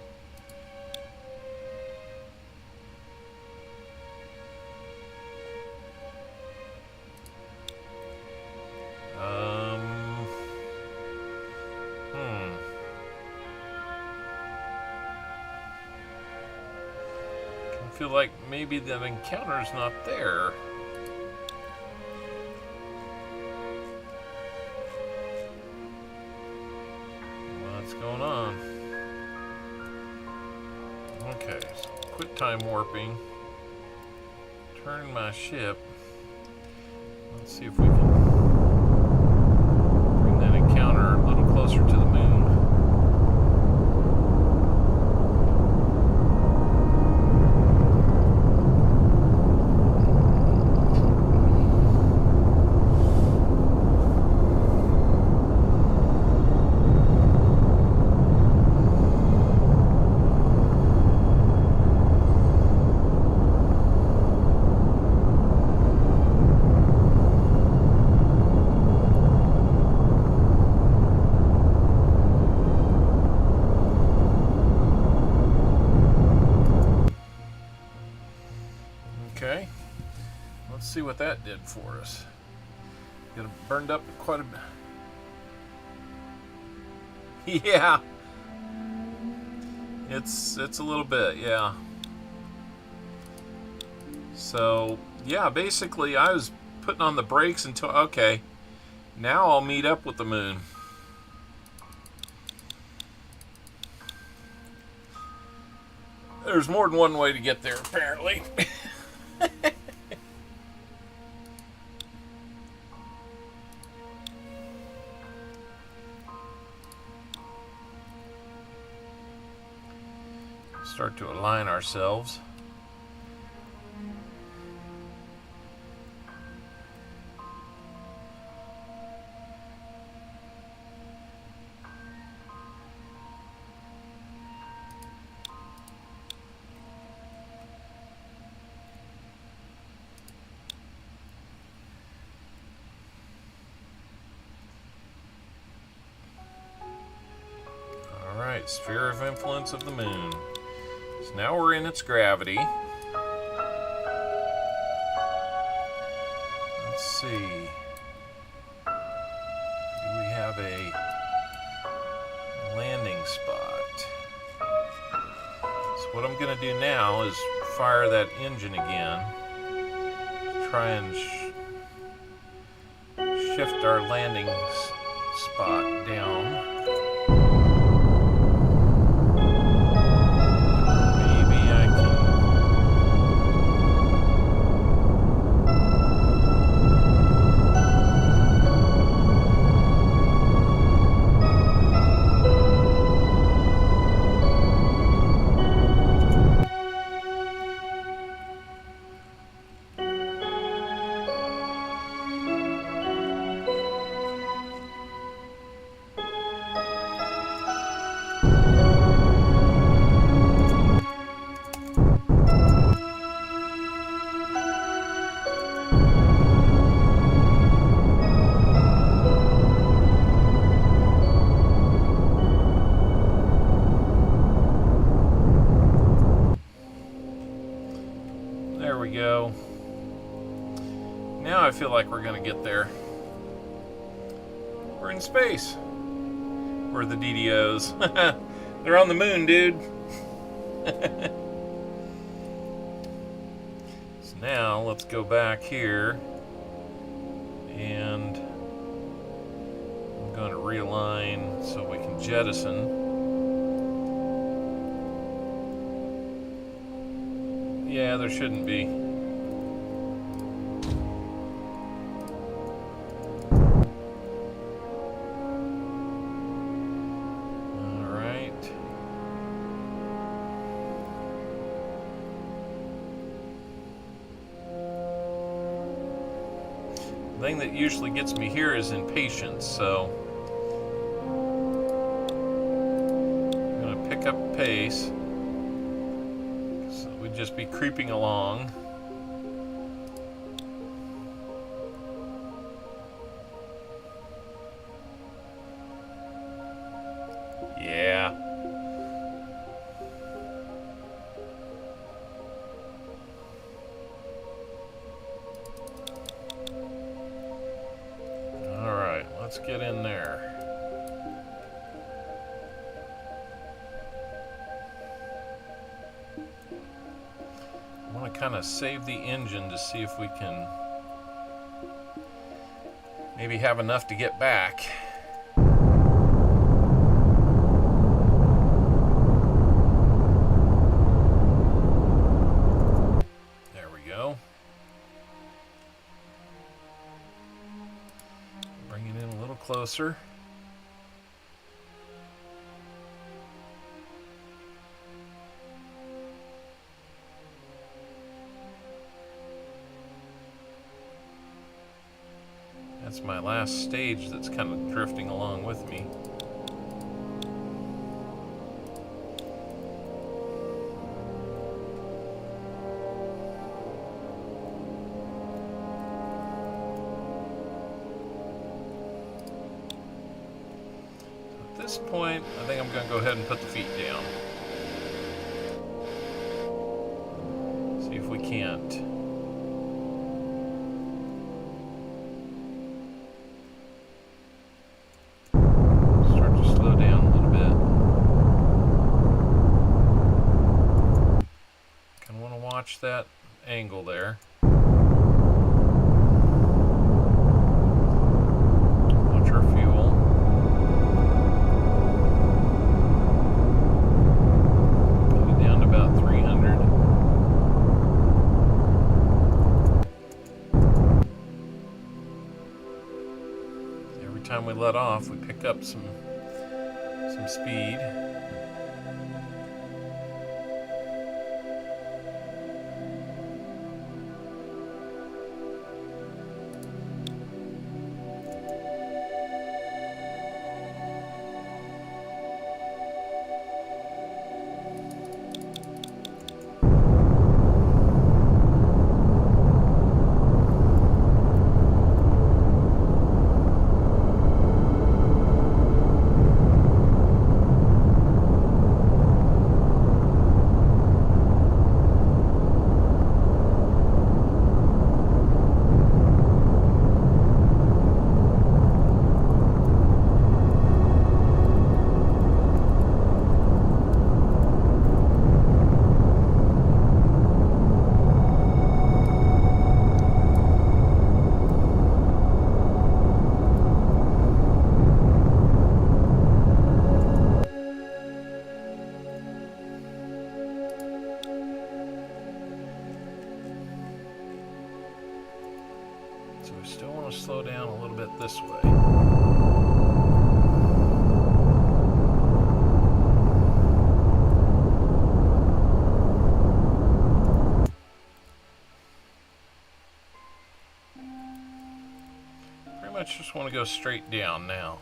I feel like maybe that encounter's not there. What's going on? Okay, so quit time warping. Turn my ship. Let's see if we can bring that encounter a little closer to the moon. Okay, let's see what that did for us. Got it burned up quite a bit. Yeah, it's a little bit, yeah. So yeah, basically I was putting on the brakes until, okay, now I'll meet up with the moon. There's more than one way to get there, apparently. Start to align ourselves. All right, sphere of influence of the moon. So now we're in its gravity. Let's see. Do we have a landing spot? So what I'm going to do now is fire that engine again. Try and shift our landing spot down. There we go. Now I feel like we're going to get there. We're in space. We're the DDOs. They're on the moon, dude. So now let's go back here, and I'm going to realign so we can jettison. Yeah, there shouldn't be. The thing that usually gets me here is impatience, so I'm going to pick up pace. So we'd just be creeping along. Yeah. Let's get in there. I want to kind of save the engine to see if we can maybe have enough to get back. There we go. Bring it in a little closer. That's my last stage that's kind of drifting along with me. At this point, I think I'm going to go ahead and put the feet down. See if we can't. Start to slow down a little bit. Kind of want to watch that angle there. Watch our fuel. Time we let off, we pick up some speed. So we still want to slow down a little bit this way. Pretty much just want to go straight down now.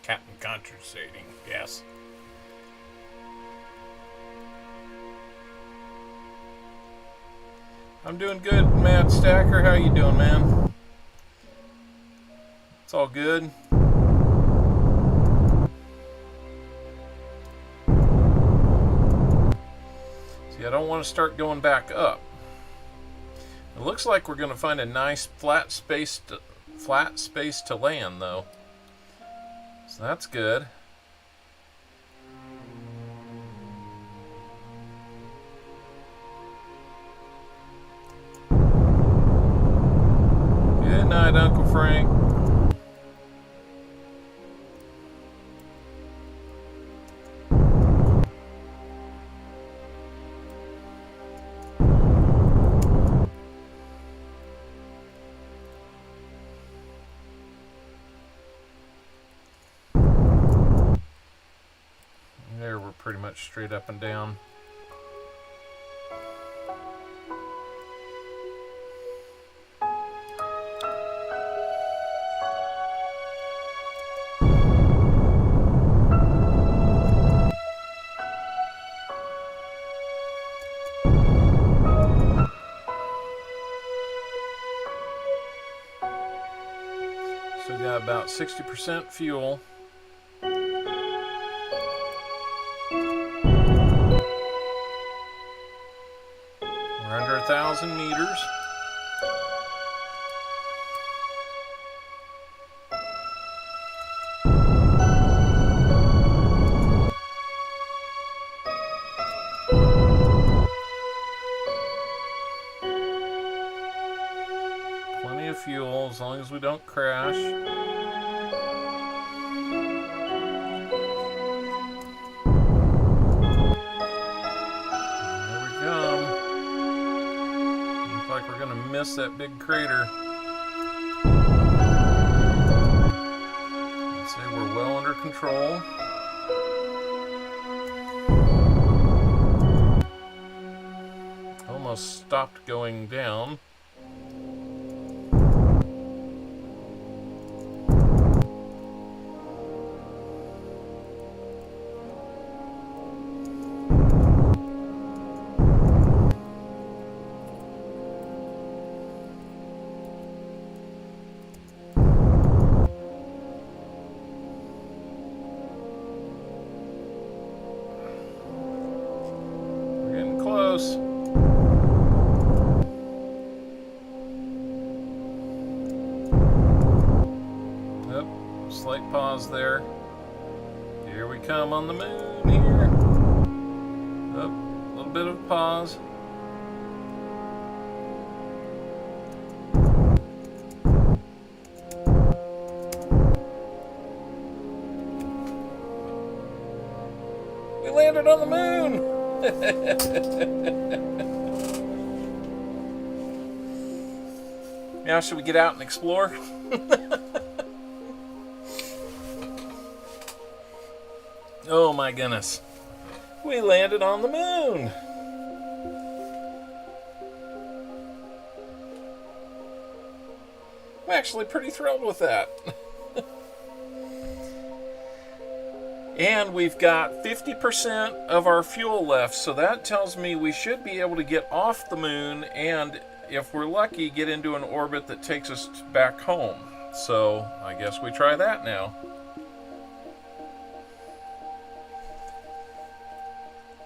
Captain Contrastating, yes. I'm doing good, Matt Stacker. How you doing, man? It's all good. See, I don't want to start going back up. It looks like we're going to find a nice flat space to land, though. So that's good. Good night, Uncle Frank. There, we're pretty much straight up and down. So we got about 60% fuel. We're under 1,000 meters. Plenty of fuel as long as we don't crash. We're going to miss that big crater. I'd say we're well under control. Almost stopped going down. Slight pause there. Here we come on the moon here. Oh, a little bit of pause. We landed on the moon! Now should we get out and explore? Oh my goodness. We landed on the moon. I'm actually pretty thrilled with that. And we've got 50% of our fuel left, so that tells me we should be able to get off the moon and, if we're lucky, get into an orbit that takes us back home. So I guess we try that now.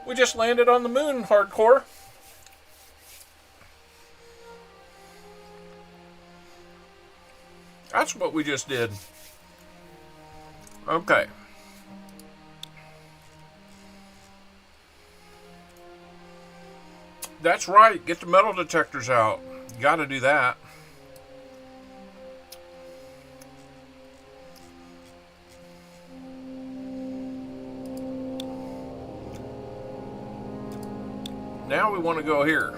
We just landed on the moon, hardcore. That's what we just did. Okay. That's right. Get the metal detectors out. You gotta do that. Now we want to go here.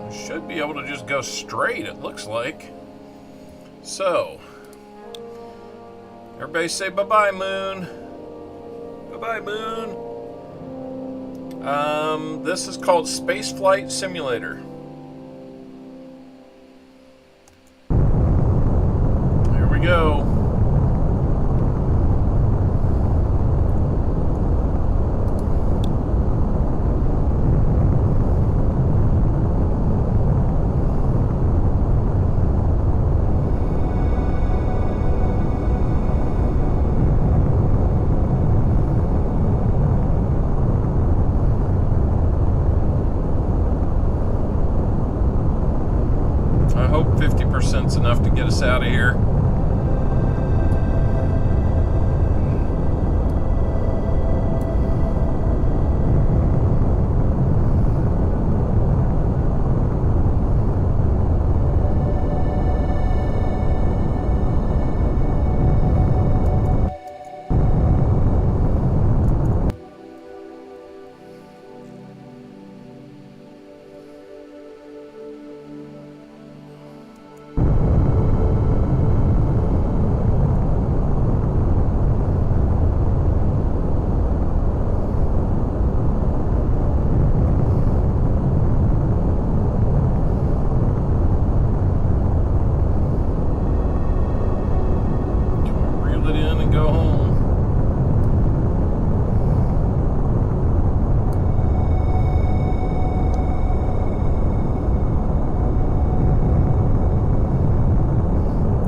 We should be able to just go straight, it looks like. So, everybody say bye-bye, moon. Bye-bye, moon. This is called Space Flight Simulator. Here we go. get us out of here. Reel it in and go home.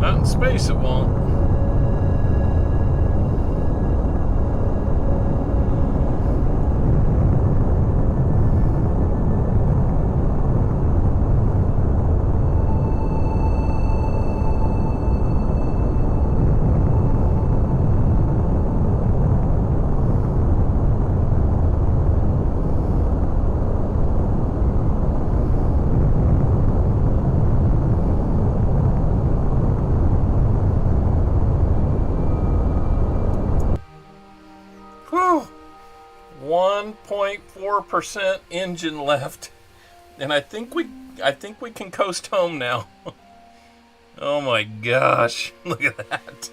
Not in space, it won't. Whew. 1.4% engine left, and I think we can coast home now. Oh my gosh, look at that.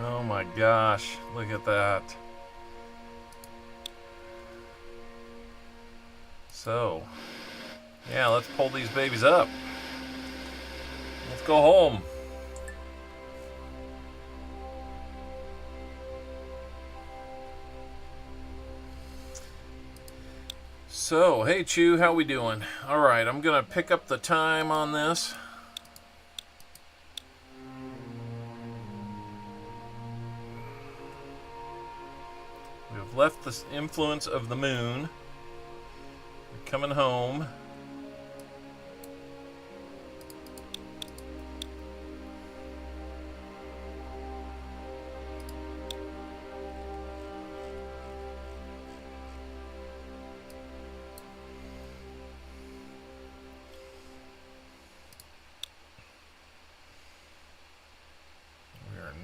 Oh my gosh, look at that. So, yeah, let's pull these babies up. Let's go home. So, hey Chew, how we doing? All right, I'm gonna pick up the time on this. We've left the influence of the moon. We're coming home.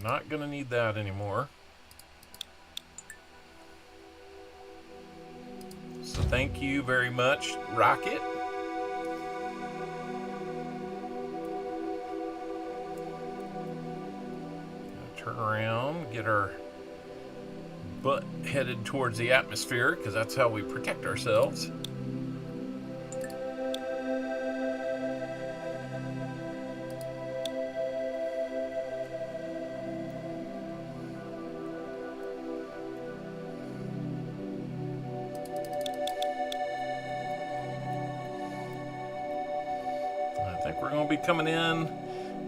Not gonna need that anymore. So thank you very much, Rocket. Turn around, get our butt headed towards the atmosphere, because that's how we protect ourselves. I think we're going to be coming in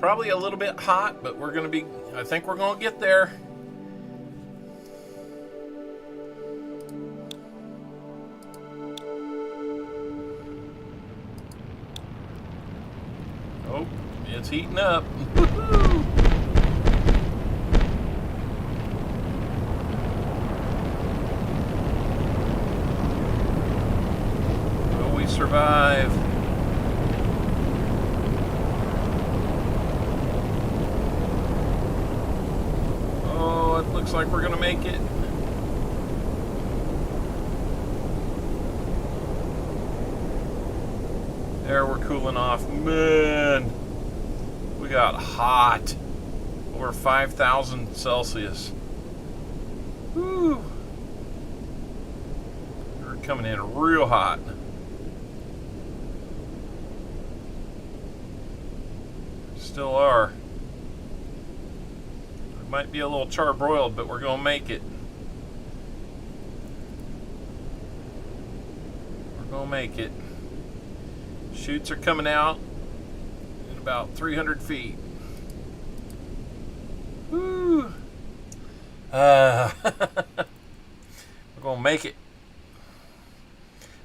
probably a little bit hot, but I think we're going to get there. Oh, it's heating up. Will we survive? Looks like we're gonna make it. There, we're cooling off. Man, we got hot. Over 5,000 Celsius. Woo. We're coming in real hot. Still are. Might be a little charbroiled, but we're gonna make it. We're gonna make it. Chutes are coming out in about 300 feet. Woo! We're gonna make it.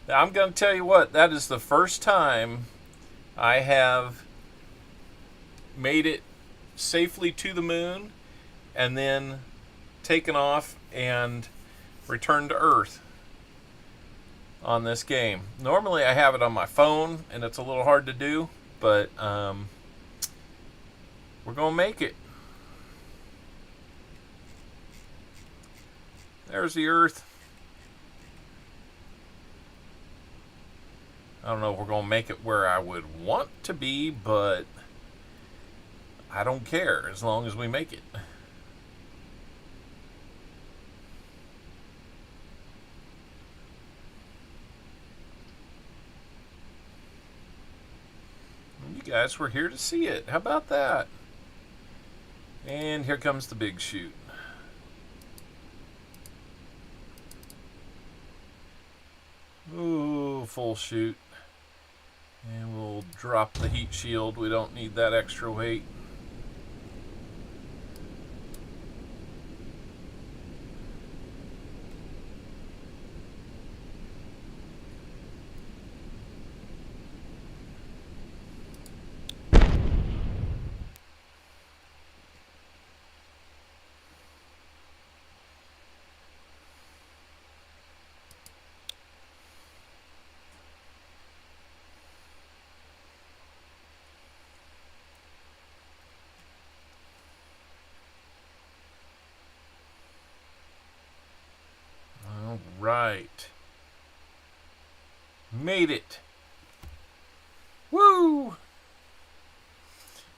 Now I'm gonna tell you what, that is the first time I have made it safely to the moon and then taken off and returned to Earth on this game. Normally I have it on my phone and it's a little hard to do, but we're gonna make it. There's the Earth. I don't know if we're gonna make it where I would want to be, but I don't care as long as we make it. You guys were here to see it. How about that? And here comes the big chute. Ooh, full chute. And we'll drop the heat shield. We don't need that extra weight. Right. Made it. Woo!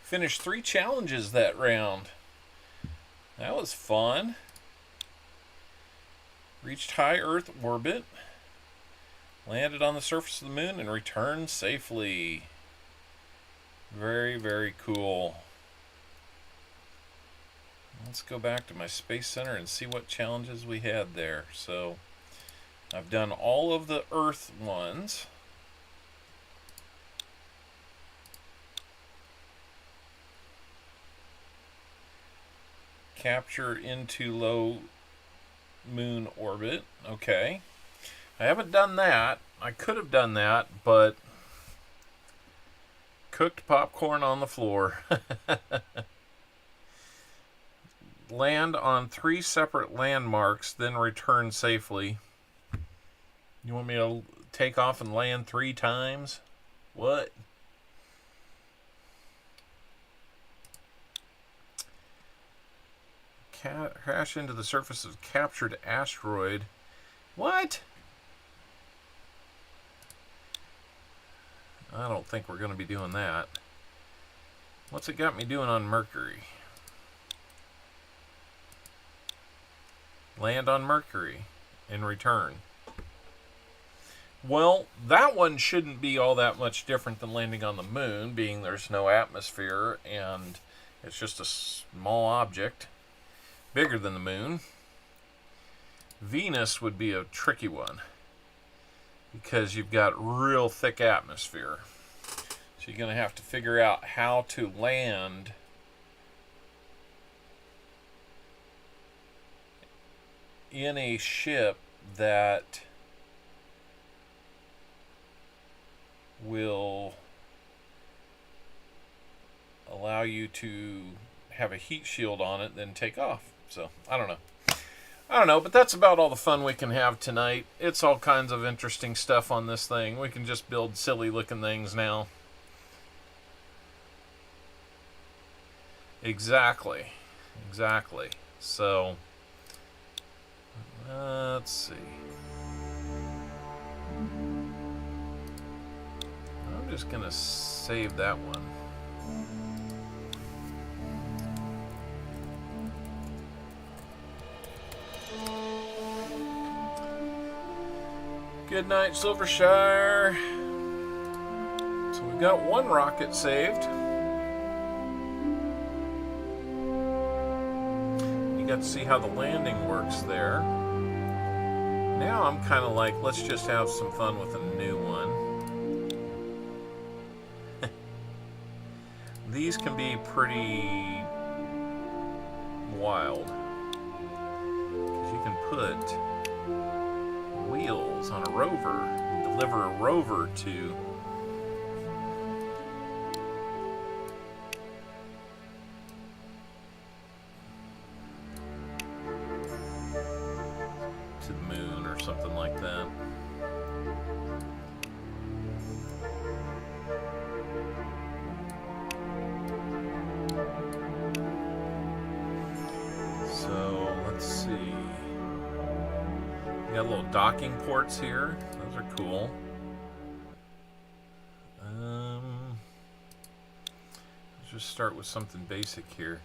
Finished 3 challenges that round. That was fun. Reached high Earth orbit. Landed on the surface of the moon and returned safely. Very, very cool. Let's go back to my Space Center and see what challenges we had there. So, I've done all of the Earth ones. Capture into low moon orbit. Okay. I haven't done that. I could have done that, but cooked popcorn on the floor. Land on 3 separate landmarks, then return safely. You want me to take off and land 3 times? What? Crash into the surface of captured asteroid. What? I don't think we're going to be doing that. What's it got me doing on Mercury? Land on Mercury and return. Well, that one shouldn't be all that much different than landing on the moon, being there's no atmosphere and it's just a small object, bigger than the moon. Venus would be a tricky one because you've got real thick atmosphere. So you're going to have to figure out how to land in a ship that will allow you to have a heat shield on it, then take off. So, I don't know, but that's about all the fun we can have tonight. It's all kinds of interesting stuff on this thing. We can just build silly looking things now. Exactly. So, let's see. I'm just gonna save that one. Good night, Silvershire. So we've got 1 rocket saved. You got to see how the landing works there. Now I'm kind of like, let's just have some fun with a new one. These can be pretty wild. Because you can put wheels on a rover and deliver a rover to to the moon or something like that. So let's see. We got little docking ports here. Those are cool. Let's just start with something basic here.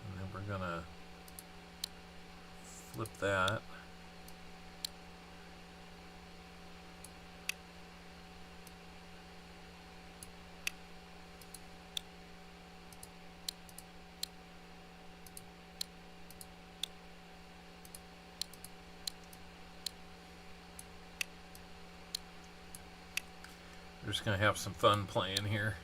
And then we're gonna flip that. We're just gonna have some fun playing here.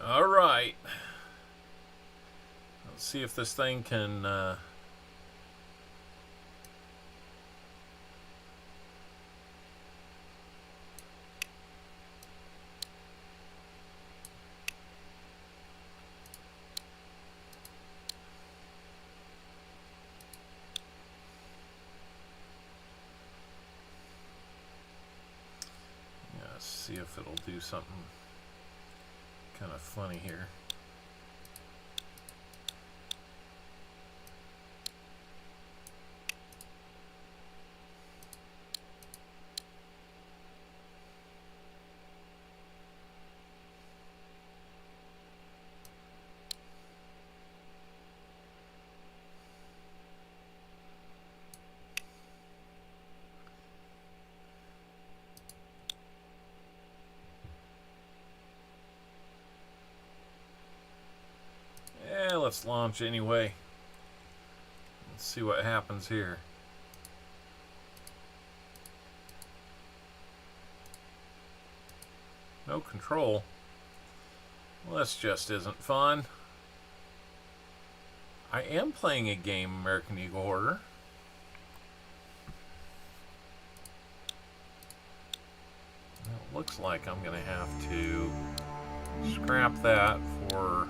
All right. Let's see if this thing can let's see if it'll do something kind of funny here. Let's launch anyway. Let's see what happens here. No control. Well, this just isn't fun. I am playing a game, American Eagle Hoarder. It looks like I'm going to have to scrap that for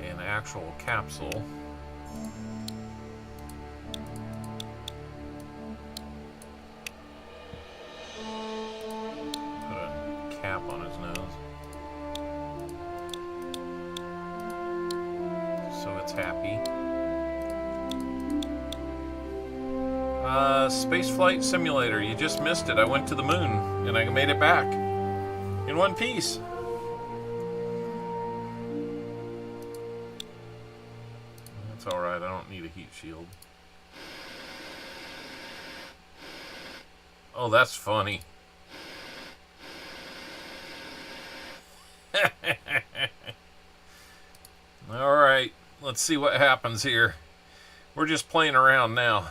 an actual capsule. Put a cap on his nose so it's happy. Spaceflight Simulator, you just missed it. I went to the moon and I made it back in one piece. Alright, I don't need a heat shield. Oh, that's funny. Alright, let's see what happens here. We're just playing around now.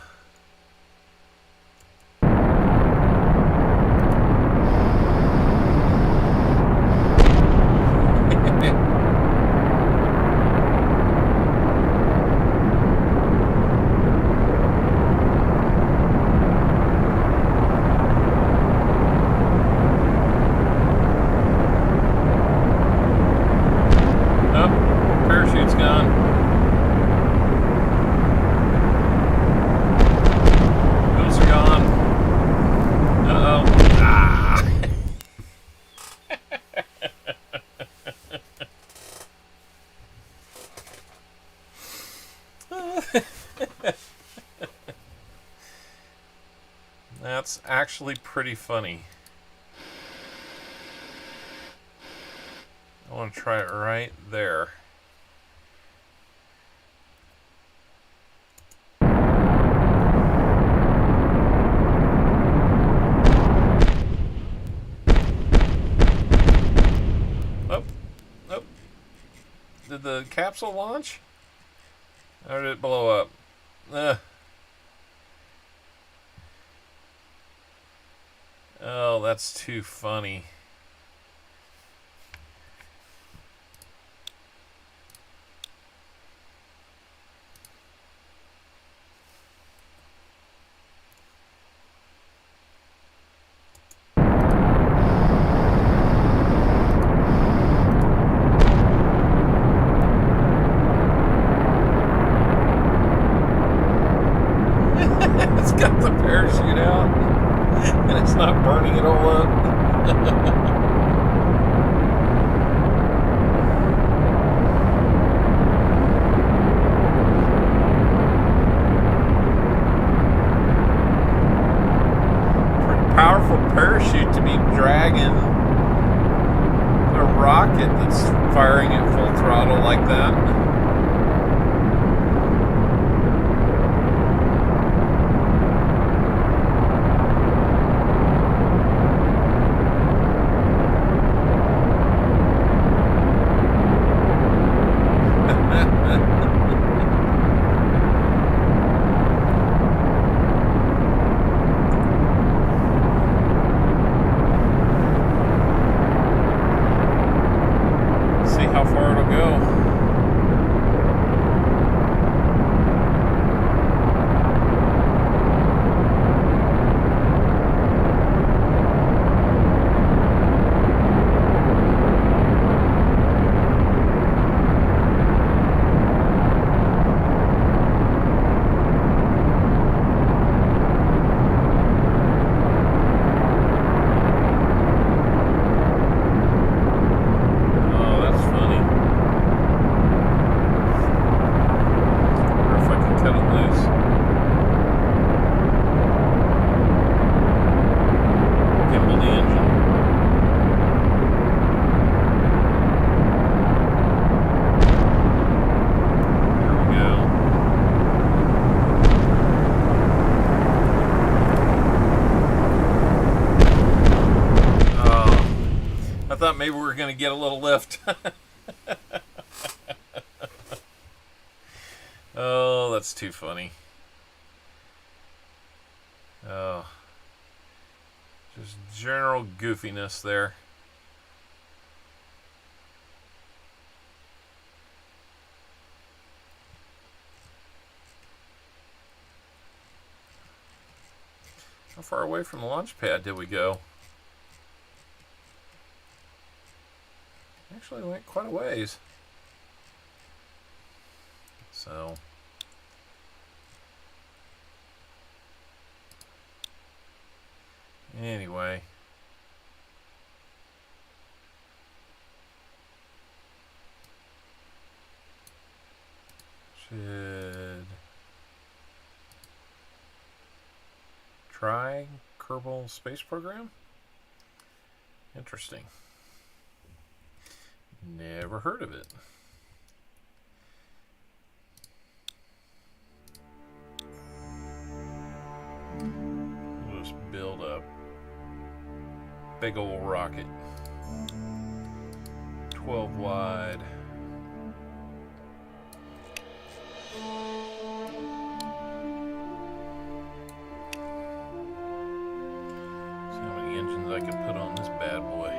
Parachute's gone. That's actually pretty funny. I want to try it right there. Oh, oh. Did the capsule launch? Or did it blow up? Oh, that's too funny. It's got the parachute out, and it's not burning it all up. Pretty powerful parachute to be dragging a rocket that's firing at full throttle like that. See how far it'll go. Oh, that's funny. Wonder if I can cut it loose. Gimbal the engine. There we go. Oh, I thought maybe we were going to get a little lift. Oh, that's too funny. Oh, just general goofiness there. How far away from the launch pad did we go? Actually went quite a ways. So anyway, should try Kerbal Space Program. Interesting. Never heard of it. We'll just build a big old rocket. 12 wide. See how many engines I can put on this bad boy.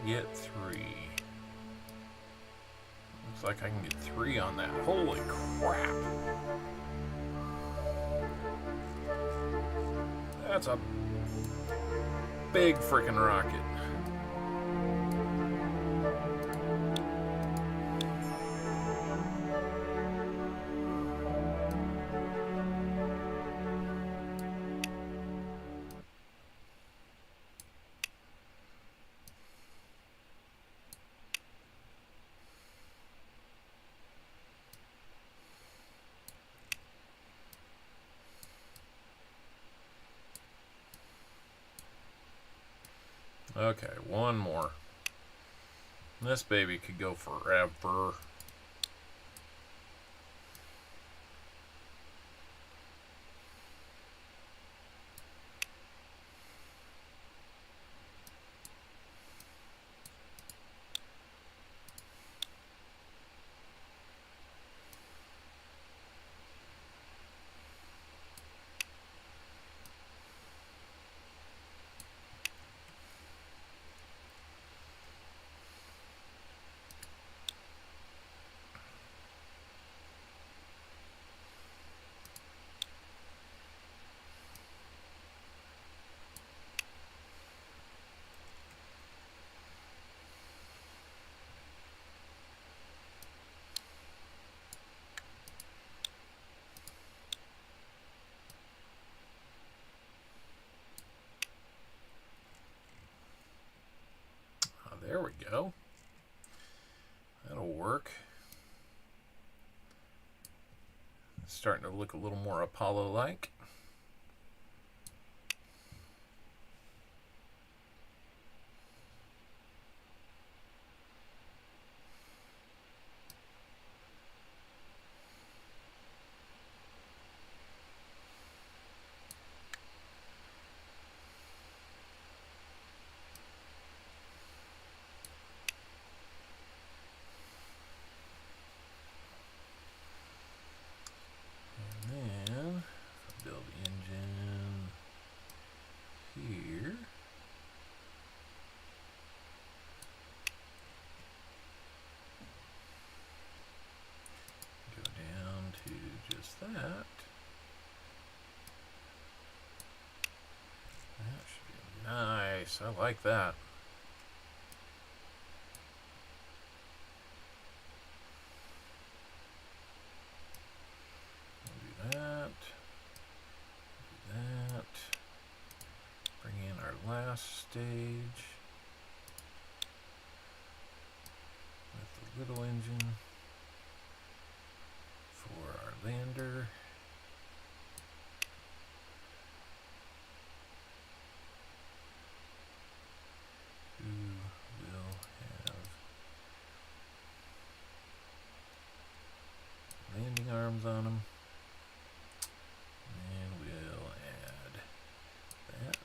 Get 3. Looks like I can get 3 on that. Holy crap. That's a big freaking rocket. Okay, one more. This baby could go forever. There we go. That'll work. It's starting to look a little more Apollo-like. That should be nice. I like that. We'll do that. Do that. Bring in our last stage with the little engine for our lander. Who will have landing arms on them. And we'll add that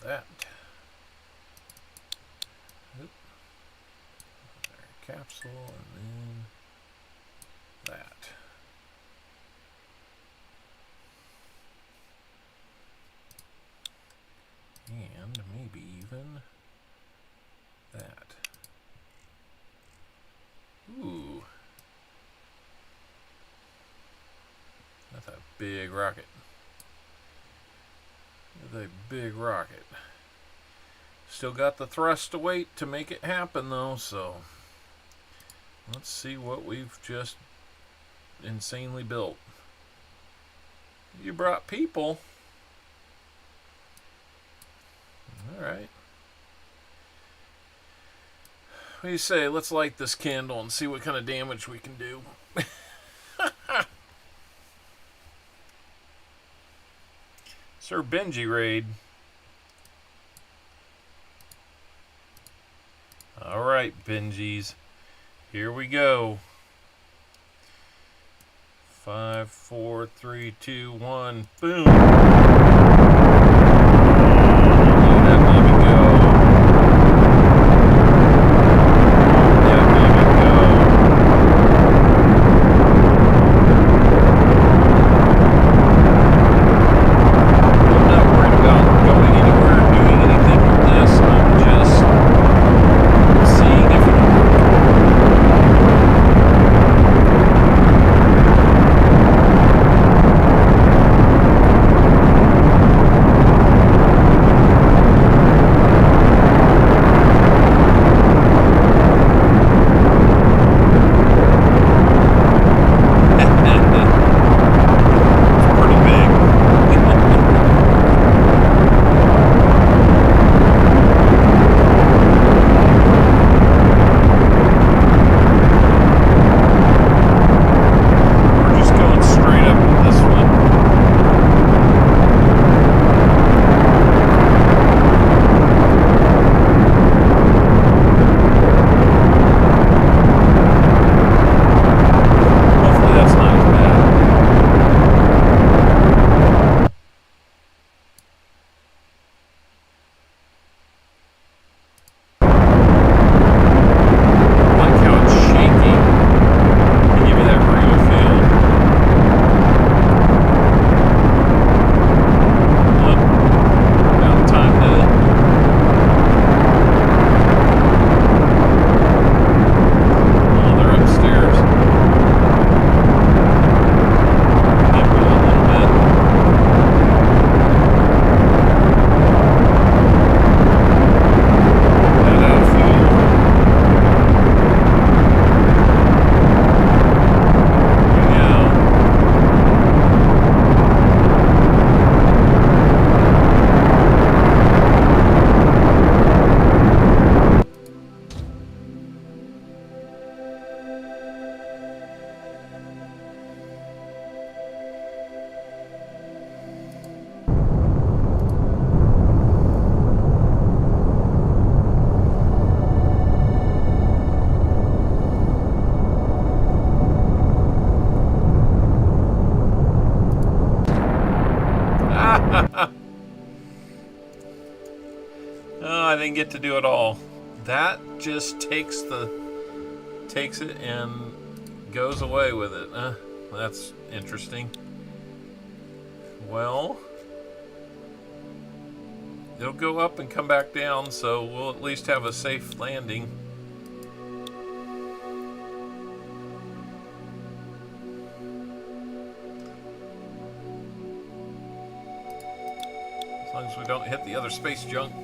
and that. Oop. Our capsule and then that. And maybe even that. Ooh. That's a big rocket. That's a big rocket. Still got the thrust to weight to make it happen though, so let's see what we've just insanely built. You brought people. Alright. What do you say? Let's light this candle and see what kind of damage we can do. Sir Benji raid. Alright, Benjis. Here we go. 5, 4, 3, 2, 1, boom! didn't get to do it all. That just takes it and goes away with it. That's interesting. Well, it'll go up and come back down, so we'll at least have a safe landing. As long as we don't hit the other space junk.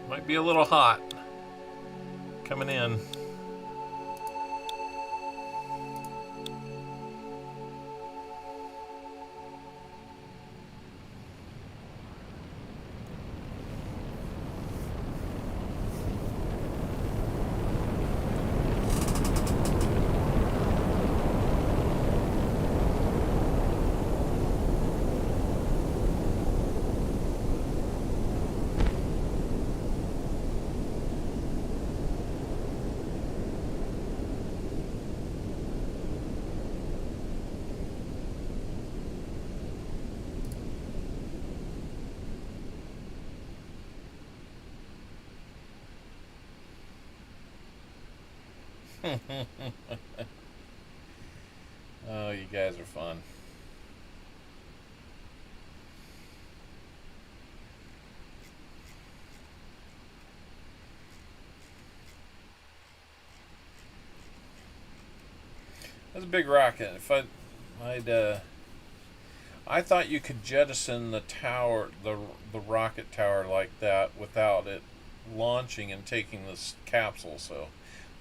Might be a little hot coming in. Oh, you guys are fun. That's a big rocket. I thought you could jettison the tower, the rocket tower like that without it launching and taking this capsule. So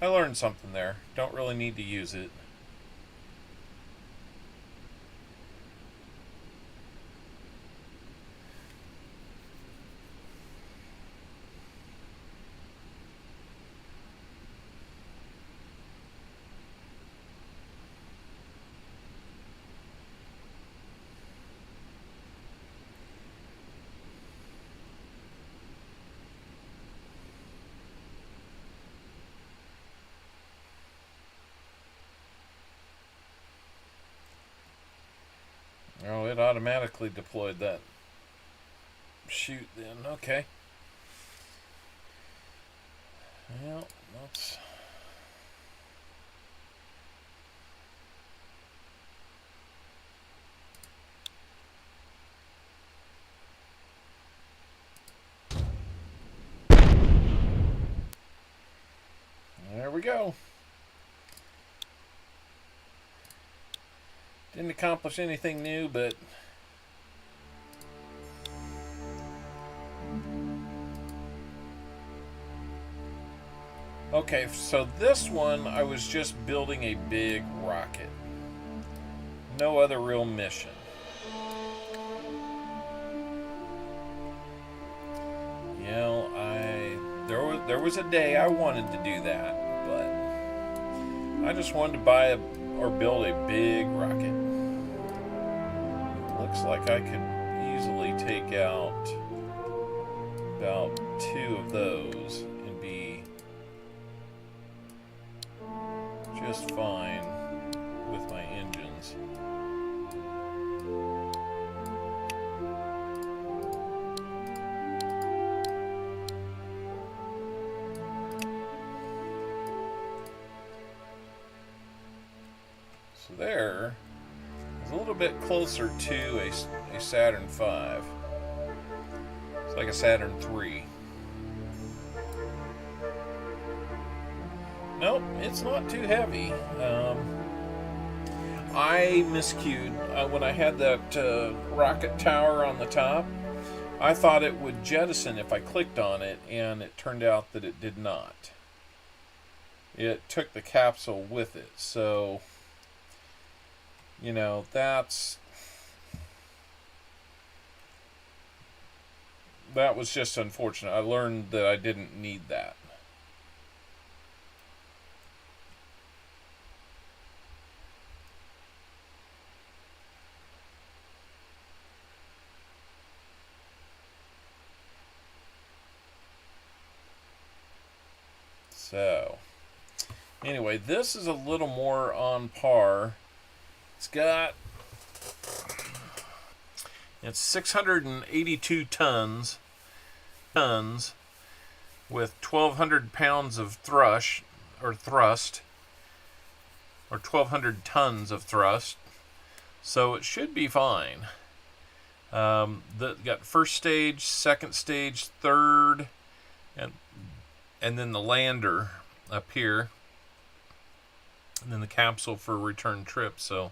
I learned something there. Don't really need to use it. Oh, it automatically deployed that chute then. Okay. Well, that's... There we go. Didn't accomplish anything new, but okay, so this one I was just building a big rocket. No other real mission. You know, there was a day I wanted to do that, but I just wanted to buy or build a big rocket. Looks like I could easily take out about 2 of those and be just fine with my engines. So there is a little bit closer to a Saturn V. It's like a Saturn III. Nope, it's not too heavy. I miscued when I had that rocket tower on the top. I thought it would jettison if I clicked on it, and it turned out that it did not. It took the capsule with it, so you know, that was just unfortunate. I learned that I didn't need that. So Anyway, this is a little more on par. It's 682 tons with 1,200 pounds of thrust, or 1,200 tons of thrust. So it should be fine. Got first stage, second stage, third, and then the lander up here, and then the capsule for return trip. So I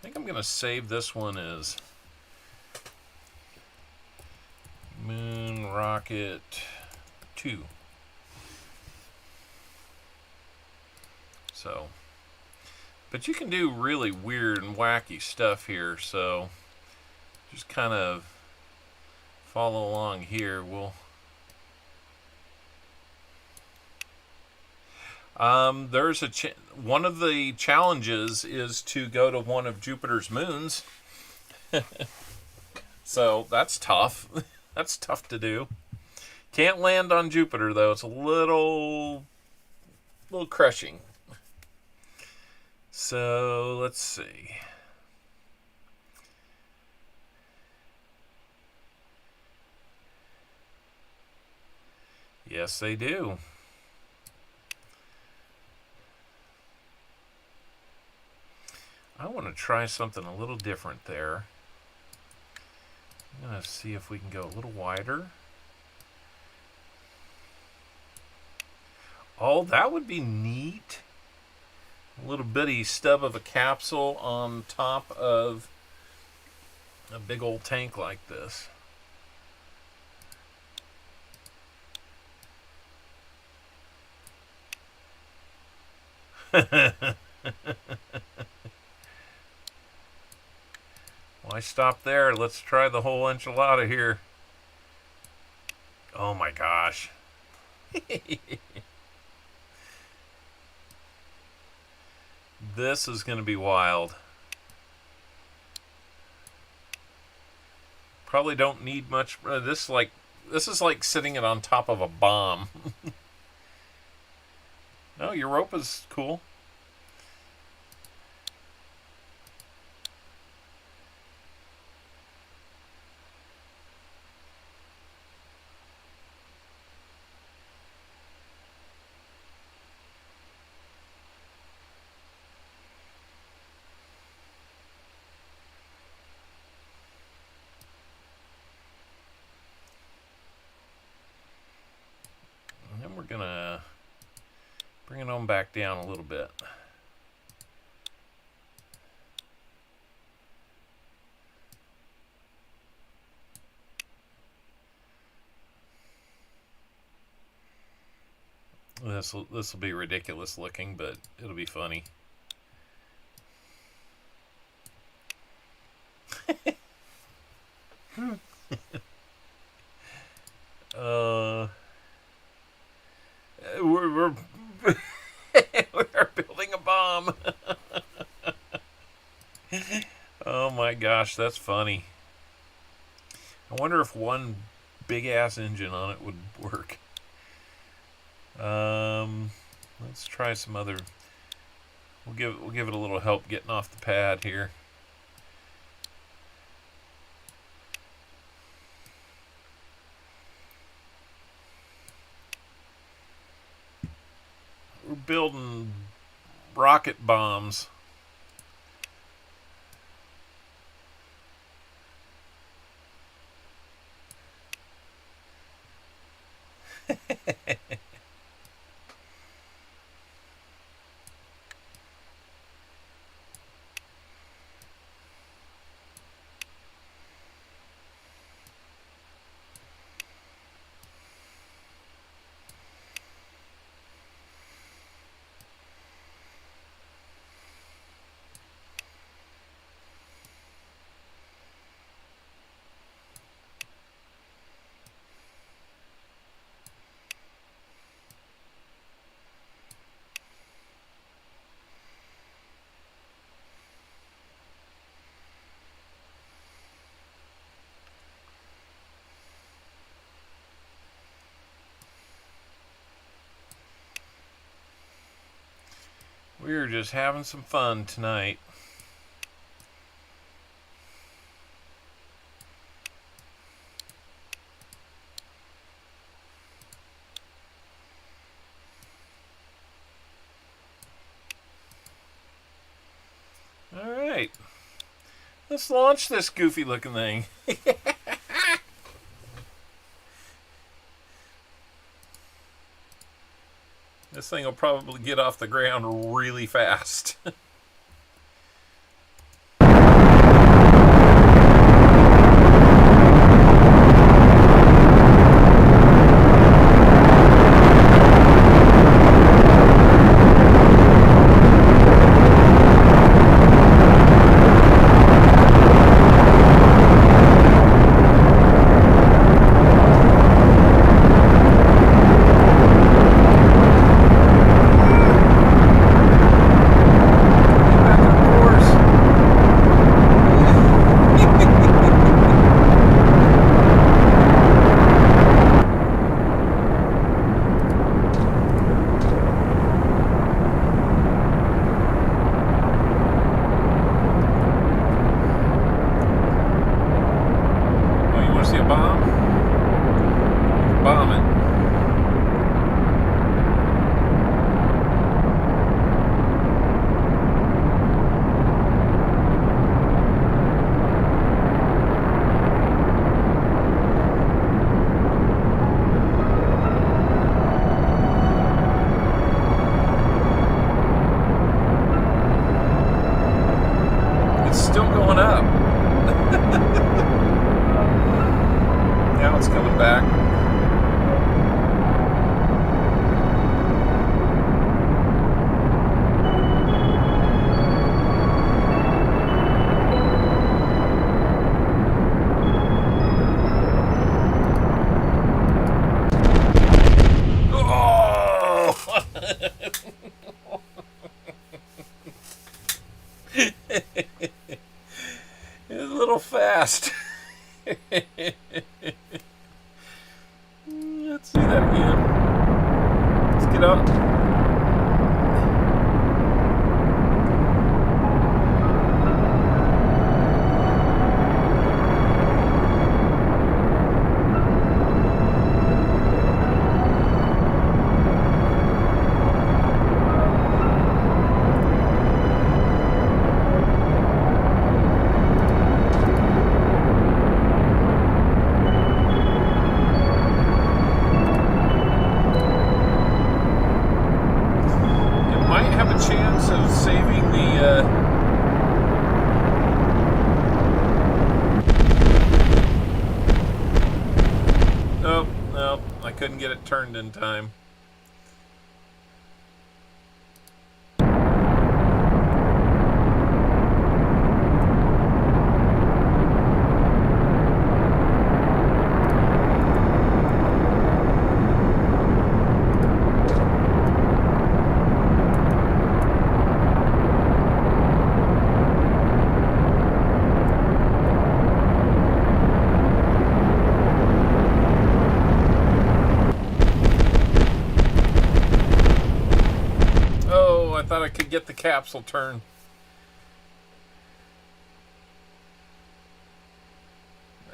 think I'm going to save this one as Moon Rocket 2. So, but you can do really weird and wacky stuff here, so just kind of follow along here. There's one of the challenges is to go to one of Jupiter's moons. So that's tough. That's tough to do. Can't land on Jupiter though. It's a little crushing. So let's see. Yes, they do. I want to try something a little different there. I'm going to see if we can go a little wider. Oh, that would be neat. A little bitty stub of a capsule on top of a big old tank like this. Why stop there? Let's try the whole enchilada here. Oh my gosh. This is going to be wild. Probably don't need much. This is like sitting it on top of a bomb. No, Europa's cool. And then we're gonna bring it on back down a little bit. This will be ridiculous looking, but it'll be funny. We're we're building a bomb. Oh my gosh, that's funny. I wonder if one big ass engine on it would work. Let's try some other. We'll give it a little help getting off the pad here. We're building rocket bombs. We're just having some fun tonight. All right. Let's launch this goofy looking thing. This thing will probably get off the ground really fast. It's a little fast. Let's do that again. Let's get up. Couldn't get it turned in time. I thought I could get the capsule turn.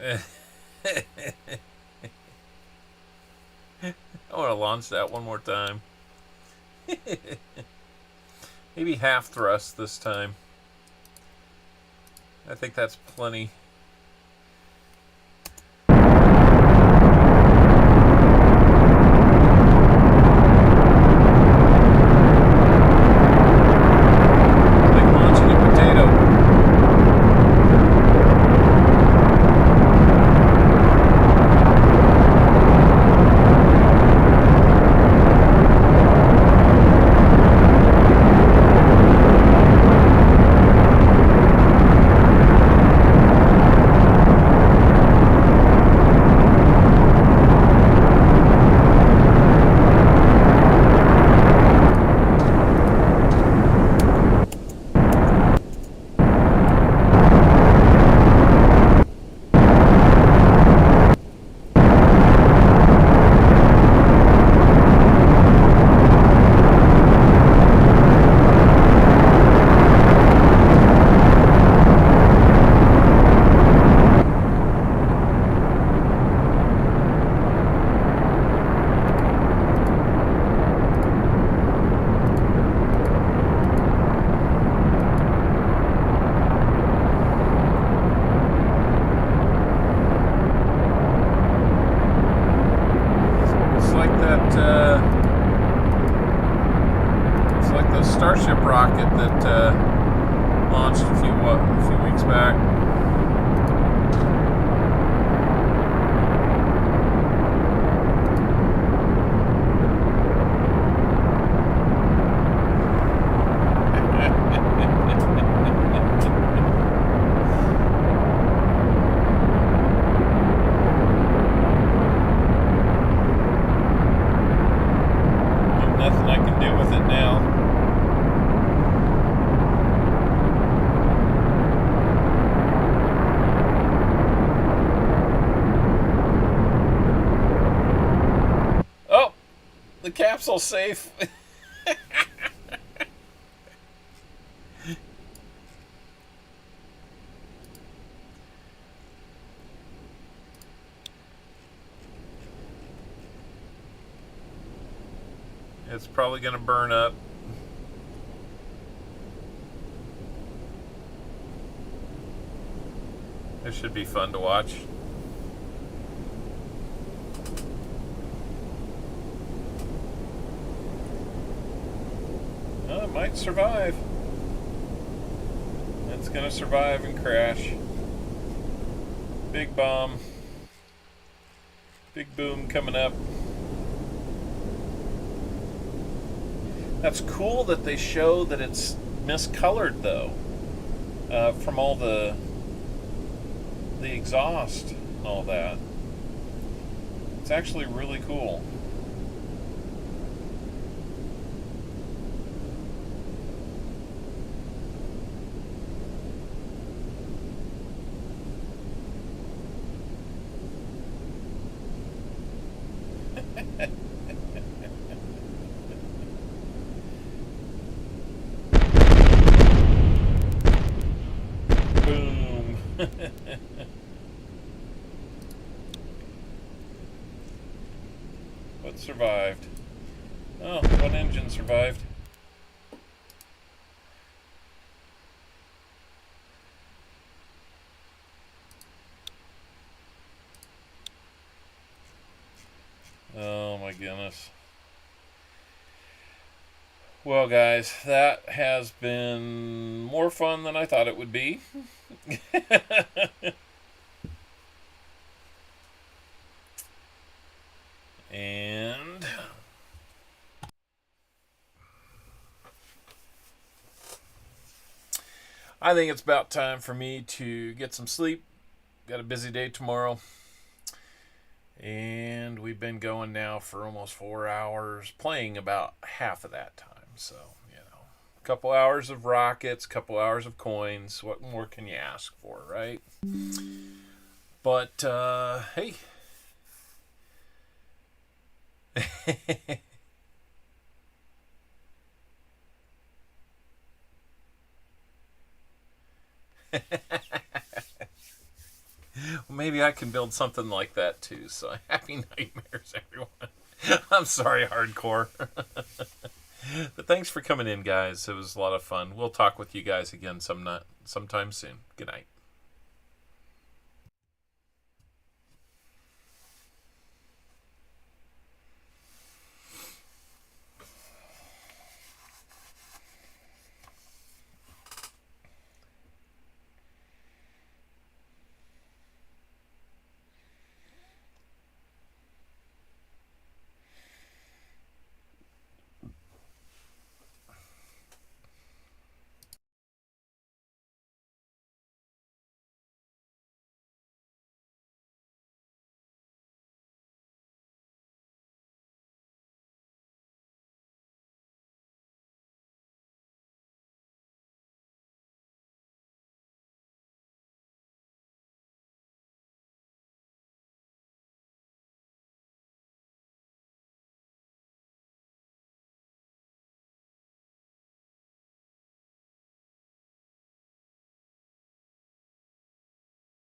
I want to launch that one more time. Maybe half thrust this time. I think that's plenty. ship rocket that launched a few weeks back. Nothing I can do with it now. Oh, the capsule's safe. It's probably going to burn up. This should be fun to watch. Oh, it might survive. It's going to survive and crash. Big bomb. Big boom coming up. That's cool that they show that it's miscolored though, from all the exhaust and all that. It's actually really cool. Boom. What survived? Oh, one engine survived. Oh my goodness. Well, guys, that has been more fun than I thought it would be. And I think it's about time for me to get some sleep. Got a busy day tomorrow. And we've been going now for almost 4 hours, playing about half of that time. So, you know, a couple hours of rockets, a couple hours of coins. What more can you ask for, right? But, hey. Well, maybe I can build something like that too. So happy nightmares, everyone. I'm sorry, hardcore. But thanks for coming in, guys. It was a lot of fun. We'll talk with you guys again sometime soon. Good night.